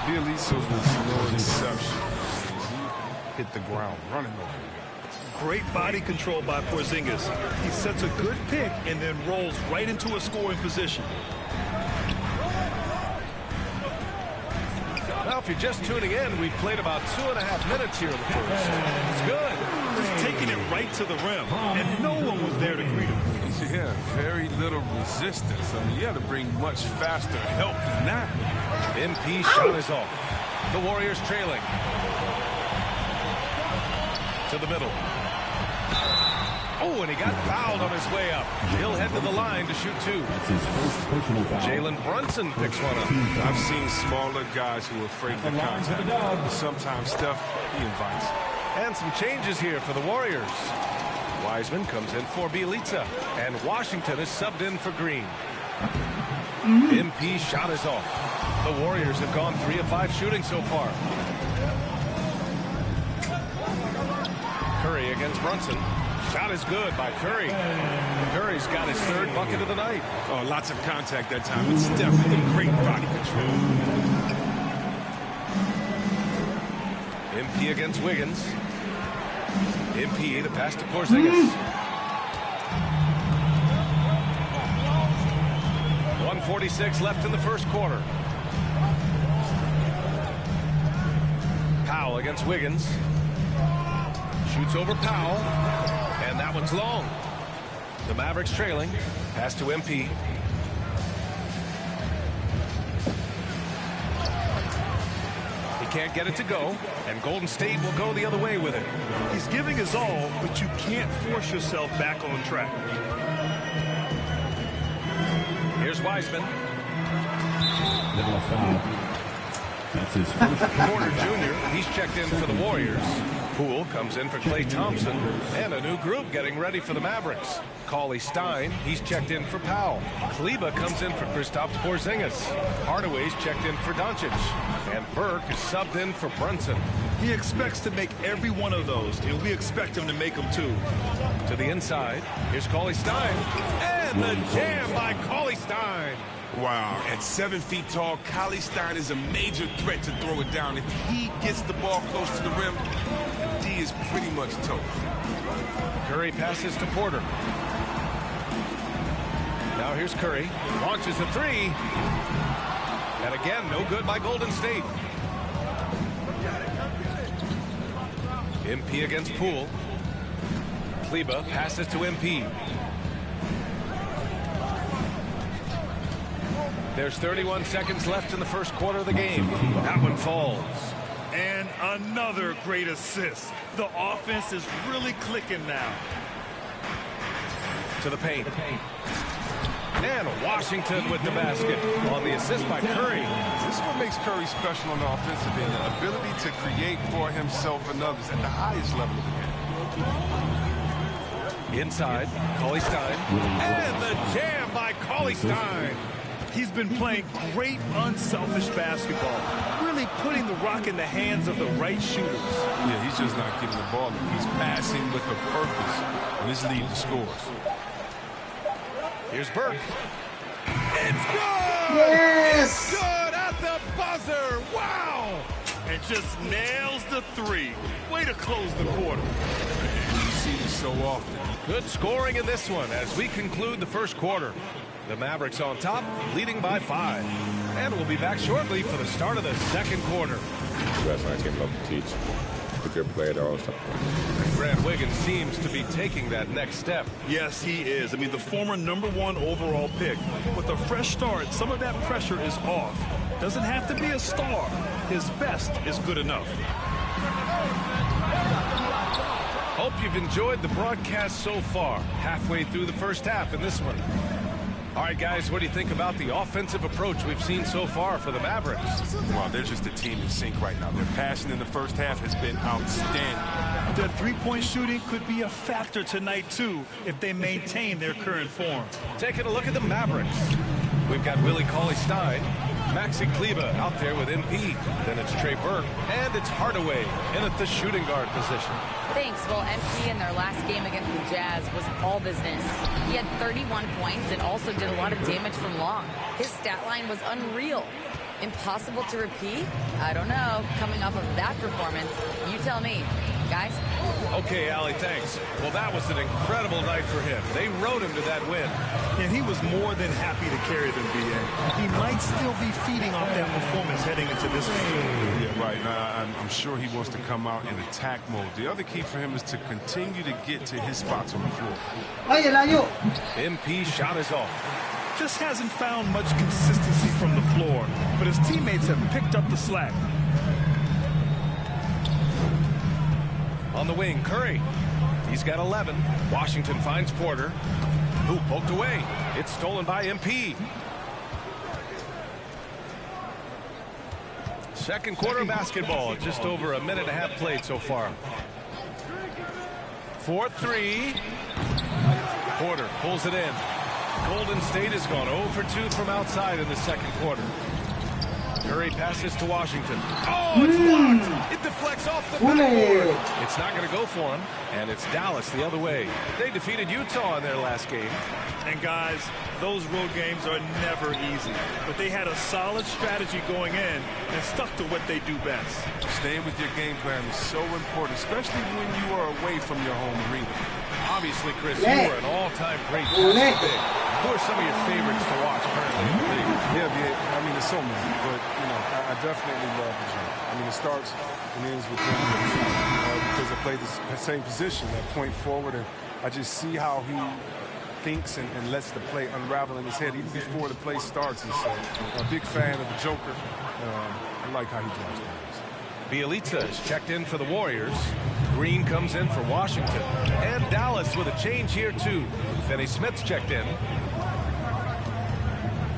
Bjelica was no exception. He hit the ground running over. Great body control by Porzingis. He sets a good pick and then rolls right into a scoring position. Well, if you're just tuning in, we've played about 2.5 minutes here in the first. It's good. Just taking it right to the rim, and no one was there to greet him. Yeah, very little resistance. I mean, you had to bring much faster help than that. MP shot is off. The Warriors trailing. To the middle. Oh, and he got fouled on his way up. He'll head to the line to shoot 2. That's his first personal foul. Jalen Brunson picks one up. I've seen smaller guys who are afraid to contact. Sometimes Steph, he invites. And some changes here for the Warriors. Wiseman comes in for Bielitsa. And Washington is subbed in for Green. MP shot is off. The Warriors have gone 3 of 5 shooting so far. Curry against Brunson. Shot is good by Curry. Curry's got his 3rd bucket of the night. Oh, lots of contact that time. It's Steph with great body control. MP against Wiggins. MP, the pass to Porzingis. 1:46 left in the first quarter. Powell against Wiggins. Shoots over Powell. And that one's long. The Mavericks trailing. Pass to MP. He can't get it to go. And Golden State will go the other way with it. He's giving his all, but you can't force yourself back on track. Here's Wiseman. Now a foul. That's his first. Porter Jr., he's checked in for the Warriors. Poole comes in for Klay Thompson. And a new group getting ready for the Mavericks. Cauley Stein, he's checked in for Powell. Kleba comes in for Kristaps Porzingis. Hardaway's checked in for Doncic. And Burke is subbed in for Brunson. He expects to make every one of those, and we expect him to make them too. To the inside, here's Cauley Stein. And the jam by Cauley Stein. Wow, at 7 feet tall, Cauley Stein is a major threat to throw it down. If he gets the ball close to the rim, D is pretty much toast. Curry passes to Porter. Now here's Curry. Launches a 3. And again, no good by Golden State. MP against Poole. Kleba passes to MP. There's 31 seconds left in the first quarter of the game. That one falls. And another great assist. The offense is really clicking now. To the paint. And Washington with the basket on the assist by Curry. This is what makes Curry special on the offensive end. The ability to create for himself and others at the highest level of the game. Inside, Cauley Stein. And the jam by Cauley Stein. He's been playing great unselfish basketball, really putting the rock in the hands of the right shooters. Yeah, he's just not giving the ball. He's passing with a purpose, and his lead scores. Here's Burke. It's good! Yes! It's good at the buzzer! Wow! And just nails the 3. Way to close the quarter. You see this so often. Good scoring in this one as we conclude the first quarter. The Mavericks on top, leading by 5. And we'll be back shortly for the start of the second quarter. That's a nice game to teach. A good player to all-star. Grant Wiggins seems to be taking that next step. Yes, he is. I mean, the former #1 overall pick. With a fresh start, some of that pressure is off. Doesn't have to be a star. His best is good enough. Hope you've enjoyed the broadcast so far. Halfway through the first half in this one. All right, guys, what do you think about the offensive approach we've seen so far for the Mavericks? Well, they're just a team in sync right now. Their passing in the first half has been outstanding. Their three-point shooting could be a factor tonight, too, if they maintain their current form. Taking a look at the Mavericks. We've got Willie Cauley-Stein, Maxi Kleba out there with MP. Then it's Trey Burke, and it's Hardaway in at the shooting guard position. Thanks. Well, MP in their last game against the Jazz was all business. He had 31 points and also did a lot of damage from long. His stat line was unreal. Impossible to repeat? I don't know. Coming off of that performance, you tell me. Guys? Okay, Allie, thanks. Well, that was an incredible night for him. They rode him to that win. And he was more than happy to carry them, B.A. He might still be feeding off that performance heading into this one. Yeah, right. Now, I'm sure he wants to come out in attack mode. The other key for him is to continue to get to his spots on the floor. MP shot is off. Just hasn't found much consistency from the floor, but his teammates have picked up the slack. On the wing, Curry. He's got 11. Washington finds Porter, who poked away. It's stolen by MP. Second quarter basketball, just over a minute and a half played so far. 4-3. Porter pulls it in. Golden State has gone 0 for 2 from outside in the second quarter. Curry passes to Washington. Oh, it's blocked. It deflects off the backboard. It's not going to go for him, and it's Dallas the other way. They defeated Utah in their last game. And guys, those road games are never easy, but they had a solid strategy going in and stuck to what they do best. Staying with your game plan is so important, especially when you are away from your home arena. Obviously, Chris, you are an all-time great big. Who are some of your favorites to watch currently in the league? Yeah, I mean, there's so many, but, you know, I definitely love the jump. I mean, it starts and ends with him because they play the same position, that point forward, and I just see how he thinks and lets the play unravel in his head even before the play starts. And so, I'm a big fan of the Joker. I like how he drives things. Bielitsa is checked in for the Warriors. Green comes in for Washington. And Dallas with a change here, too. Finney Smith's checked in.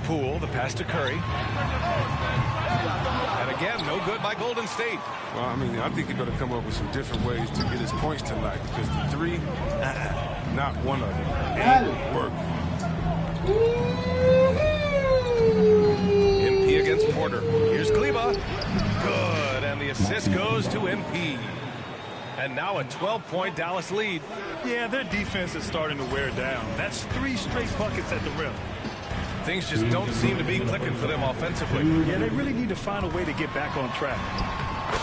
Poole, the pass to Curry. And again, no good by Golden State. Well, I mean, I think he better come up with some different ways to get his points tonight, because the three, not one of them, ain't working. MP against Porter. Here's Kleba. Good, and the assist goes to MP. And now a 12-point Dallas lead. Yeah, their defense is starting to wear down. That's 3 straight buckets at the rim. Things just don't seem to be clicking for them offensively. Yeah, they really need to find a way to get back on track.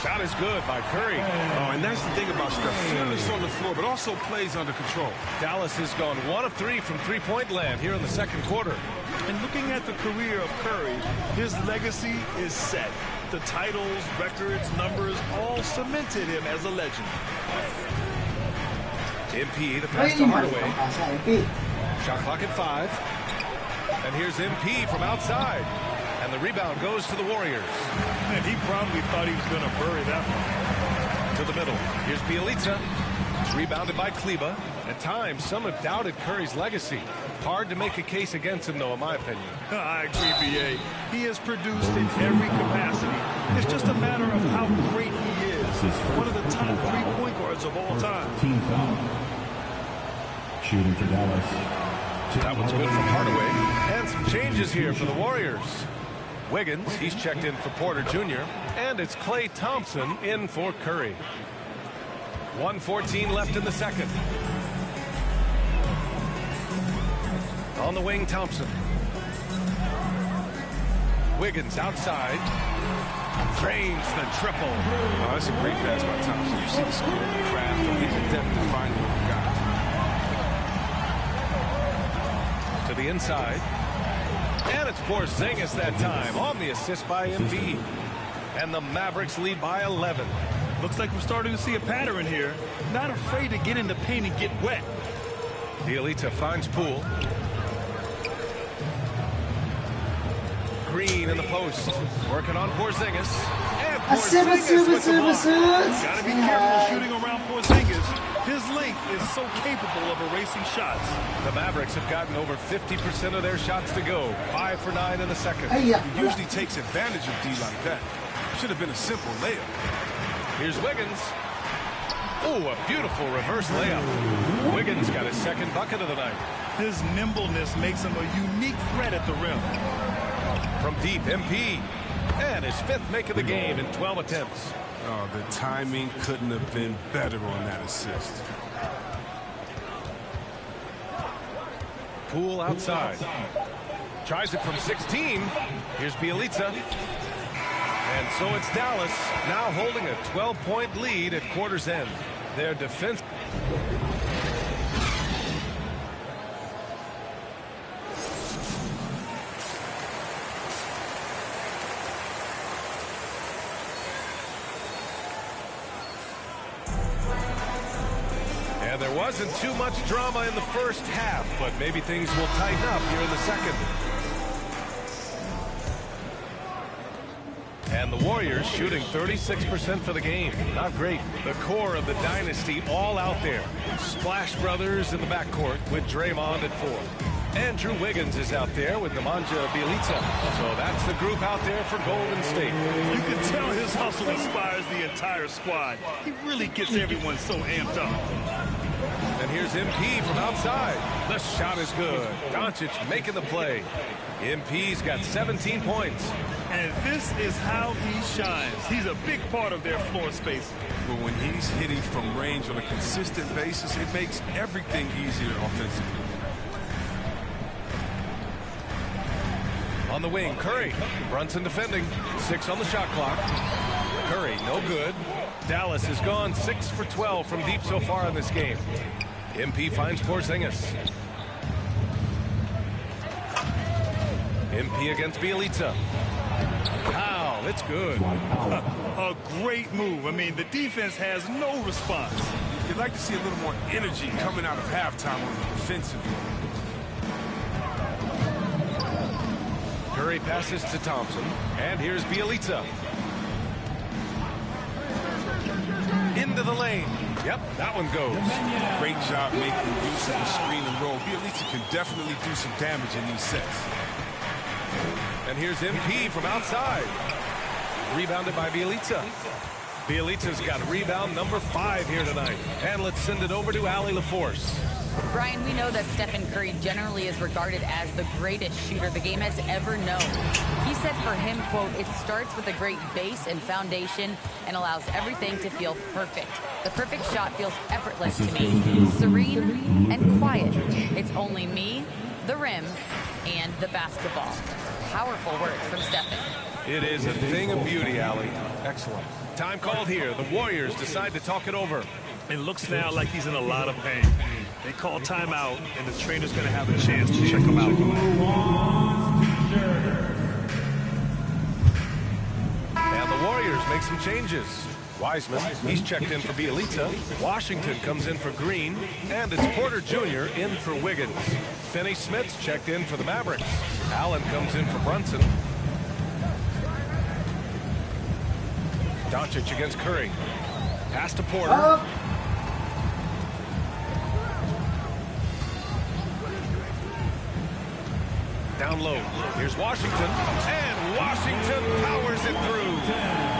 Shot is good by Curry. Oh, and that's the thing about Steph. Fearless on the floor, but also plays under control. Dallas has gone 1 of 3 from three-point land here in the second quarter. And looking at the career of Curry, his legacy is set. The titles, records, numbers all cemented him as a legend. MP, the pass to Hardaway. Shot clock at 5. And here's MP from outside. And the rebound goes to the Warriors. And he probably thought he was going to bury that one. To the middle. Here's Bielitsa. It's rebounded by Kleba. At times, some have doubted Curry's legacy. Hard to make a case against him, though, in my opinion. I agree, B.A. He has produced in every capacity. It's just a matter of how great he is. One of the top 3 point guards of all time. Team foul. Shooting for Dallas. That one's good from Hardaway. And some changes here for the Warriors. Wiggins, he's checked in for Porter Jr. And it's Klay Thompson in for Curry. 1:14 left in the second. On the wing, Thompson. Wiggins outside. Drains the triple. Oh, that's a great pass by Thompson. You see the skill, the craft, he's adept at finding what the guy. To the inside. And it's Porzingis that time on the assist by MP. And the Mavericks lead by 11. Looks like we're starting to see a pattern here. Not afraid to get in the paint and get wet. Bielitsa finds Poole. Green in the post. Working on Porzingis. And Porzingis with the block. Gotta be careful shooting around Porzingis. His length is so capable of erasing shots. The Mavericks have gotten over 50% of their shots to go. 5 for 9 in the second. He usually takes advantage of D like that. Should have been a simple layup. Here's Wiggins. Oh, a beautiful reverse layup. Wiggins got his second bucket of the night. His nimbleness makes him a unique threat at the rim. From deep, MP. And his 5th make of the game in 12 attempts. Oh, the timing couldn't have been better on that assist. Poole outside. Tries it from 16. Here's Bielitsa. And so it's Dallas now holding a 12-point lead at quarter's end. Their defense. And there wasn't too much drama in the first half, but maybe things will tighten up here in the second. And the Warriors shooting 36% for the game. Not great. The core of the dynasty all out there. Splash Brothers in the backcourt with Draymond at 4. Andrew Wiggins is out there with Nemanja Bjelica. So that's the group out there for Golden State. You can tell his hustle inspires the entire squad. He really gets everyone so amped up. And here's MP from outside. The shot is good. Doncic making the play. MP's got 17 points. And this is how he shines. He's a big part of their floor space. But when he's hitting from range on a consistent basis, it makes everything easier offensively. On the wing, Curry. Brunson defending. 6 on the shot clock. Curry, no good. Dallas has gone 6 for 12 from deep so far in this game. MP finds Porzingis. MP against Bjelica. Wow, it's good. A great move. I mean, the defense has no response. You'd like to see a little more energy coming out of halftime on the defensive end. Curry passes to Thompson, and here's Bjelica. Into the lane. Yep, that one goes. Great job making use of the screen and roll. Bjelica can definitely do some damage in these sets. And here's MP from outside. Rebounded by Bjelica. Bjelica's got rebound number 5 here tonight. And let's send it over to Allie LaForce. Brian, we know that Stephen Curry generally is regarded as the greatest shooter the game has ever known. He said for him, quote, "It starts with a great base and foundation and allows everything to feel perfect. The perfect shot feels effortless to me, serene and quiet. It's only me, the rim, and the basketball." Powerful words from Stephen. It is a thing of beauty, Allie. Excellent. Time called here. The Warriors decide to talk it over. It looks now like he's in a lot of pain. They call timeout, and the trainer's going to have a chance to check him out. And the Warriors make some changes. Wiseman, he's checked in for Bjelica. Washington comes in for Green. And it's Porter Jr. in for Wiggins. Finney Smith's checked in for the Mavericks. Allen comes in for Brunson. Doncic against Curry. Pass to Porter. Down low. Here's Washington. And Washington powers it through.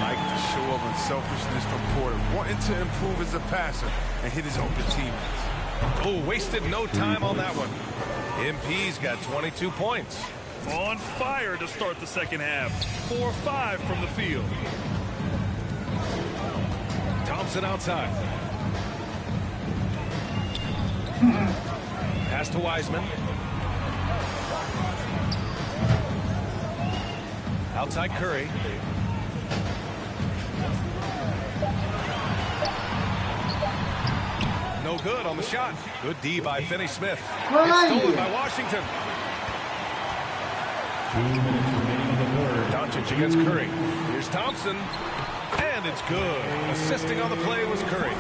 Like to show up unselfishness from Porter, wanting to improve as a passer and hit his open teammates. Oh, wasted no time on that one. MP's got 22 points. On fire to start the second half. 4-5 from the field. Thompson outside. Pass to Wiseman. Outside Curry. No good on the shot. Good D by Finney Smith. It's stolen by Washington. 2 minutes remaining in the third. Doncic against Curry. Here's Thompson. And it's good. Assisting on the play was Curry.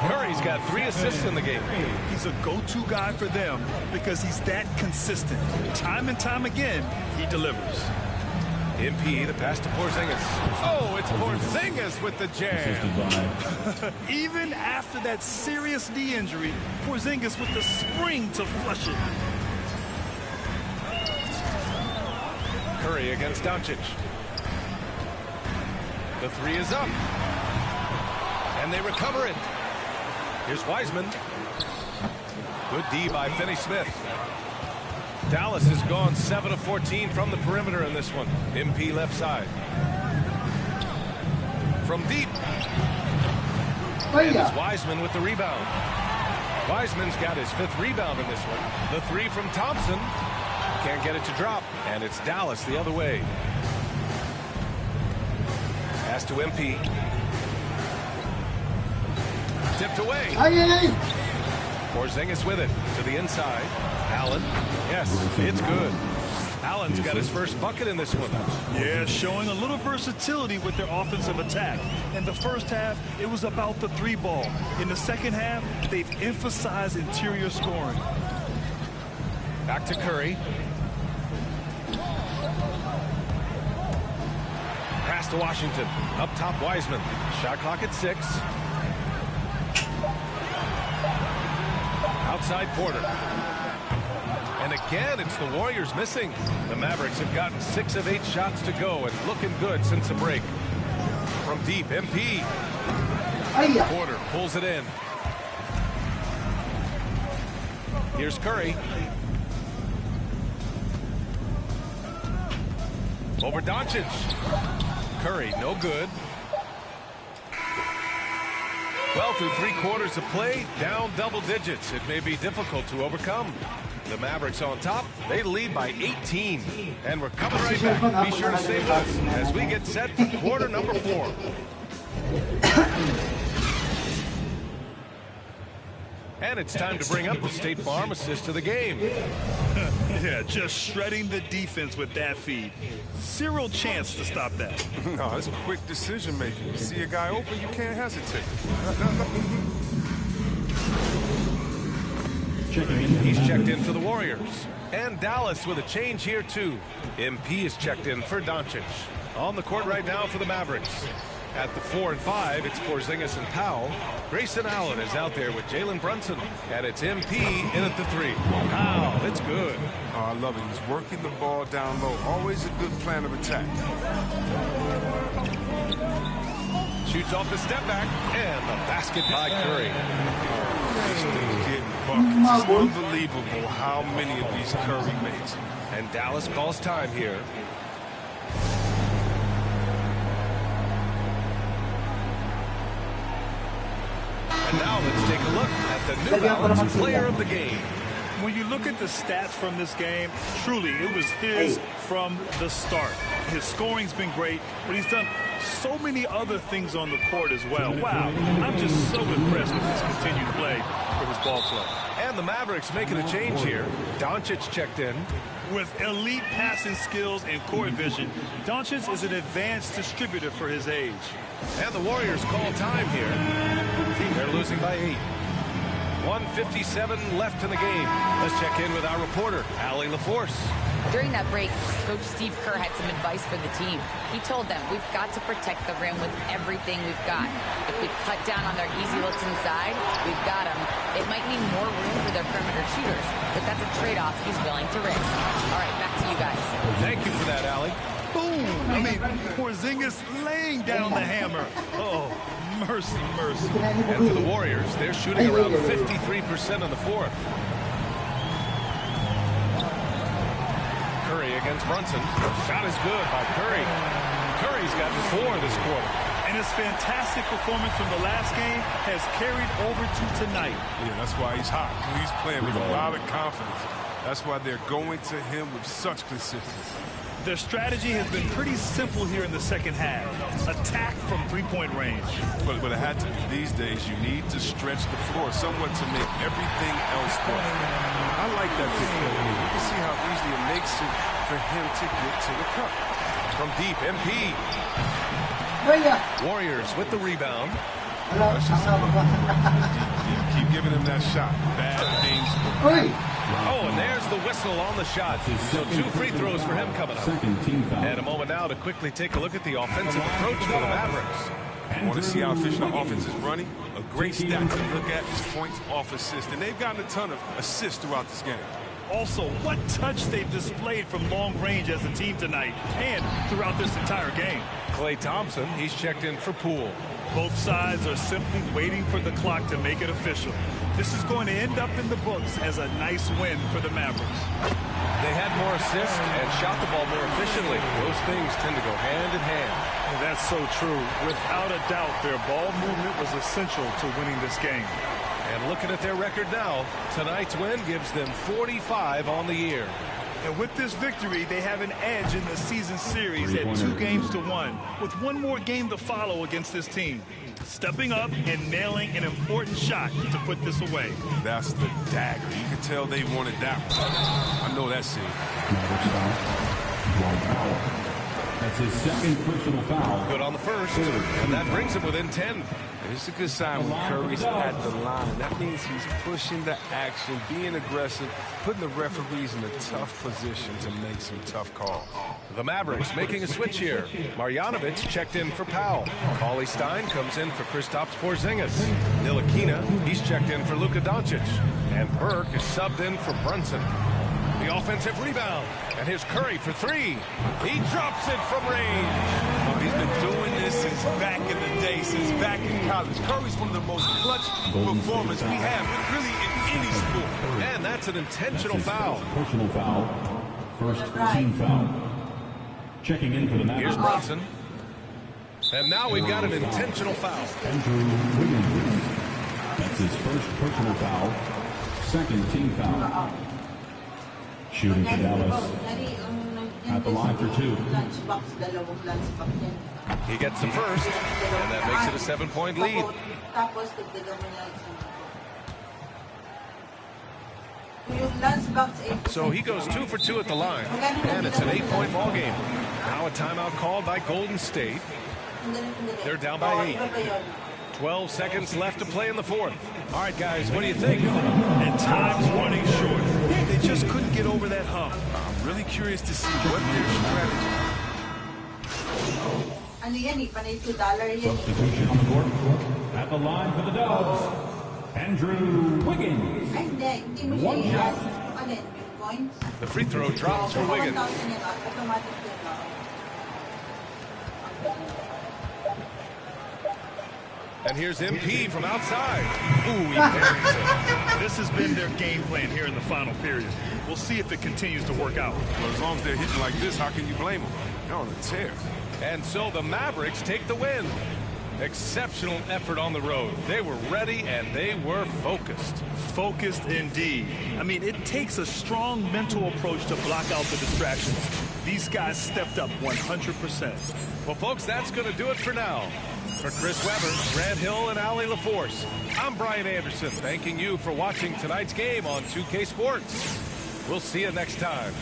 Curry's got 3 assists in the game. He's a go-to guy for them because he's that consistent. Time and time again, he delivers. MP, the pass to Porzingis. Oh, it's Porzingis with the jam. Even after that serious knee injury, Porzingis with the spring to flush it. Curry against Doncic. The 3 is up. And they recover it. Here's Wiseman. Good D by Finney Smith. Dallas has gone 7 of 14 from the perimeter in this one. MP left side. From deep. And it's Wiseman with the rebound. Wiseman's got his 5th rebound in this one. The 3 from Thompson. Can't get it to drop. And it's Dallas the other way. Pass to MP. Tipped away. Porzingis with it to the inside. Allen. Yes, it's good. Allen's got his first bucket in this one. Yeah, showing a little versatility with their offensive attack. In the first half, it was about the 3 ball. In the second half, they've emphasized interior scoring. Back to Curry. Pass to Washington. Up top, Wiseman. Shot clock at 6. Outside Porter. And again, it's the Warriors missing. The Mavericks have gotten 6 of 8 shots to go and looking good since the break. From deep, MP. Porter pulls it in. Here's Curry. Over Doncic. Curry, no good. Well, through 3 quarters of play, down double digits. It may be difficult to overcome. The Mavericks on top. They lead by 18. And we're coming right back. Be sure to stay with us as we get set for quarter number 4. And it's time to bring up the State Farm assist of the game. Yeah, just shredding the defense with that feed. Zero chance to stop that. No, it's quick decision making. You see a guy open, you can't hesitate. He's checked in for the Warriors. And Dallas with a change here, too. MP is checked in for Doncic. On the court right now for the Mavericks. At the 4 and 5, it's Porzingis and Powell. Grayson Allen is out there with Jalen Brunson. And it's MP in at the 3. Powell, it's good. Oh, I love it. He's working the ball down low. Always a good plan of attack. Shoots off the step back. And the basket by Curry. This thing's getting buckets. It's unbelievable how many of these Curry makes. And Dallas calls time here. And now let's take a look at the New Balance player of the game. When you look at the stats from this game, truly, it was his from the start. His scoring's been great, but he's done so many other things on the court as well. Wow, I'm just so impressed with his continued play for his ball club. And the Mavericks making a change here. Doncic checked in. With elite passing skills and court vision, Doncic is an advanced distributor for his age. And the Warriors call time here. They're losing by 8. 1:57 left in the game. Let's check in with our reporter, Allie LaForce. During that break, Coach Steve Kerr had some advice for the team. He told them, we've got to protect the rim with everything we've got. If we cut down on their easy looks inside, we've got them. It might mean more room for their perimeter shooters, but that's a trade-off he's willing to risk. All right, back to you guys. Thank you for that, Allie. Boom! I mean, Porzingis laying down the hammer. Oh, mercy, mercy. And for the Warriors, they're shooting around 53% in the 4th. Curry against Brunson. Shot is good by Curry. Curry's gotten 4 this quarter. And his fantastic performance from the last game has carried over to tonight. Yeah, that's why he's hot. He's playing with a lot of confidence. That's why they're going to him with such consistency. Their strategy has been pretty simple here in the second half. Attack from three-point range. But it had to be these days. You need to stretch the floor somewhat to make everything else work. I like that big play. You can see how easy it makes it for him to get to the cup. From deep, MP. Warriors with the rebound. Keep giving him that shot. Bad things. Oh, and there's the whistle on the shot. So 2 free throws for him coming up. And a moment now to quickly take a look at the offensive approach for the Mavericks. You want to see how efficient the offense is running? A great stat to look at is points off assist. And they've gotten a ton of assists throughout this game. Also, what touch they've displayed from long range as a team tonight and throughout this entire game. Klay Thompson, he's checked in for Poole. Both sides are simply waiting for the clock to make it official. This is going to end up in the books as a nice win for the Mavericks. They had more assists and shot the ball more efficiently. Those things tend to go hand in hand. That's so true. Without a doubt, their ball movement was essential to winning this game. And looking at their record now, tonight's win gives them 45 on the year. And with this victory, they have an edge in the season series at 2-1, with one more game to follow against this team. Stepping up and nailing an important shot to put this away. That's the dagger. You can tell they wanted that one. I know that scene. That's his second personal foul. Good on the first, and that brings him within 10. It's a good sign when Curry's at the line. That means he's pushing the action, being aggressive, putting the referees in a tough position to make some tough calls. The Mavericks making a switch here. Marjanovic checked in for Powell. Cauley Stein comes in for Kristaps Porzingis. Ntilikina, he's checked in for Luka Doncic. And Burke is subbed in for Brunson. The offensive rebound. And here's Curry for three. He drops it from range. Oh, he's been doing this since back in the day, since back in college. Curry's one of the most clutch performers we have, really in any sport. And that's an intentional foul. Personal foul. First team foul. Checking in for the Mavericks. Here's Brunson. And now we've got an intentional foul. Andrew Wiggins. That's his first personal foul. Second team foul. Shooting for Dallas. At the line for two. He gets the first, and that makes it a 7-point lead. So he goes 2 for 2 at the line, and it's an 8-point ball game. Now a timeout called by Golden State. They're down by 8. 12 seconds left to play in the fourth. All right, guys, what do you think? And time's running short. They just couldn't get over that hump. I'm really curious to see what their strategy. Substitution on the court. At the line for the Dogs. Andrew Wiggins. One shot. The free throw drops for Wiggins. And here's MP from outside. Ooh, he buries it. This has been their game plan here in the final period. We'll see if it continues to work out. Well, as long as they're hitting like this, how can you blame them? They're on a tear. And so the Mavericks take the win. Exceptional effort on the road. They were ready and they were focused. Focused indeed. I mean, it takes a strong mental approach to block out the distractions. These guys stepped up 100%. Well, folks, that's going to do it for now. For Chris Webber, Grant Hill, and Allie LaForce, I'm Brian Anderson, thanking you for watching tonight's game on 2K Sports. We'll see you next time.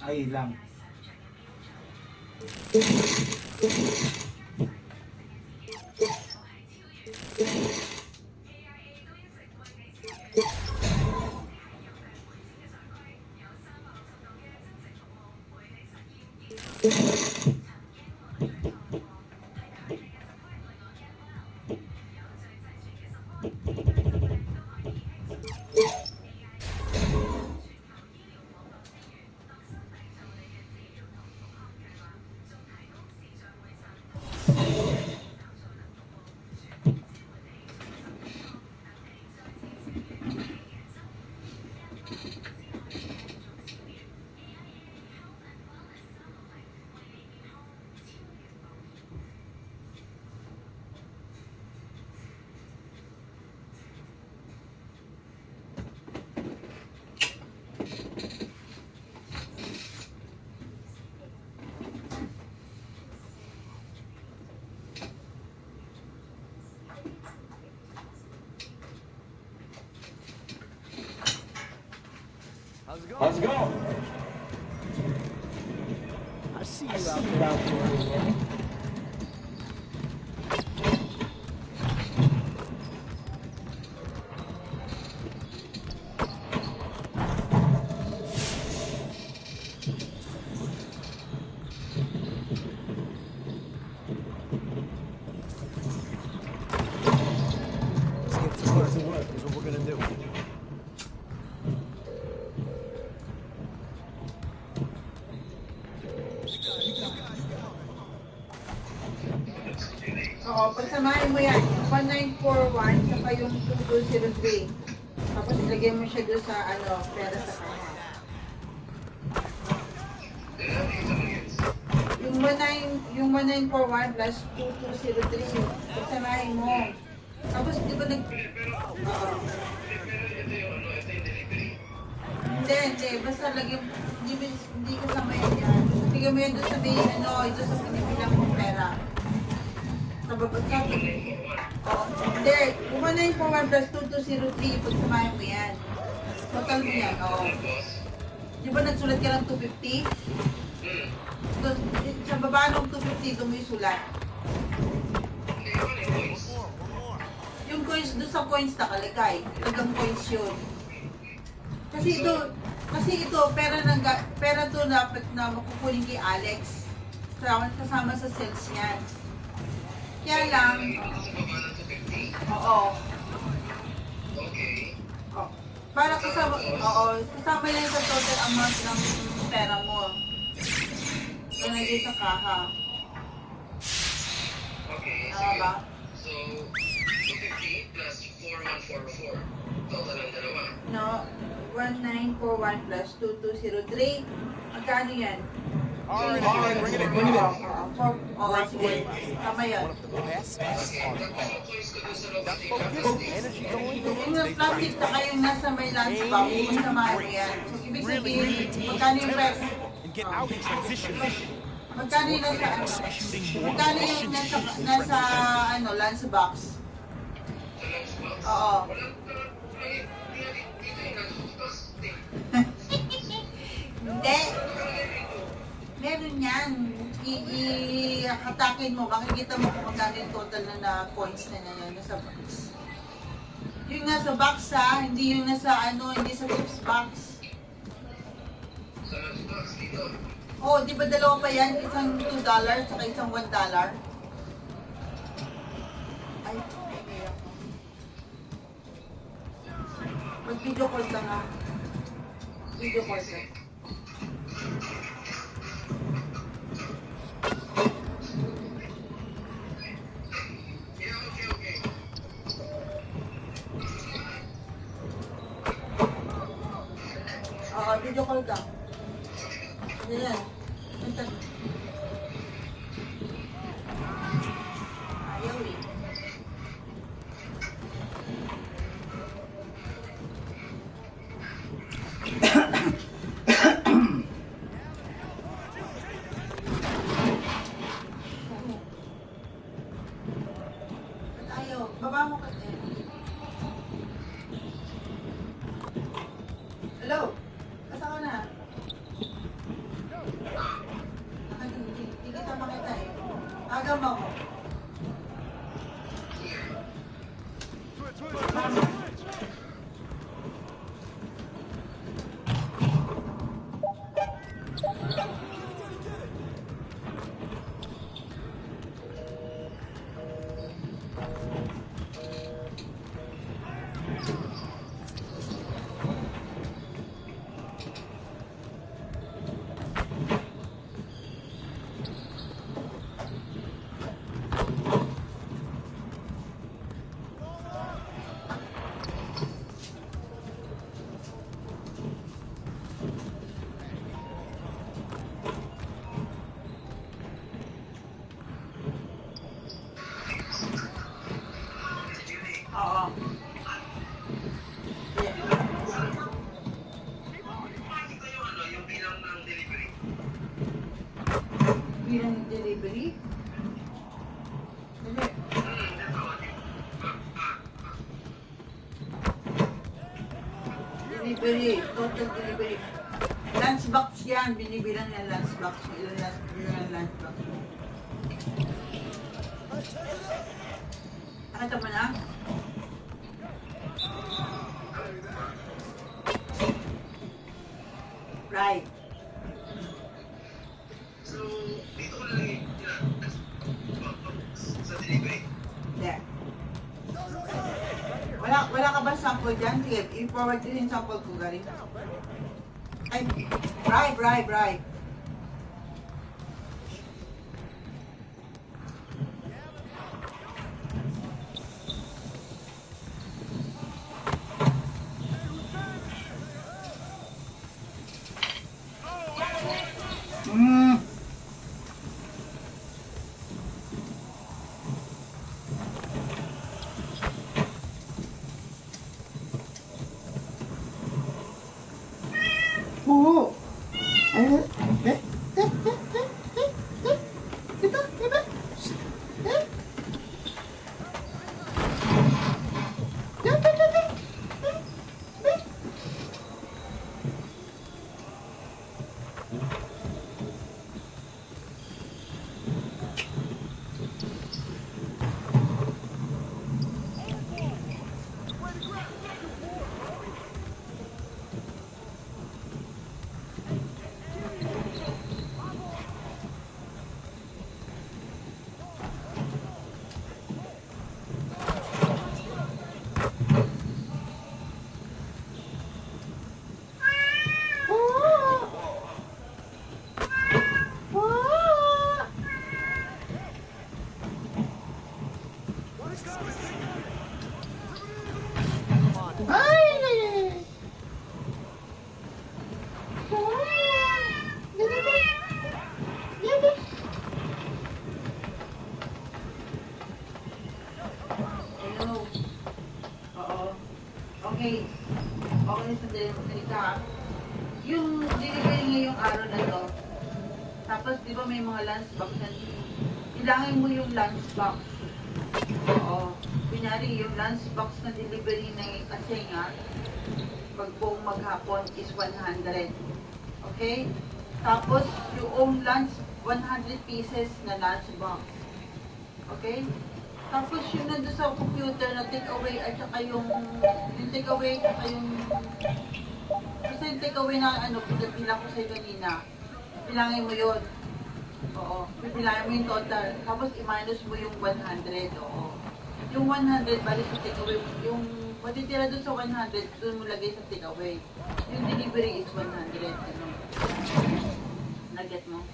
Ay lang. Let's go. I see you out there. Let's get to work. Here's what we're gonna do. Oo, pagsamahin mo yan. 1941, saka yung 2203. Tapos ilagay mo siya doon sa, pera sa kanya. Yung 1941 plus 2203, pagsamahin mo. Tapos, di ba Oo. Hindi. Basta lagyan, hindi kasama yan. Basta bigyan mo yan doon sa may, doon sa pinipilang mong pera. Nababagsak. Oo. Hindi. Yung 1941 plus 2203, pagsamahin mo yan. Total mo yan, oo. Di ba nagsulat ka lang 250? Doon, sa baba ng 250, doon mo yung sulat. Yung coins, doon sa coins nakalagay. Talagang coins yun. Kasi ito, pera to na makukunin kay Alex. Kasama sa sales niyan. Kaya lang, oo. Okay. Oh. Para kasama yan sa total amount ng pera mo. Nalagay sa kaha. Okay, tama ba? So, 250 plus 4144. Total ang dalawa. No, 1941 plus 2203. Magkano yan? Bring it in. Sige. Tama yan. Energy going. Yung plastic na kayong nasa may lunchbox, masamahan mo yan. So, ibig sabihin, magkano yung pera? Get out and transition. Magkano yung nasa lunchbox? Oo. Hindi. Meron yan. I-hatakin mo. Makikita mo kung magkano yung total na coins na yan nasa box. Yung nasa box hindi yung nasa hindi sa tips box. Oh, di ba dalawa pa yan? Isang $2 saka isang $1? Ay, mag-video call ka nga. Video call ka. Oo, video call ka. Ayan. Ayaw eh. Ayaw. Baba mo kasi. Hello? Asa ka na? Hindi kita makita eh. Agam ako. Oo. Yung bilang ng delivery. Bilang ng delivery? Hindi. Delivery, total delivery. Lunchbox yan, binibilang yan lunchbox mo. Ilang lunchbox mo. Nakita mo na? Right. So, dito ko lang sa delivery. Yeah. Wala ka ba sample dyan? Sige, i-forward din yung sample ko, Gary. Ay, right. Oo. Okay, sandali ka. Yung delivery ngayong araw na to, tapos di ba may mga lunchbox na, ilangin mo yung lunchbox. Oo. Kunyari, yung lunchbox na delivery na kasi nga, pag buong maghapon is 100. Okay? Tapos, yung lunch, 100 pieces na lunchbox. Okay? Tapos yung nandun sa computer na takeaway at saka yung takeaway at saka yung basta yung takeaway na pinapila ko sa'yo kanina, bilangin mo yun. Oo, bilangin mo yung total. Tapos i-minus mo yung 100. Oo. Yung 100, bali sa takeaway, yung matitira dun sa 100, dun mo lagay sa takeaway. Yung delivery is 100. Ano? Naget mo?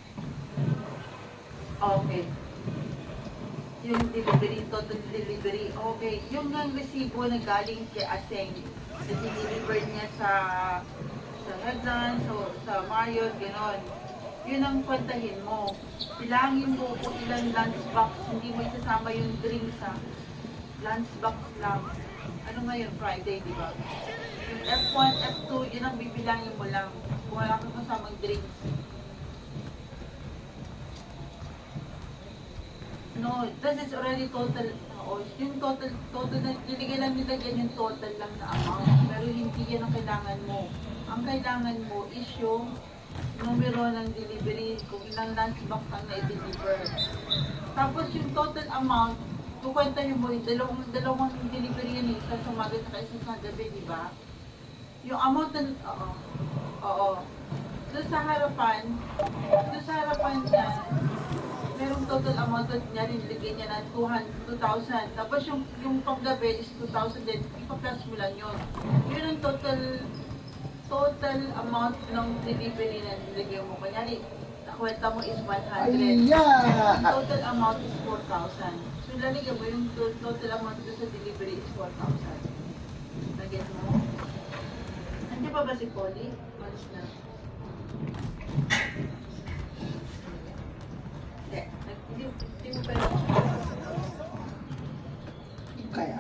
Okay. Yung delivery, total delivery, okay. Yung ng resibo na galing kay Aseng, na deliver niya sa Headland, sa Marriott, gano'n. Yun ang kwantahin mo. Bilangin mo kung ilang lunchbox, hindi mo isasama yung drinks sa lunchbox lang. Ano ngayon, Friday, di ba? Yung F1, F2, yun ang bibilangin mo lang. Kung wala kang kasamang drinks. No, that is already total. Yung total na, liligay lang nila yan yung total lang na amount. Pero hindi yan ang kailangan mo. Ang kailangan mo is yung numero ng delivery, kung ilang lunchbox ang na-deliver. Tapos yung total amount, kukwentahin mo yung dalawang delivery yan, isa sa umaga at isa sa gabi, di ba? Yung amount na, oo. Doon sa harapan niya, merong total amount niya, nilagay niya na 2,000. Tapos yung panggabi is 2,000 din. Ipa-plus mo lang yun. Yun ang total amount ng delivery na nilagay mo. Kunyari, nakwenta mo is 100. Yung total amount is 4,000. So, lalagyan mo yung total amount sa delivery is 4,000. Nagyan mo? Nandiyan pa ba si Polly? Malis na. Hindi mo pala. Kaya.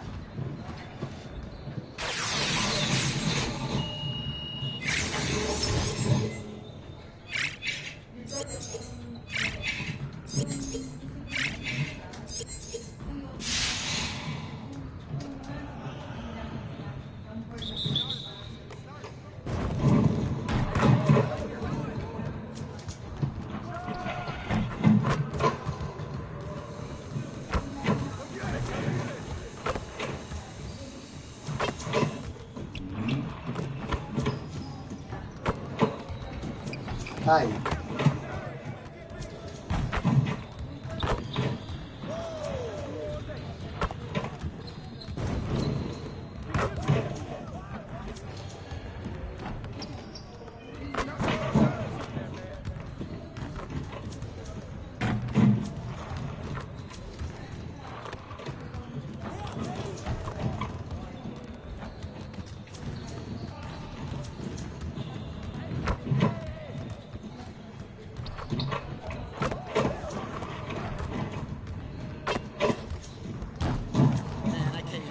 Patay.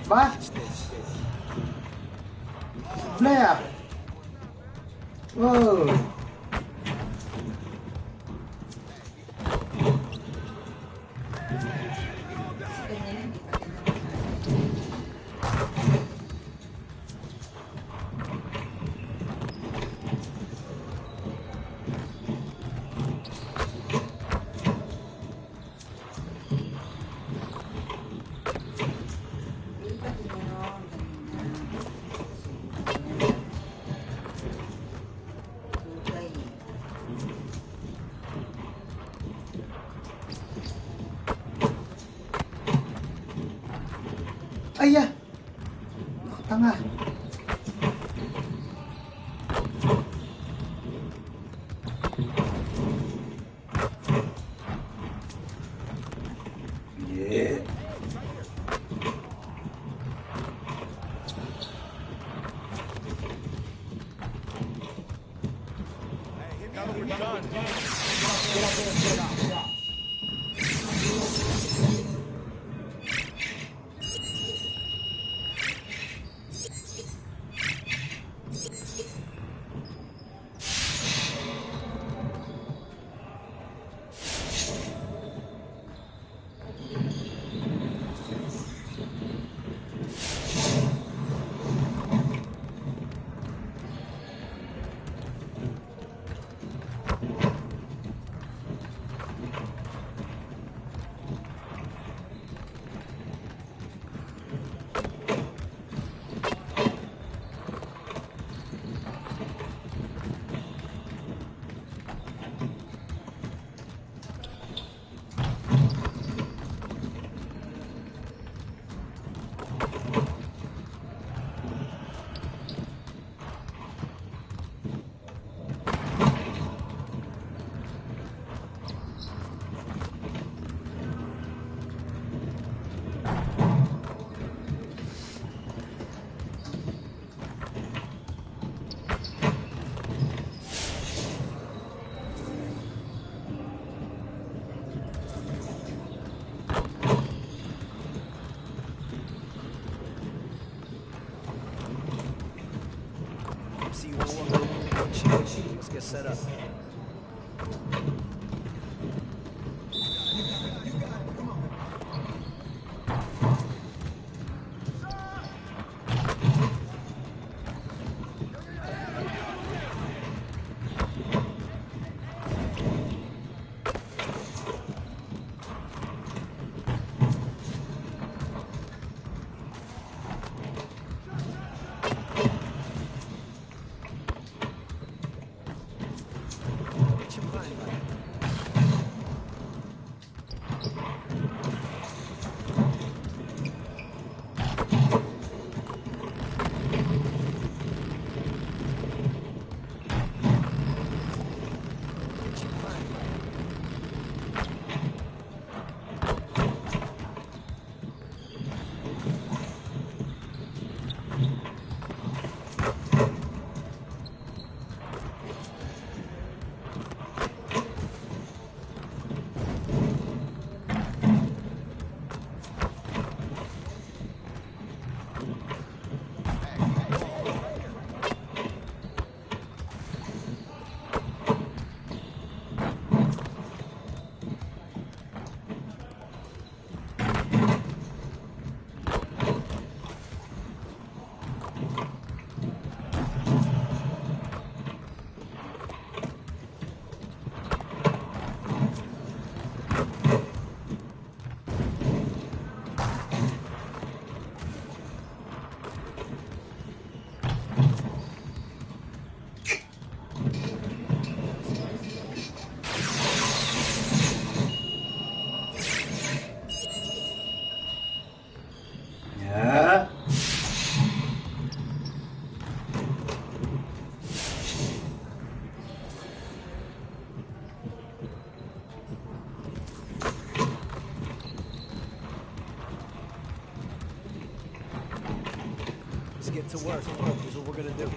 Ba? Blair! Whoa! Ay, ya! Tanga. Yeah. Now that we're done. Let's get set up. to work. Here's what we're going to do.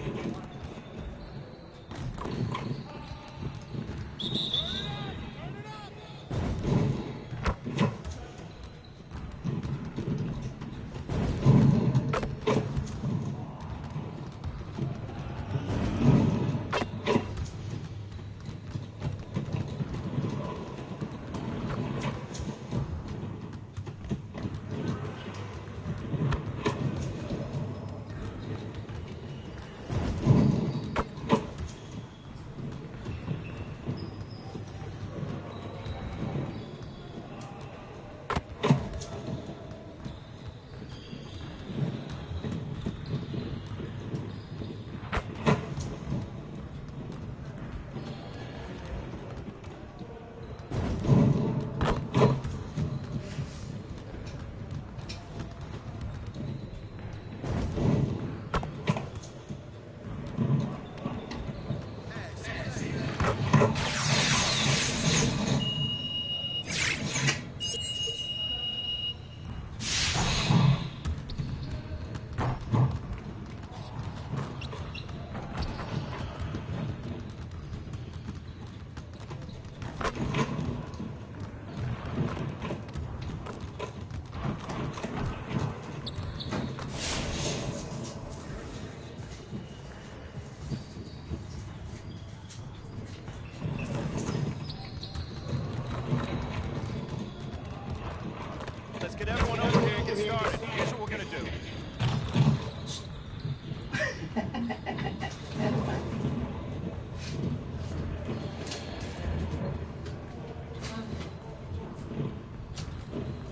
Let's get everyone over here and get started. Here's what we're gonna do.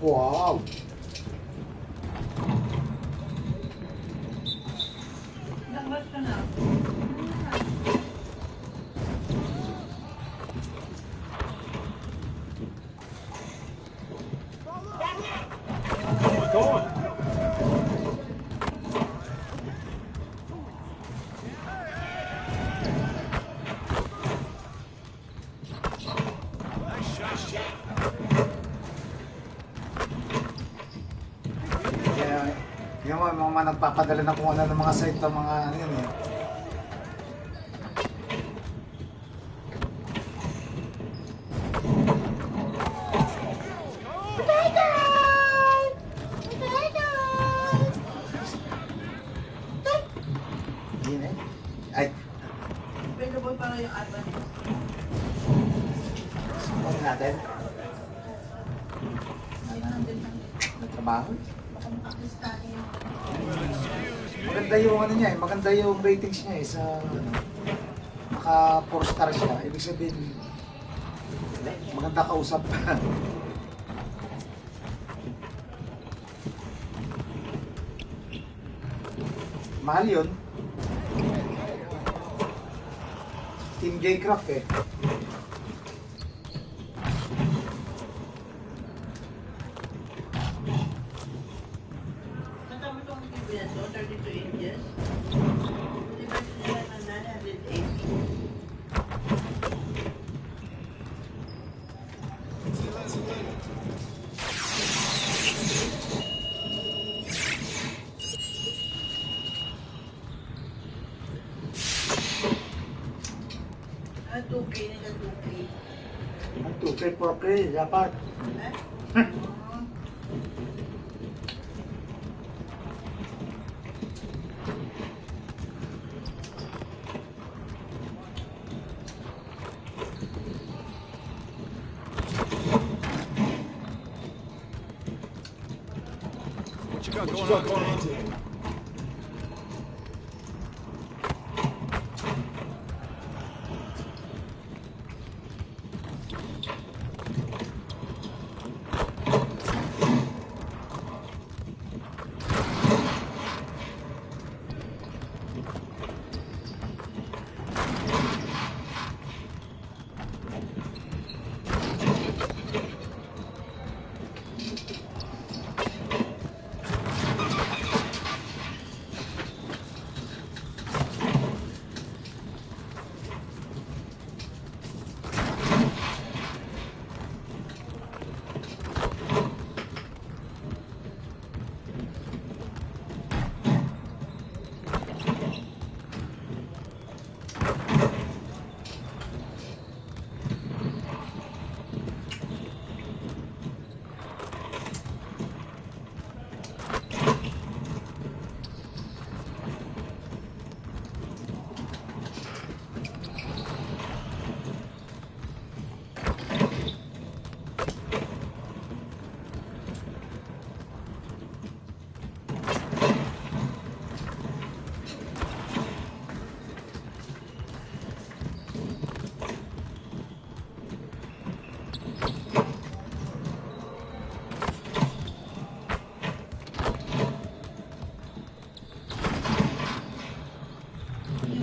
Wow. Yung mga nagpapadala na kung ano ng mga site ng mga ano yun eh. Yun eh. Ay. Available para yung advance. Sumunod natin. Nagtrabaho. Maganda yung ano niya eh, maganda yung ratings niya eh sa ano, naka 4 star siya, ibig sabihin maganda kausap. Mahal yun. Team J-Craft eh. Ang 2K nila 2K. Ang 2K, 4K, dapat. What you got going on today?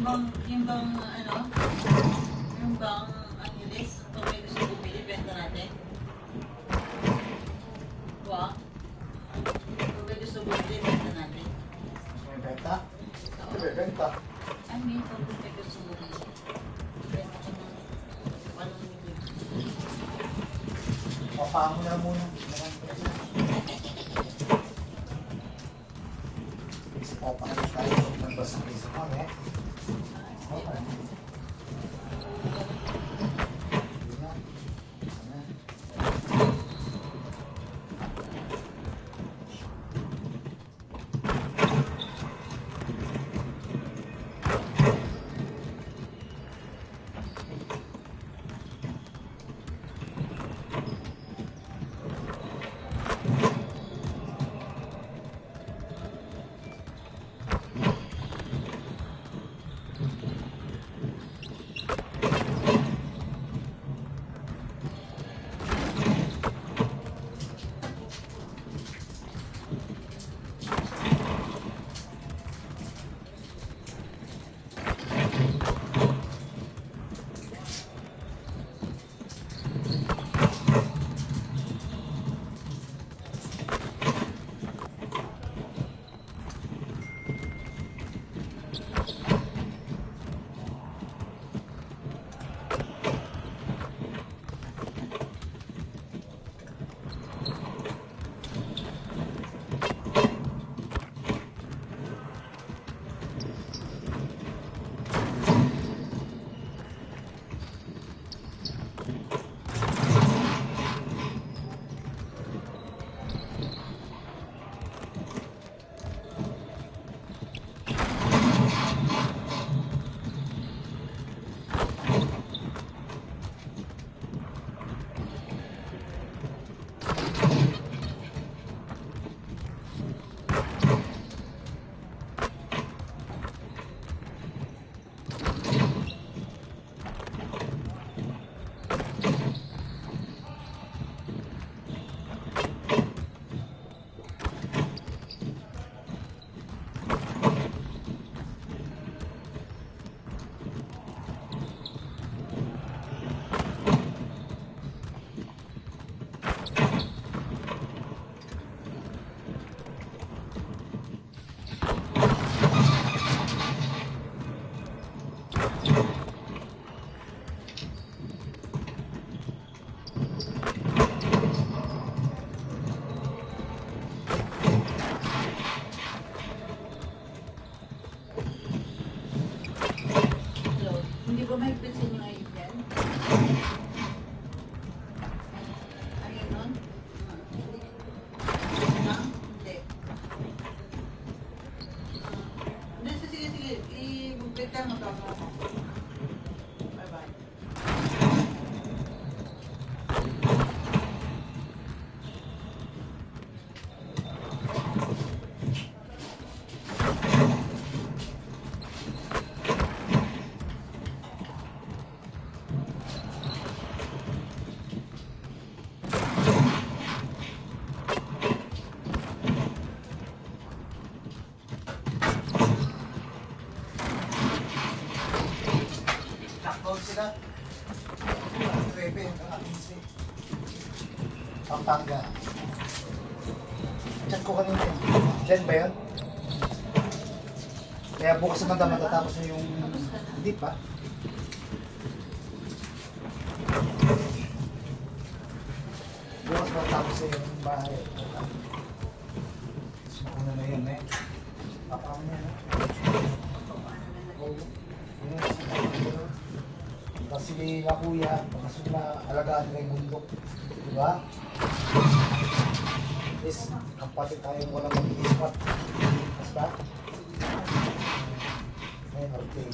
yung bang, ano? Yung bang, Angeles, kung may gusto bumili, benta natin. Diba? Kung may gusto bumili, benta natin. May benta? May benta. I mean, kung may gusto bumili, benta ko ng anong bumili. Papahango na muna. Papahango tayo. Magbasa ng isa ko, eh. Okay. Hindi ba mahigpit sa inyo ngayon yan? Ayaw nun? Ha? Hindi. Hindi, sige. I-break mo to. Bye-bye. Knockdown sila. Rebe, Pampanga. Chat ko kanina. Diyan ba yun? Kaya bukas naman matatapos na yung... Hindi pa. Bukas matatapos na yung bahay. Mauna na yun, eh. Papaano yan, eh. Oo. Kasi na kuya, kasi na alagaan nila yung bundok. Diba? Is, kapatid tayong walang mag-ispat. Basta? Ayun, okay.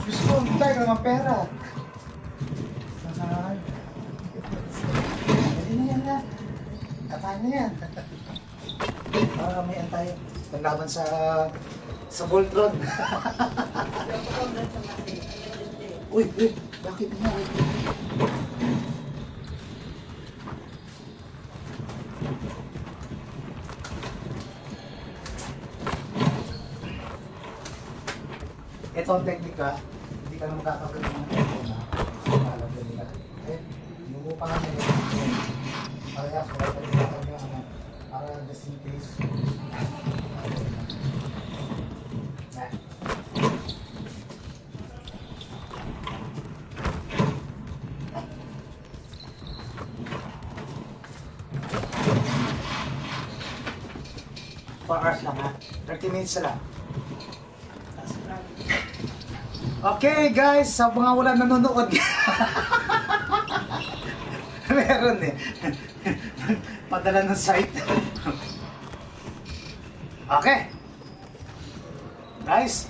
Gusto ko, hindi tayo ng pera. Saan? Pwede na yan na. Kataan na yan. Para may tayo. Paglaban sa Voltron. Uy, bakit na? Ito ang technique ka. Hindi ka na magkakaroon ng technique na. Lalagyan nila. Eh, inuupa ka nila. Parehas, wala ka nila para just in case. Hours lang ha. 30 minutes lang. Okay guys, sa mga wala nanonood. Meron eh. Padala ng site. Okay. Guys.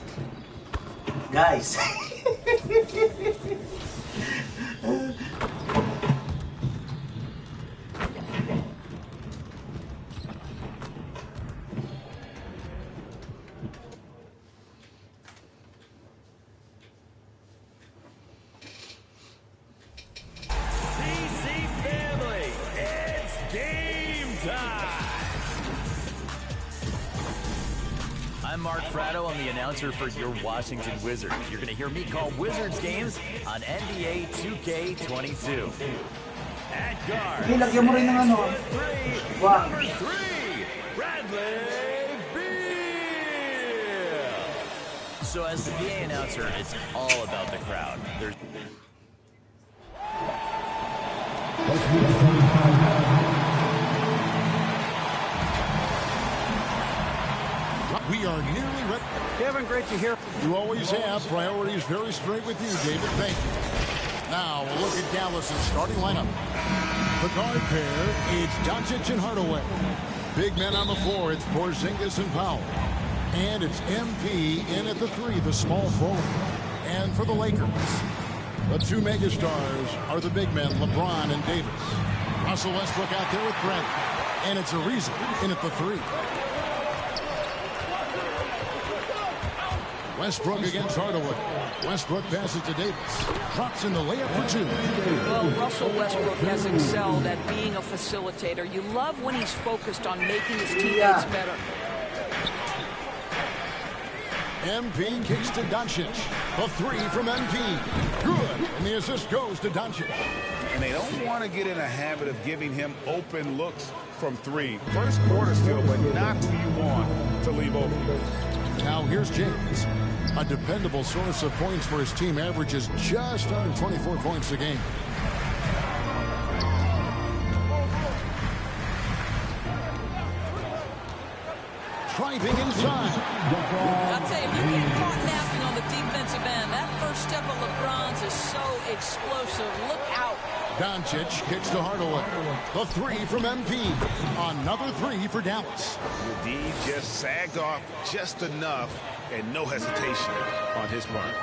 I'm Mark Fratto. I'm the announcer for your Washington Wizards. You're going to hear me call Wizards games on NBA 2K22. At guard, Lagyan mo rin ng ano. number 3, Bradley Beal. So as the PA announcer, it's all about the crowd. There's We are nearly ready. Kevin, great to hear. You always have. Priorities very straight with you, David. Thank you. Now, we'll look at Dallas' starting lineup. The guard pair, it's Doncic and Hardaway. Big men on the floor, it's Porzingis and Powell. And it's MP in at the 3, the small forward. And for the Lakers, the 2 megastars are the big men, LeBron and Davis. Russell Westbrook out there with Brent. And it's Ariza in at the 3. Westbrook against Hardaway. Westbrook passes to Davis. Drops in the layup for 2. Well, Russell Westbrook has excelled at being a facilitator. You love when he's focused on making his teammates better. MP kicks to Doncic. The 3 from MP. Good. And the assist goes to Doncic. And they don't want to get in a habit of giving him open looks from 3. First quarter still, but not who you want to leave open. Now here's James. A dependable source of points for his team, averages just under 24 points a game. Driving inside. I'll tell you, if you get caught napping on the defensive end, that first step of LeBron's is so explosive. Look out. Doncic kicks to Hardaway. The 3 from MP. Another 3 for Dallas. The D just sagged off just enough and no hesitation on his part.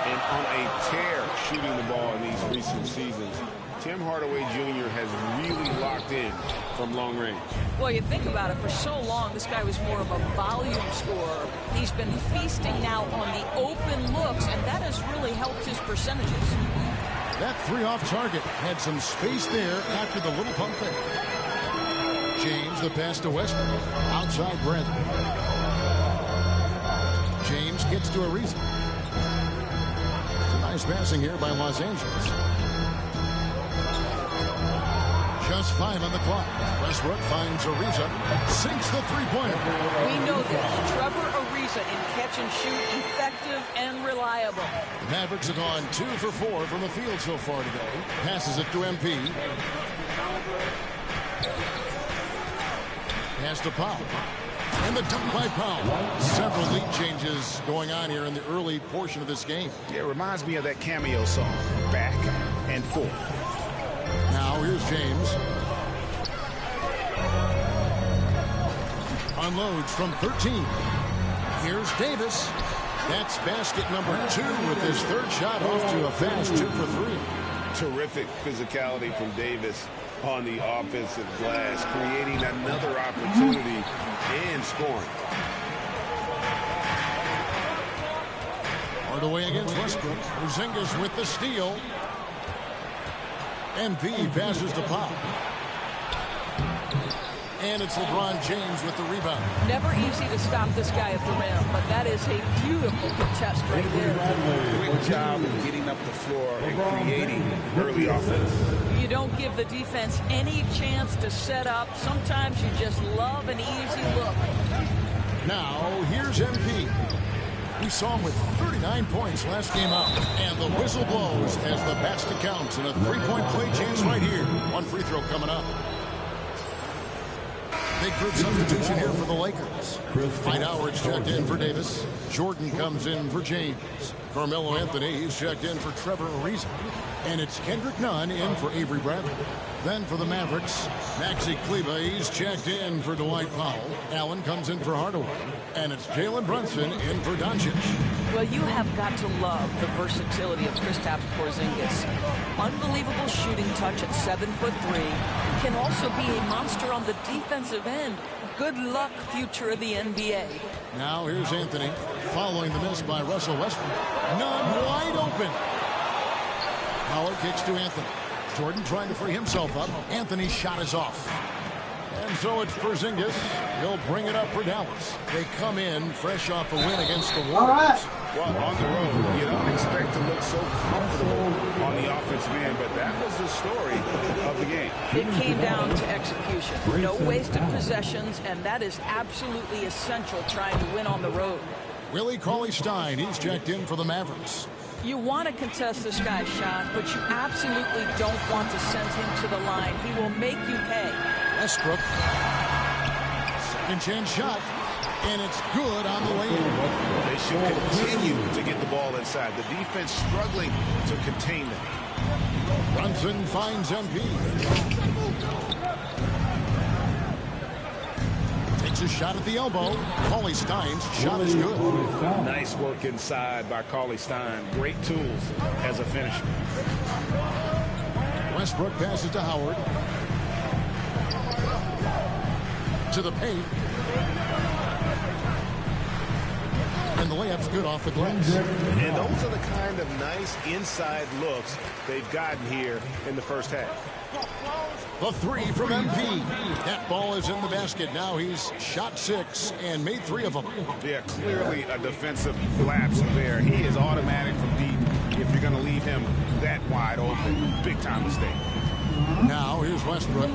And on a tear shooting the ball in these recent seasons, Tim Hardaway Jr. has really locked in from long range. Well, you think about it, for so long, this guy was more of a volume scorer. He's been feasting now on the open looks, and that has really helped his percentages. That 3 off target had some space there after the little pump fake. James, the pass to Westbrook. Outside Brent. James gets to Ariza. Nice passing here by Los Angeles. Just 5 on the clock. Westbrook finds Ariza. Sinks the 3-pointer. We know this. Trevor Ariza in catch and shoot, effective and reliable. The Mavericks have gone 2 for 4 from the field so far today. Passes it to MP. Pass to Powell. And the dunk by Powell. Several lead changes going on here in the early portion of this game. Yeah, it reminds me of that cameo song, Back and Forth. Now here's James. Unloads from 13. Here's Davis. That's basket number 2 with his 3rd shot off to a fast 2 for 3. Terrific physicality from Davis on the offensive glass, creating another opportunity and scoring. Hardaway against Westbrook. Porzingis with the steal. MP passes to Powell. And it's LeBron James with the rebound. Never easy to stop this guy at the rim, but that is a beautiful contest right there. Great job of getting up the floor and creating early offense. You don't give the defense any chance to set up. Sometimes you just love an easy look. Now, here's MP. We saw him with 39 points last game out. And the whistle blows as the basket counts and a three-point play chance right here. One free throw coming up. Big group substitution here for the Lakers. Dwight Howard's checked in for Davis. Jordan comes in for James. Carmelo Anthony, he's checked in for Trevor Ariza. And it's Kendrick Nunn in for Avery Bradley. Then for the Mavericks, Maxi Kleber, he's checked in for Dwight Powell. Allen comes in for Hardaway. And it's Jalen Brunson in for Doncic. Well, you have got to love the versatility of Kristaps Porzingis. Unbelievable shooting touch at 7'3". Can also be a monster on the defensive end. Good luck, future of the NBA. Now here's Anthony, following the miss by Russell Westbrook. Nunn wide open. Howard kicks to Anthony. Jordan trying to free himself up. Anthony's shot is off. And so it's Porzingis. He'll bring it up for Dallas. They come in fresh off a win against the Warriors. Well, on the road, you don't expect to look so comfortable on the offensive end, but that was the story of the game. It came down to execution. No wasted possessions, and that is absolutely essential trying to win on the road. Willie Cauley-Stein, he's checked in for the Mavericks. You want to contest this guy's shot, but you absolutely don't want to send him to the line. He will make you pay. Westbrook. Second chance shot. And it's good on the way in. They should continue to get the ball inside. The defense struggling to contain them. Brunson finds MP. Takes a shot at the elbow. Cauley-Stein's shot is good. Nice work inside by Cauley-Stein. Great tools as a finisher. Westbrook passes to Howard. To the paint. And the layup's good off the glass. And those are the kind of nice inside looks they've gotten here in the first half. The three from MP. That ball is in the basket. Now he's shot 6 and made 3 of them. Yeah, clearly a defensive lapse there. He is automatic from deep if you're going to leave him that wide open. Big time mistake. Now here's Westbrook.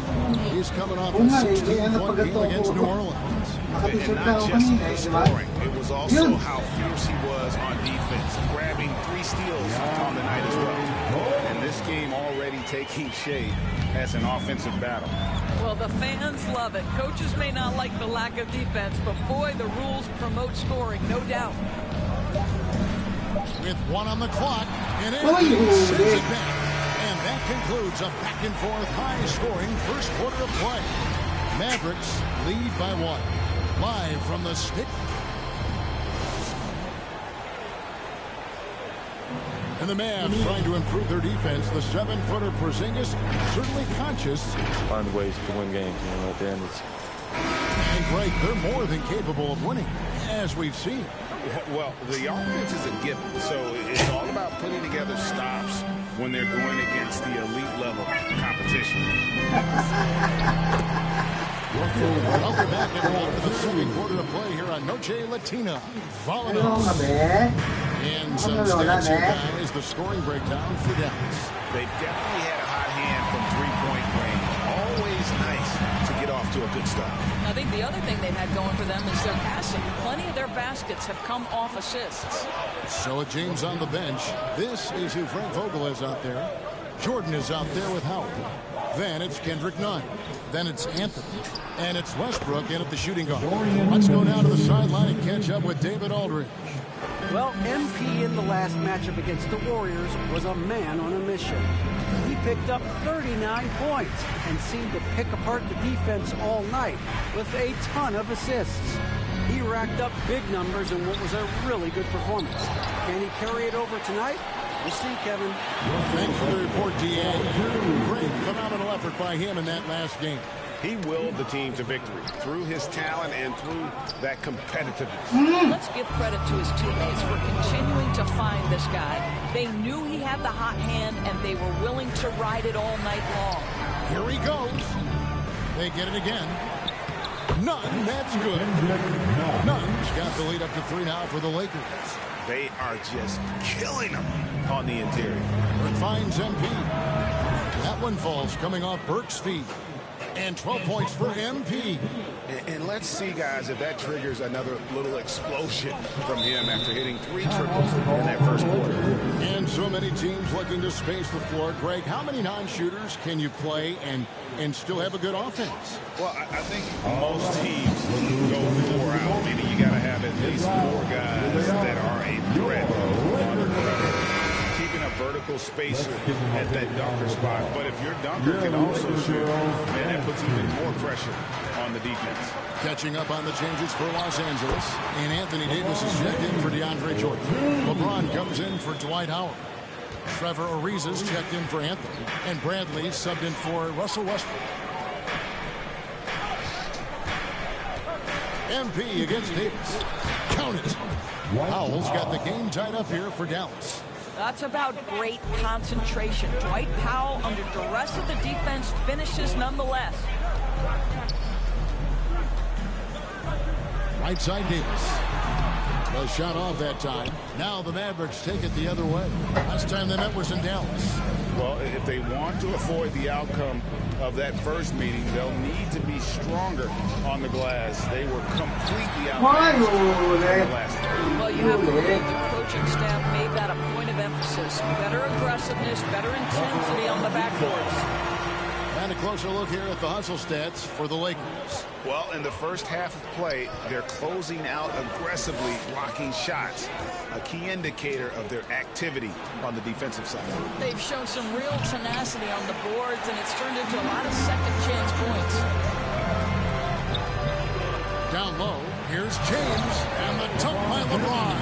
He's coming off a 16-point game against New Orleans. And not just the scoring. It was also how fierce he was on defense, grabbing 3 steals on the night as well. And this game already taking shape as an offensive battle. Well, the fans love it. Coaches may not like the lack of defense, but boy, the rules promote scoring, no doubt. With 1 on the clock, and Anthony sends it back. And that concludes a back-and-forth, high-scoring first quarter of play. Mavericks lead by 1. Live from the stick. And the Mavs trying to improve their defense. The 7-footer Porzingis certainly conscious. Find ways to win games, you know, at the end. And Greg, they're more than capable of winning, as we've seen. Well, the offense is a given, so it's all about putting together stops when they're going against the elite level competition. Welcome back, everyone, to the second quarter of play here on Noche Latina. Following us. And some stats here, guys. The scoring breakdown for Dallas. They've definitely had a hot hand from three-point range. Always nice to get off to a good start. I think the other thing they've had going for them is their passing. Plenty of their baskets have come off assists. So with James on the bench, this is who Frank Vogel is out there. Jordan is out there with Howard. Then it's Kendrick Nunn. Then it's Anthony. And it's Westbrook in at the shooting guard. Let's go down to the sideline and catch up with David Aldridge. Well, MP in the last matchup against the Warriors was a man on a mission. He picked up 39 points and seemed to pick apart the defense all night with a ton of assists. He racked up big numbers in what was a really good performance. Can he carry it over tonight? We'll see, Kevin. Thanks for the report, D.A. Great, phenomenal effort by him in that last game. He willed the team to victory through his talent and through that competitiveness. Let's give credit to his teammates for continuing to find this guy. They knew he had the hot hand, and they were willing to ride it all night long. Here he goes. They get it again. None. That's good. Nunn's got the lead up to 3 now for the Lakers. They are just killing them on the interior. Burke finds MP. That one falls coming off Burke's feet. And 12 points for MP. And let's see, guys, if that triggers another little explosion from him after hitting 3 triples in that first quarter. And so many teams looking to space the floor. Greg, how many non-shooters can you play and still have a good offense? Well, I think most teams go 4 out. Meaning you got to have at least 4 guys that are a threat on the perimeter. Keeping a vertical spacer at that dunker spot. But if your dunker can also shoot, man, that puts even more pressure on the defense. Catching up on the changes for Los Angeles. And Anthony Davis is checked in for DeAndre Jordan. LeBron comes in for Dwight Howard. Trevor Ariza's checked in for Anthony. And Bradley subbed in for Russell Westbrook. MP against Davis. Count it. Powell's got the game tied up here for Dallas. That's about great concentration. Dwight Powell, under duress of the defense, finishes nonetheless. Right side Davis. The shot off that time. Now the Mavericks take it the other way. Last time they met was in Dallas. Well, if they want to avoid the outcome of that first meeting, they'll need to be stronger on the glass. They were completely outmatched in the last game. Well, you have to believe the coaching staff made that a point of emphasis. Better aggressiveness, better intensity on the backboards. And a closer look here at the hustle stats for the Lakers. Well, in the first half of play, they're closing out aggressively, blocking shots, a key indicator of their activity on the defensive side. They've shown some real tenacity on the boards, and it's turned into a lot of second-chance points. Down low, here's James, and the dunk by LeBron.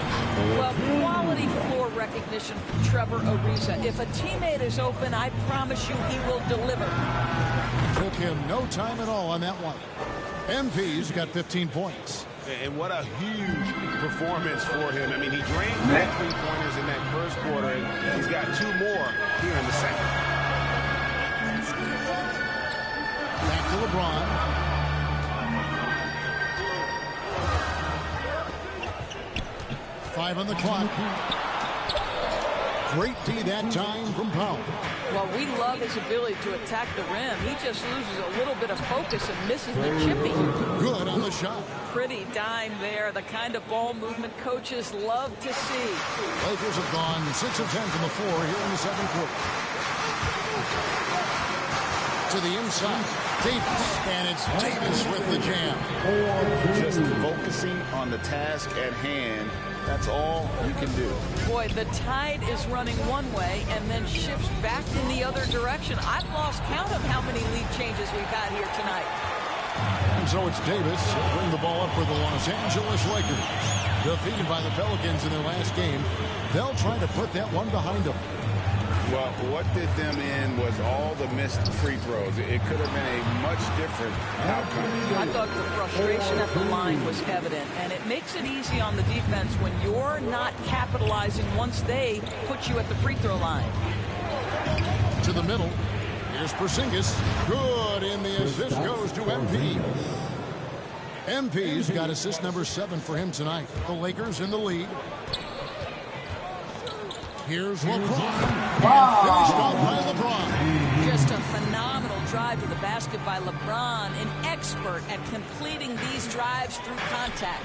Well, quality floor recognition from Trevor Ariza. If a teammate is open, I promise you he will deliver. Took him no time at all on that one. MP's got 15 points. And what a huge performance for him. I mean, he drained 3 3-pointers in that first quarter, and he's got 2 more here in the second. Back to LeBron. Five on the clock. Great D that time from Powell. Well, we love his ability to attack the rim. He just loses a little bit of focus and misses the chippy. Good on the shot. Pretty dime there. The kind of ball movement coaches love to see. Lakers have gone 6 of 10 from the floor here in the second quarter. To the inside. Davis. And it's Davis with the jam. Just focusing on the task at hand. That's all you can do. Boy, the tide is running one way and then shifts back in the other direction. I've lost count of how many lead changes we've had here tonight. And so it's Davis bring the ball up for the Los Angeles Lakers. Defeated by the Pelicans in their last game. They'll try to put that one behind them. Well, what did them in was all the missed free throws. It could have been a much different outcome. I thought the frustration at the line was evident, and it makes it easy on the defense when you're not capitalizing once they put you at the free throw line. To the middle. Here's Porzingis. Good, and the assist goes to MP. MP's got assist number 7 for him tonight. The Lakers in the lead. Here's LeBron. And finished off by LeBron. Just a phenomenal drive to the basket by LeBron, an expert at completing these drives through contact.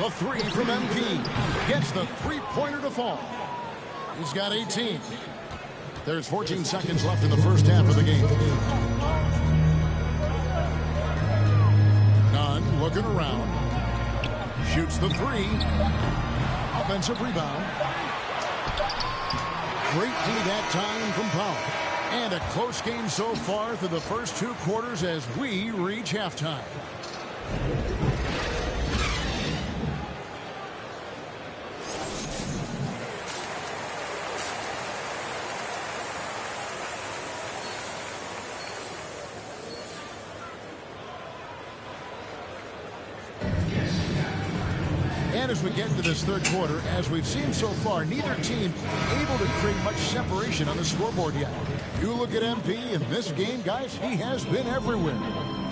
The 3 from MP gets the three-pointer to fall. He's got 18. There's 14 seconds left in the first half of the game. Nunn looking around. Shoots the 3. Offensive rebound. Great D that time from Powell. And a close game so far through the first 2 quarters as we reach halftime. And as we get into this third quarter, as we've seen so far, neither team able to create much separation on the scoreboard yet. You look at MP in this game, guys, he has been everywhere.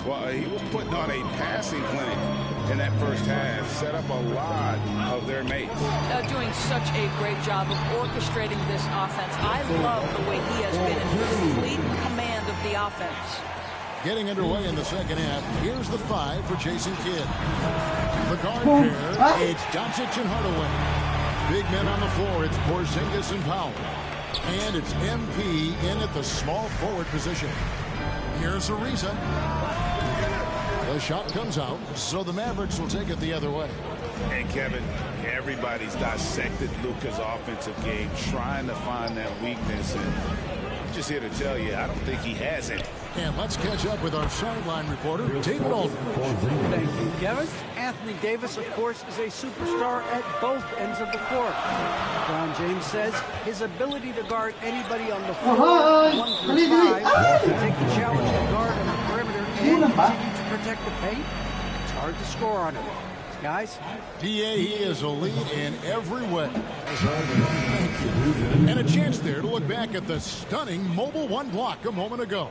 Well, he was putting on a passing clinic in that first half, set up a lot of their mates. Doing such a great job of orchestrating this offense. I love the way he has been in complete command of the offense. Getting underway in the second half, here's the 5 for Jason Kidd. The guard pair, it's Doncic and Hardaway. Big men on the floor, it's Porzingis and Powell. And it's MP in at the small forward position. Here's Ariza. The shot comes out, so the Mavericks will take it the other way. And Kevin, everybody's dissected Luka's offensive game, trying to find that weakness. And I'm just here to tell you, I don't think he has it. And let's catch up with our sideline reporter, David Aldridge. Thank you, Kevin. Anthony Davis, of course, is a superstar at both ends of the court. LeBron James says his ability to guard anybody on the floor, 1 through 5, to take the challenge and guard on the perimeter and continue to protect the paint, it's hard to score on him. Guys? He is a lead in every way. And a chance there to look back at the stunning Mobile One block a moment ago.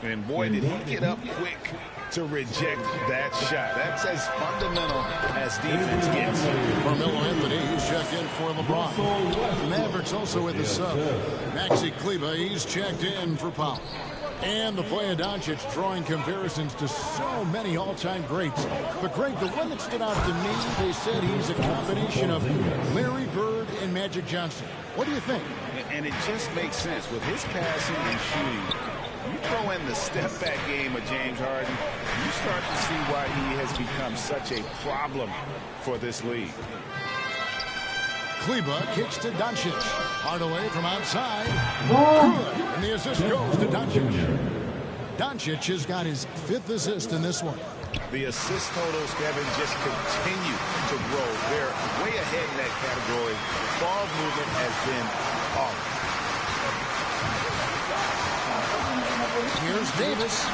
And boy, did he get up quick to reject that shot. That's as fundamental as defense gets. Carmelo Anthony, he's checked in for LeBron. The Mavericks also with the sub. Maxi Kleber, he's checked in for Powell. And the play of Doncic drawing comparisons to so many all-time greats. But Greg, the one that stood out to me, they said he's a combination of Larry Bird and Magic Johnson. What do you think? And it just makes sense with his passing and shooting. You throw in the step-back game of James Harden, you start to see why he has become such a problem for this league. Kleber kicks to Doncic. Hardaway from outside. Good. And the assist goes to Doncic. Doncic has got his 5th assist in this one. The assist totals, Kevin, just continue to grow. They're way ahead in that category. Ball movement has been awesome. Here's Davis.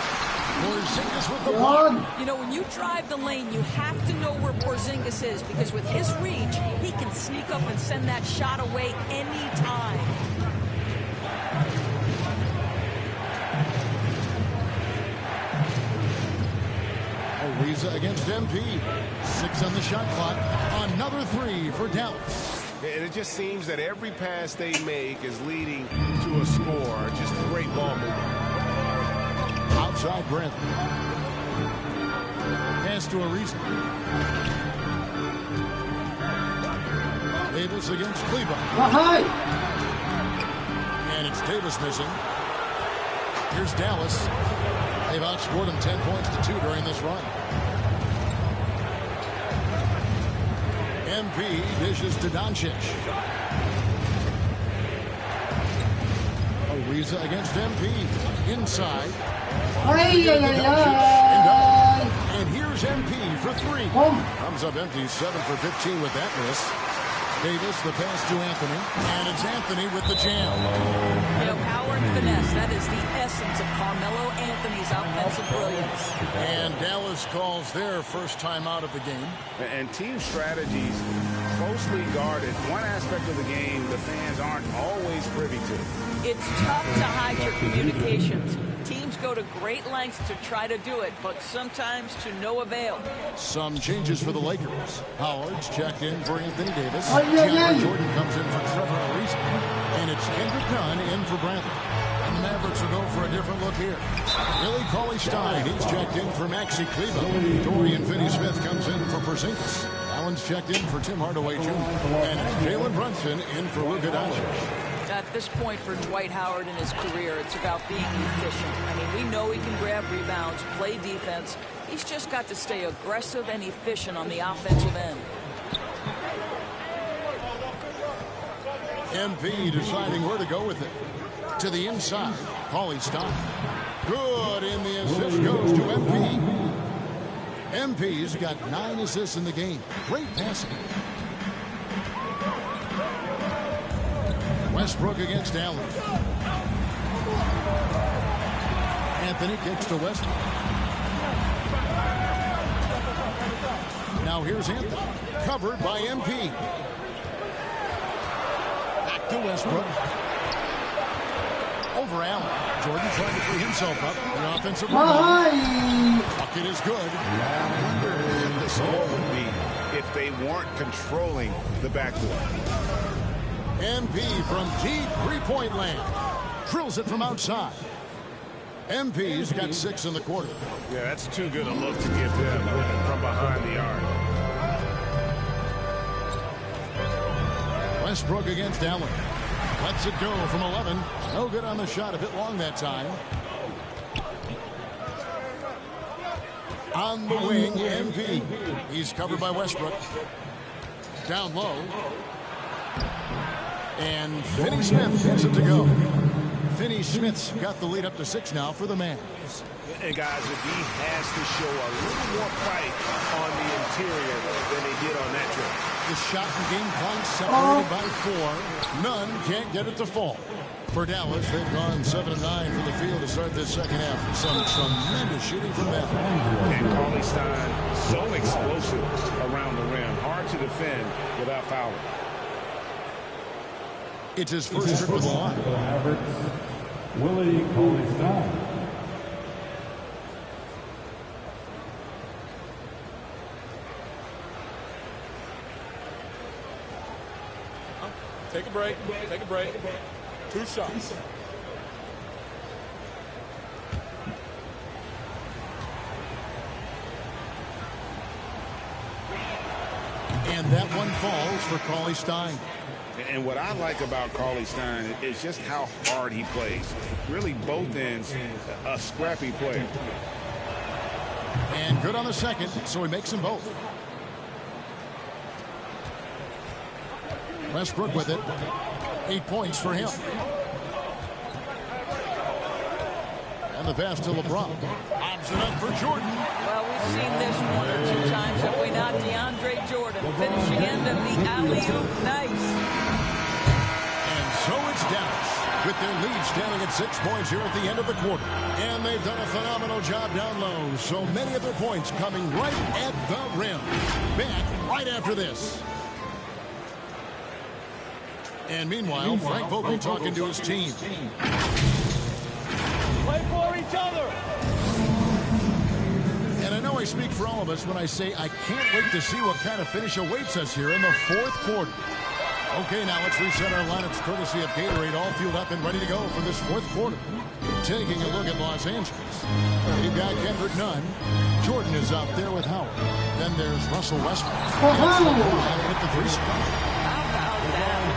Porzingis with the block. You know, when you drive the lane, you have to know where Porzingis is, because with his reach, he can sneak up and send that shot away anytime. Ariza against MP. 6 on the shot clock. Another 3 for Dallas. And it just seems that every pass they make is leading to a score. Just great ball movement. Outside Brent. Pass to Ariza. Davis against Kleber. And it's Davis missing. Here's Dallas. They've outscored him 10 points to 2 during this run. MP dishes to Doncic. Ariza against MP. Inside. And here's MP for 3. Comes up empty, 7 for 15 with that miss. Davis, the pass to Anthony. And it's Anthony with the jam. You know, power and finesse, that is the essence of Carmelo Anthony's offensive brilliance. And Dallas calls their first time out of the game. And team strategies closely guarded. One aspect of the game the fans aren't always privy to. It's tough to hide your communications. Teams go to great lengths to try to do it, but sometimes to no avail. Some changes for the Lakers. Howard's checked in for Anthony Davis. Jordan comes in for Trevor Ariza. And it's Kendrick Nunn in for Bradley. And the Mavericks will go for a different look here. Billy Cauley-Stein, he's checked in for Maxi Kleber. Dorian Finney-Smith comes in for Porzingis. Allen's checked in for Tim Hardaway Jr. And Jalen Brunson in for Luka Doncic. At this point for Dwight Howard in his career, it's about being efficient. I mean, we know he can grab rebounds, play defense. He's just got to stay aggressive and efficient on the offensive end. MP deciding where to go with it. To the inside, Cauley-Stein. Good, and the assist goes to MP. MP's got 9 assists in the game. Great passing. Westbrook against Allen. Anthony kicks to Westbrook. Now here's Anthony. Covered by MP. Back to Westbrook. Over Allen. Jordan trying to free himself up. The offensive rebound. Bucket is good. I wonder if the score would be if they weren't controlling the backcourt. MP from deep three-point land. Drills it from outside. MP's got 6 in the quarter. Yeah, that's too good a look to give them from behind the arc. Westbrook against Allen. Lets it go from 11. No good on the shot. A bit long that time. On the wing, MP. He's covered by Westbrook. Down low. And Finney Smith gets it to go. Finney Smith's got the lead up to 6 now for the Mavs. And guys, if he has to show a little more fight on the interior than they did on that trip. The shot and game clock separated by 4. None can't get it to fall. For Dallas, they've gone 7 of 9 from the field to start this second half. Some tremendous shooting from Matt. And Cauley Stein, so explosive around the rim. Hard to defend without fouling. It's his first trip to the line. For the Mavericks, Willie Cauley-Stein. Take a break. Take a break. 2 shots. And that one falls for Cauley Stein. And what I like about Cauley Stein is just how hard he plays. Really, both ends, a scrappy player. And good on the second, so he makes them both. Westbrook with it. 8 points for him. And the pass to LeBron. Lobs it up for Jordan. Well, we've seen this 1 or 2 times, have we not? DeAndre Jordan finishing end of the alley-oop. Nice. And so it's Dallas with their lead standing at 6 points here at the end of the quarter. And they've done a phenomenal job down low. So many of their points coming right at the rim. Back right after this. And meanwhile, Frank Vogel talking to his team. Play for each other. And I know I speak for all of us when I say I can't wait to see what kind of finish awaits us here in the 4th quarter. Okay, now let's reset our lineups courtesy of Gatorade, all fueled up and ready to go for this 4th quarter. Taking a look at Los Angeles. You've got Kendrick Nunn. Jordan is out there with Howard. Then there's Russell Westbrook. With the 3 spot.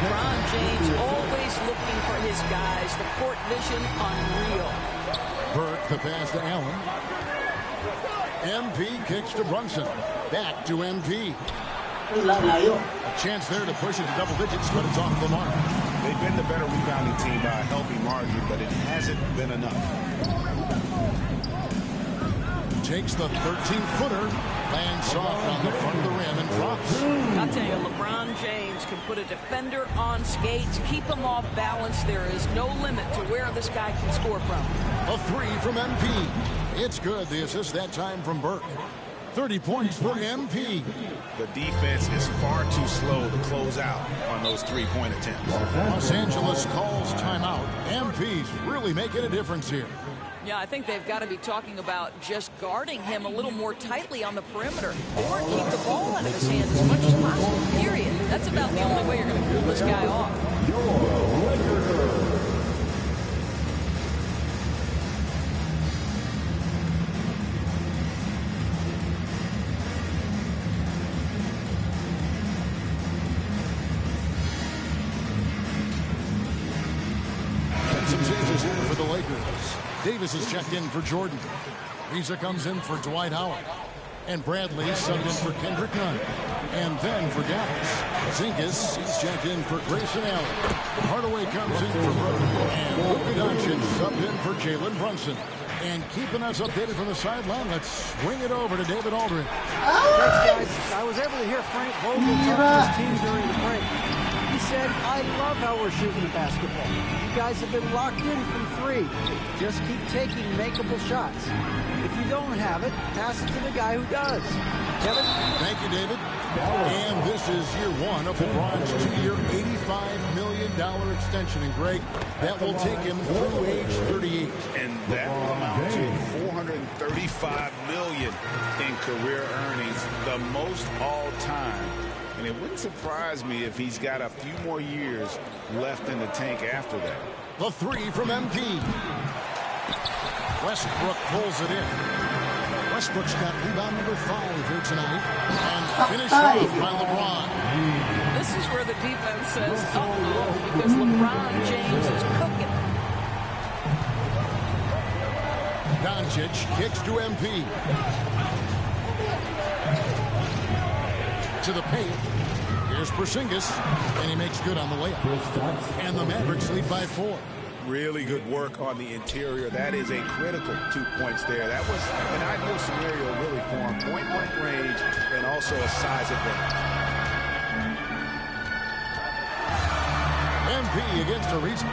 LeBron James always looking for his guys. The court vision unreal. Burke, the pass to Allen. MP kicks to Brunson. Back to MP. A chance there to push it to double digits, but it's off the mark. They've been the better rebounding team by a healthy margin, but it hasn't been enough. Takes the 13-footer, lands soft on the front of the rim and drops. I'll tell you, LeBron James can put a defender on skates, keep him off balance. There is no limit to where this guy can score from. A 3 from MP. It's good. The assist that time from Burke. 30 points for MP. The defense is far too slow to close out on those 3-point attempts. Los Angeles calls timeout. MP's really making a difference here. Yeah, I think they've got to be talking about just guarding him a little more tightly on the perimeter or keep the ball out of his hands as much as possible, period. That's about the only way you're going to cool this guy off. And some changes here for the Lakers. Davis is checked in for Jordan. Reza comes in for Dwight Howard. And Bradley subbed in for Kendrick Nunn. And then for Dallas, Zingas is checked in for Grayson Allen. Hardaway comes in for Burke. And Luka Doncic subbed in for Jalen Brunson. And keeping us updated from the sideline, let's swing it over to David Aldridge. Thanks, guys. I was able to hear Frank Vogel talk to his team during the break. He said, I love how we're shooting the basketball. You guys have been locked in from 3. Just keep taking makeable shots. If you don't have it, pass it to the guy who does. Kevin? Thank you, David. And this is year 1 of LeBron's 2-year, $85 million extension. And Greg, that will take him through age 38. And that will amount to $435 million in career earnings, the most all time. And it wouldn't surprise me if he's got a few more years left in the tank after that. The 3 from MP. Westbrook pulls it in. Westbrook's got rebound number 5 here tonight. And finished off by LeBron. This is where the defense says, uh-oh, because LeBron James is cooking. Doncic kicks to MP. To the paint. Here's Porzingis, and he makes good on the layup. And the Mavericks lead by 4. Really good work on the interior. That is a critical 2 points there. That was an ideal scenario really for him. Point-blank range and also a size advantage. MP against Ariza.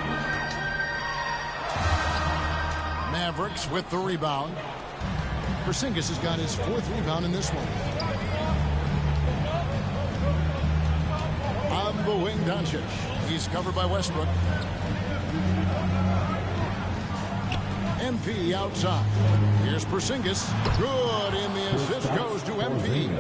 Mavericks with the rebound. Porzingis has got his 4th rebound in this one. On the wing, Doncic. He's covered by Westbrook. MP outside. Here's Porzingis. Good, and the assist goes to MP.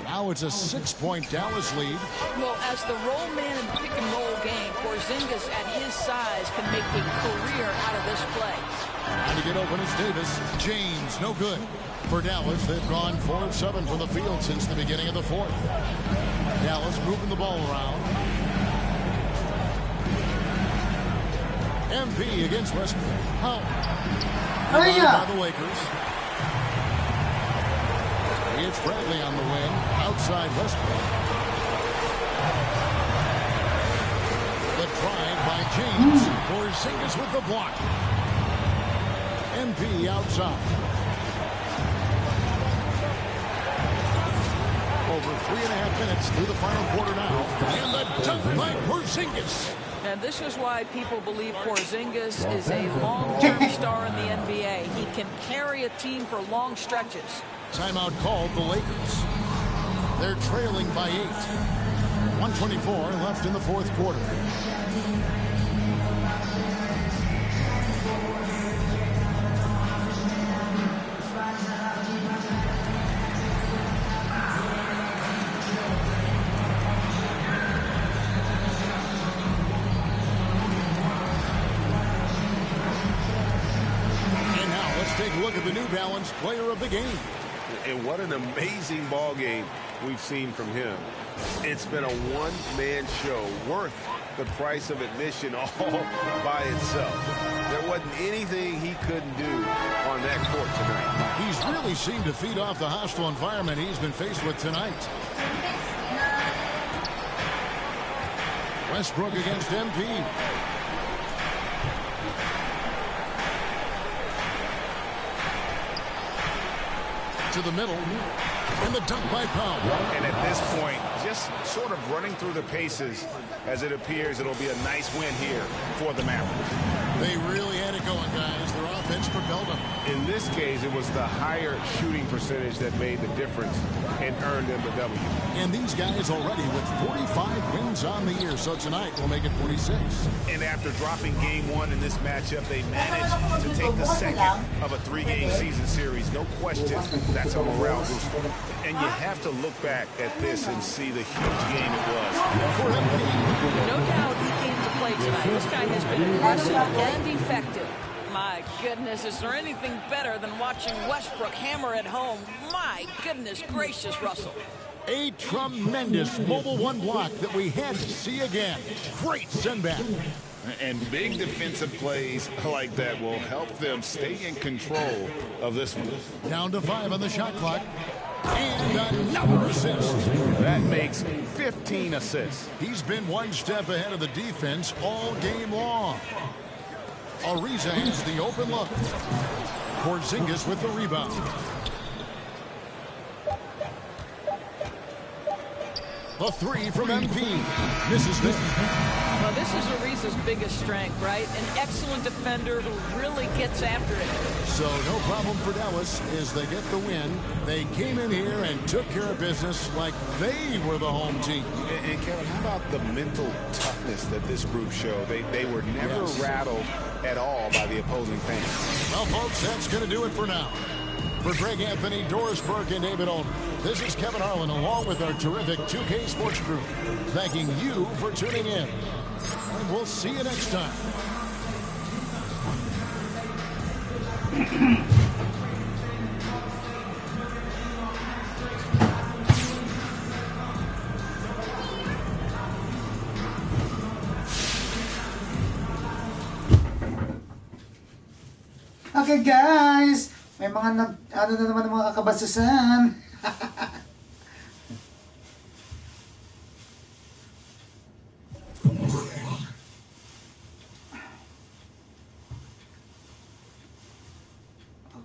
Now it's a 6-point Dallas lead. Well, as the roll man in the pick-and-roll game, Porzingis at his size can make a career out of this play. Trying to get open is Davis. James, no good. For Dallas, they've gone 4 of 7 from the field since the beginning of the 4th. Dallas moving the ball around. MP against Westbrook. How? By the Lakers. It's Bradley on the wing. Outside Westbrook. The drive by James. Porzingis with the block. MP outside. Over 3.5 minutes through the final quarter now. And the dunk by Porzingis. And this is why people believe Porzingis is a long-term star in the NBA. He can carry a team for long stretches. Timeout called the Lakers. They're trailing by 8. 124 left in the 4th quarter. Take a look at the New Balance player of the game. And what an amazing ball game we've seen from him. It's been a one-man show worth the price of admission all by itself. There wasn't anything he couldn't do on that court tonight. He's really seemed to feed off the hostile environment he's been faced with tonight. Westbrook against MP. To the middle, and the dunk by Powell. And at this point, just sort of running through the paces, as it appears it'll be a nice win here for the Mavericks. They really had it going, guys. Their offense propelled them. In this case, it was the higher shooting percentage that made the difference and earned them the W. And these guys already with 45 wins on the year, so tonight will make it 46. And after dropping game 1 in this matchup, they managed to take the second of a 3-game season series. No question, that's a morale booster. And you have to look back at this and see the huge game it was. No doubt he came to play tonight. This guy has been aggressive and effective. My goodness, is there anything better than watching Westbrook hammer at home? My goodness gracious, Russell. A tremendous mobile 1 block that we had to see again. Great send back. And big defensive plays like that will help them stay in control of this one. Down to 5 on the shot clock. And another assist. That makes 15 assists. He's been one step ahead of the defense all game long. Ariza has the open look. Porzingis with the rebound. A three from MP. Misses it. Well, this is Ariza's biggest strength, right? An excellent defender who really gets after it. So no problem for Dallas as they get the win. They came in here and took care of business like they were the home team. And Kevin, how about the mental toughness that this group showed? They were never rattled at all by the opposing fans. Well, folks, that's going to do it for now. For Greg Anthony, Doris Burke, and David Olner, this is Kevin Harlan along with our terrific 2K Sports Group, thanking you for tuning in. And we'll see you next time. Okay guys, may mga ano na naman mga kakabasusan.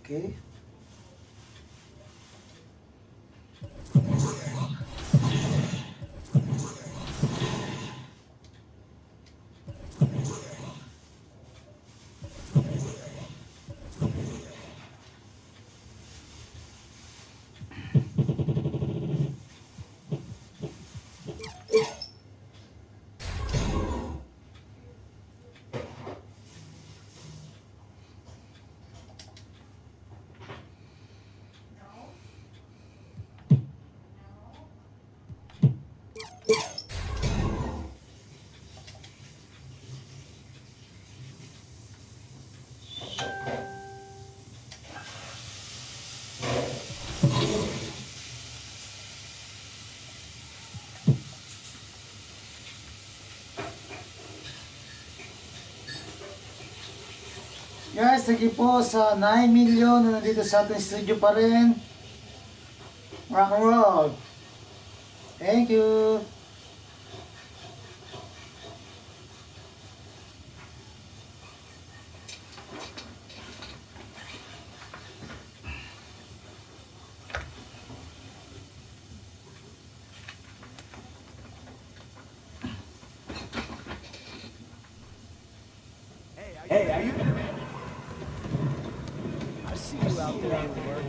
Okay. Guys, thank you po sa 9 million na nandito sa ating studio pa rin. Rock and roll. Thank you. Hey, are you? I see you out there at work.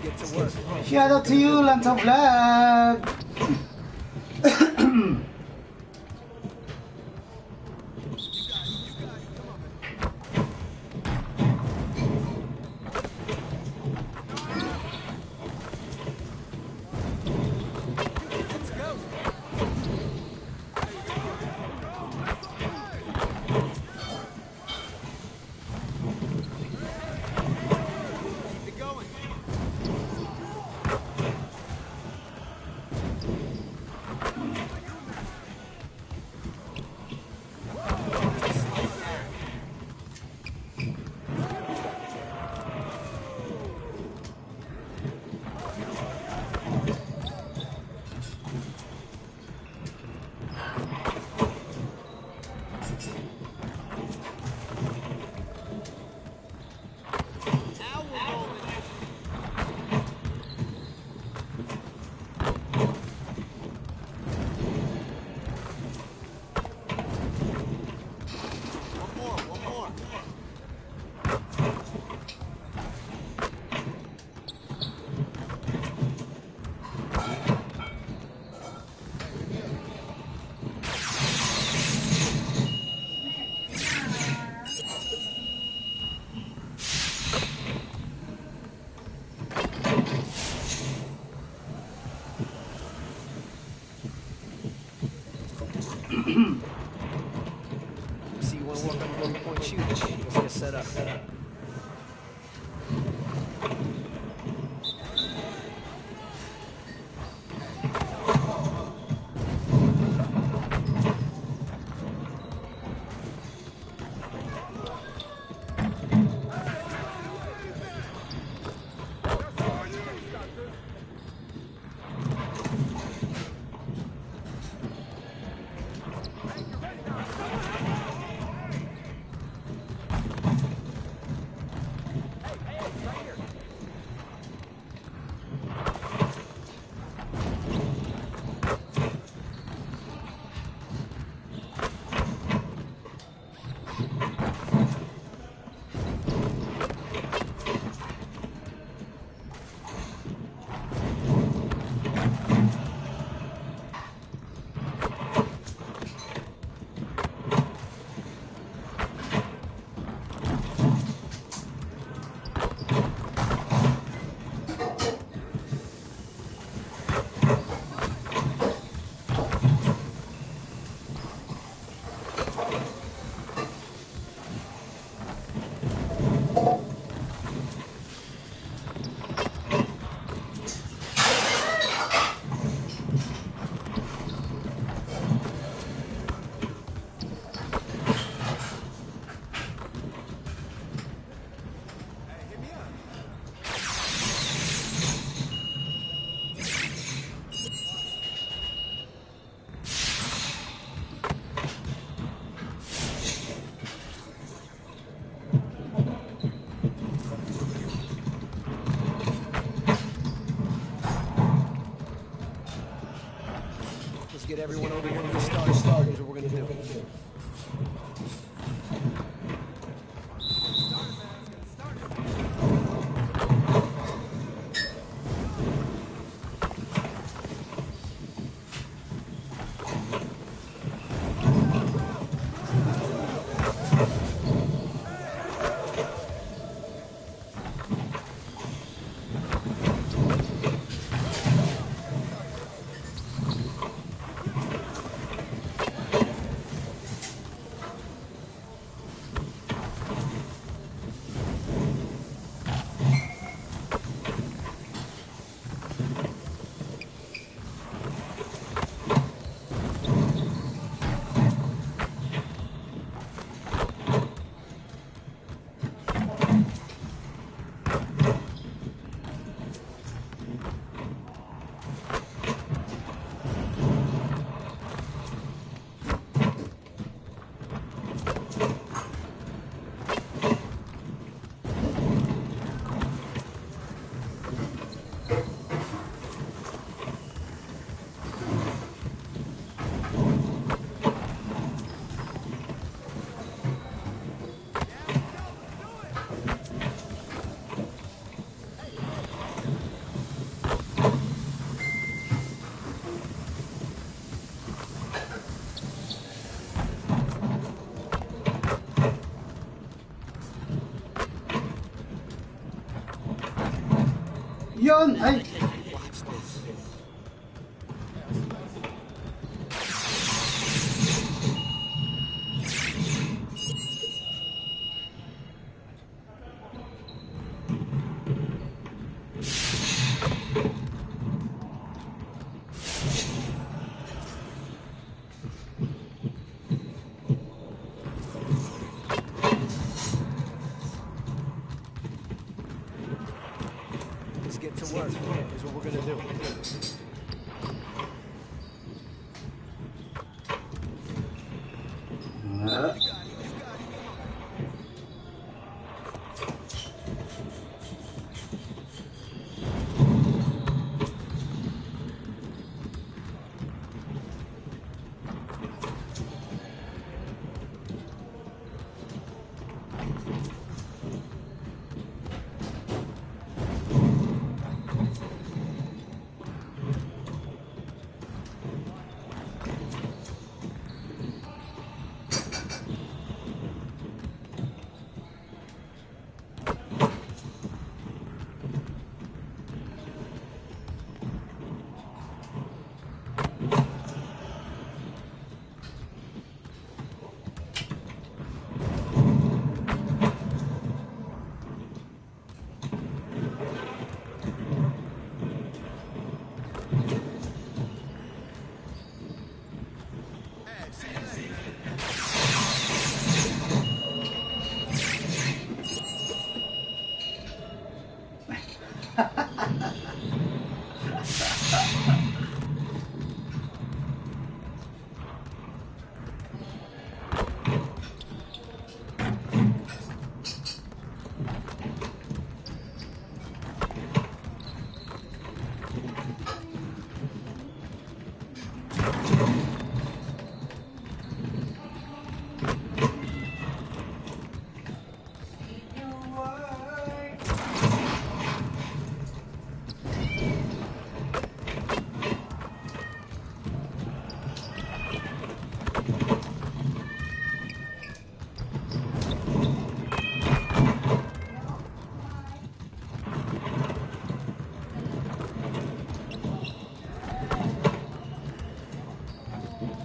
Get to work. Shout out to you, Lanto Vlog. See, you want to work on the one-point shooting. Let's get set up. Get everyone over here to the start. Here's what we're going to do. Yun! Ay! Let's get to work. Here's what we're gonna do.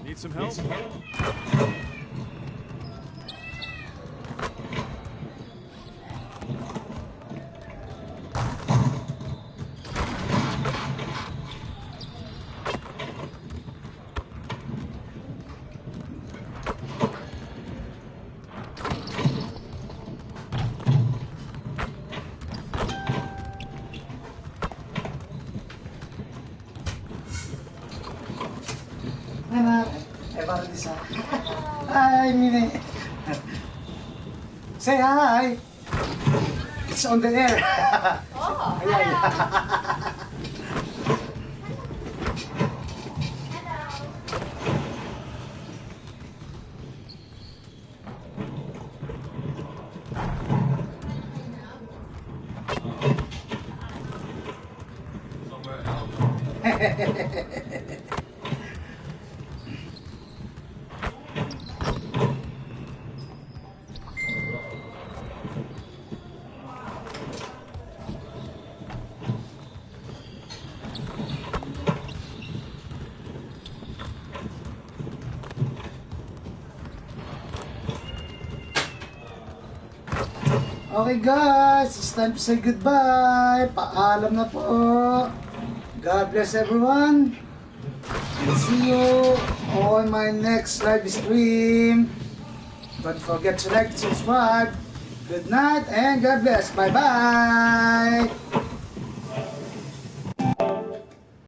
Need some help? Hi, Mine. Say hi. It's on the air. Oh, hello. Okay guys, it's time to say goodbye. Paalam na po. God bless everyone. And see you on my next live stream. Don't forget to like and subscribe. Good night and God bless. Bye bye.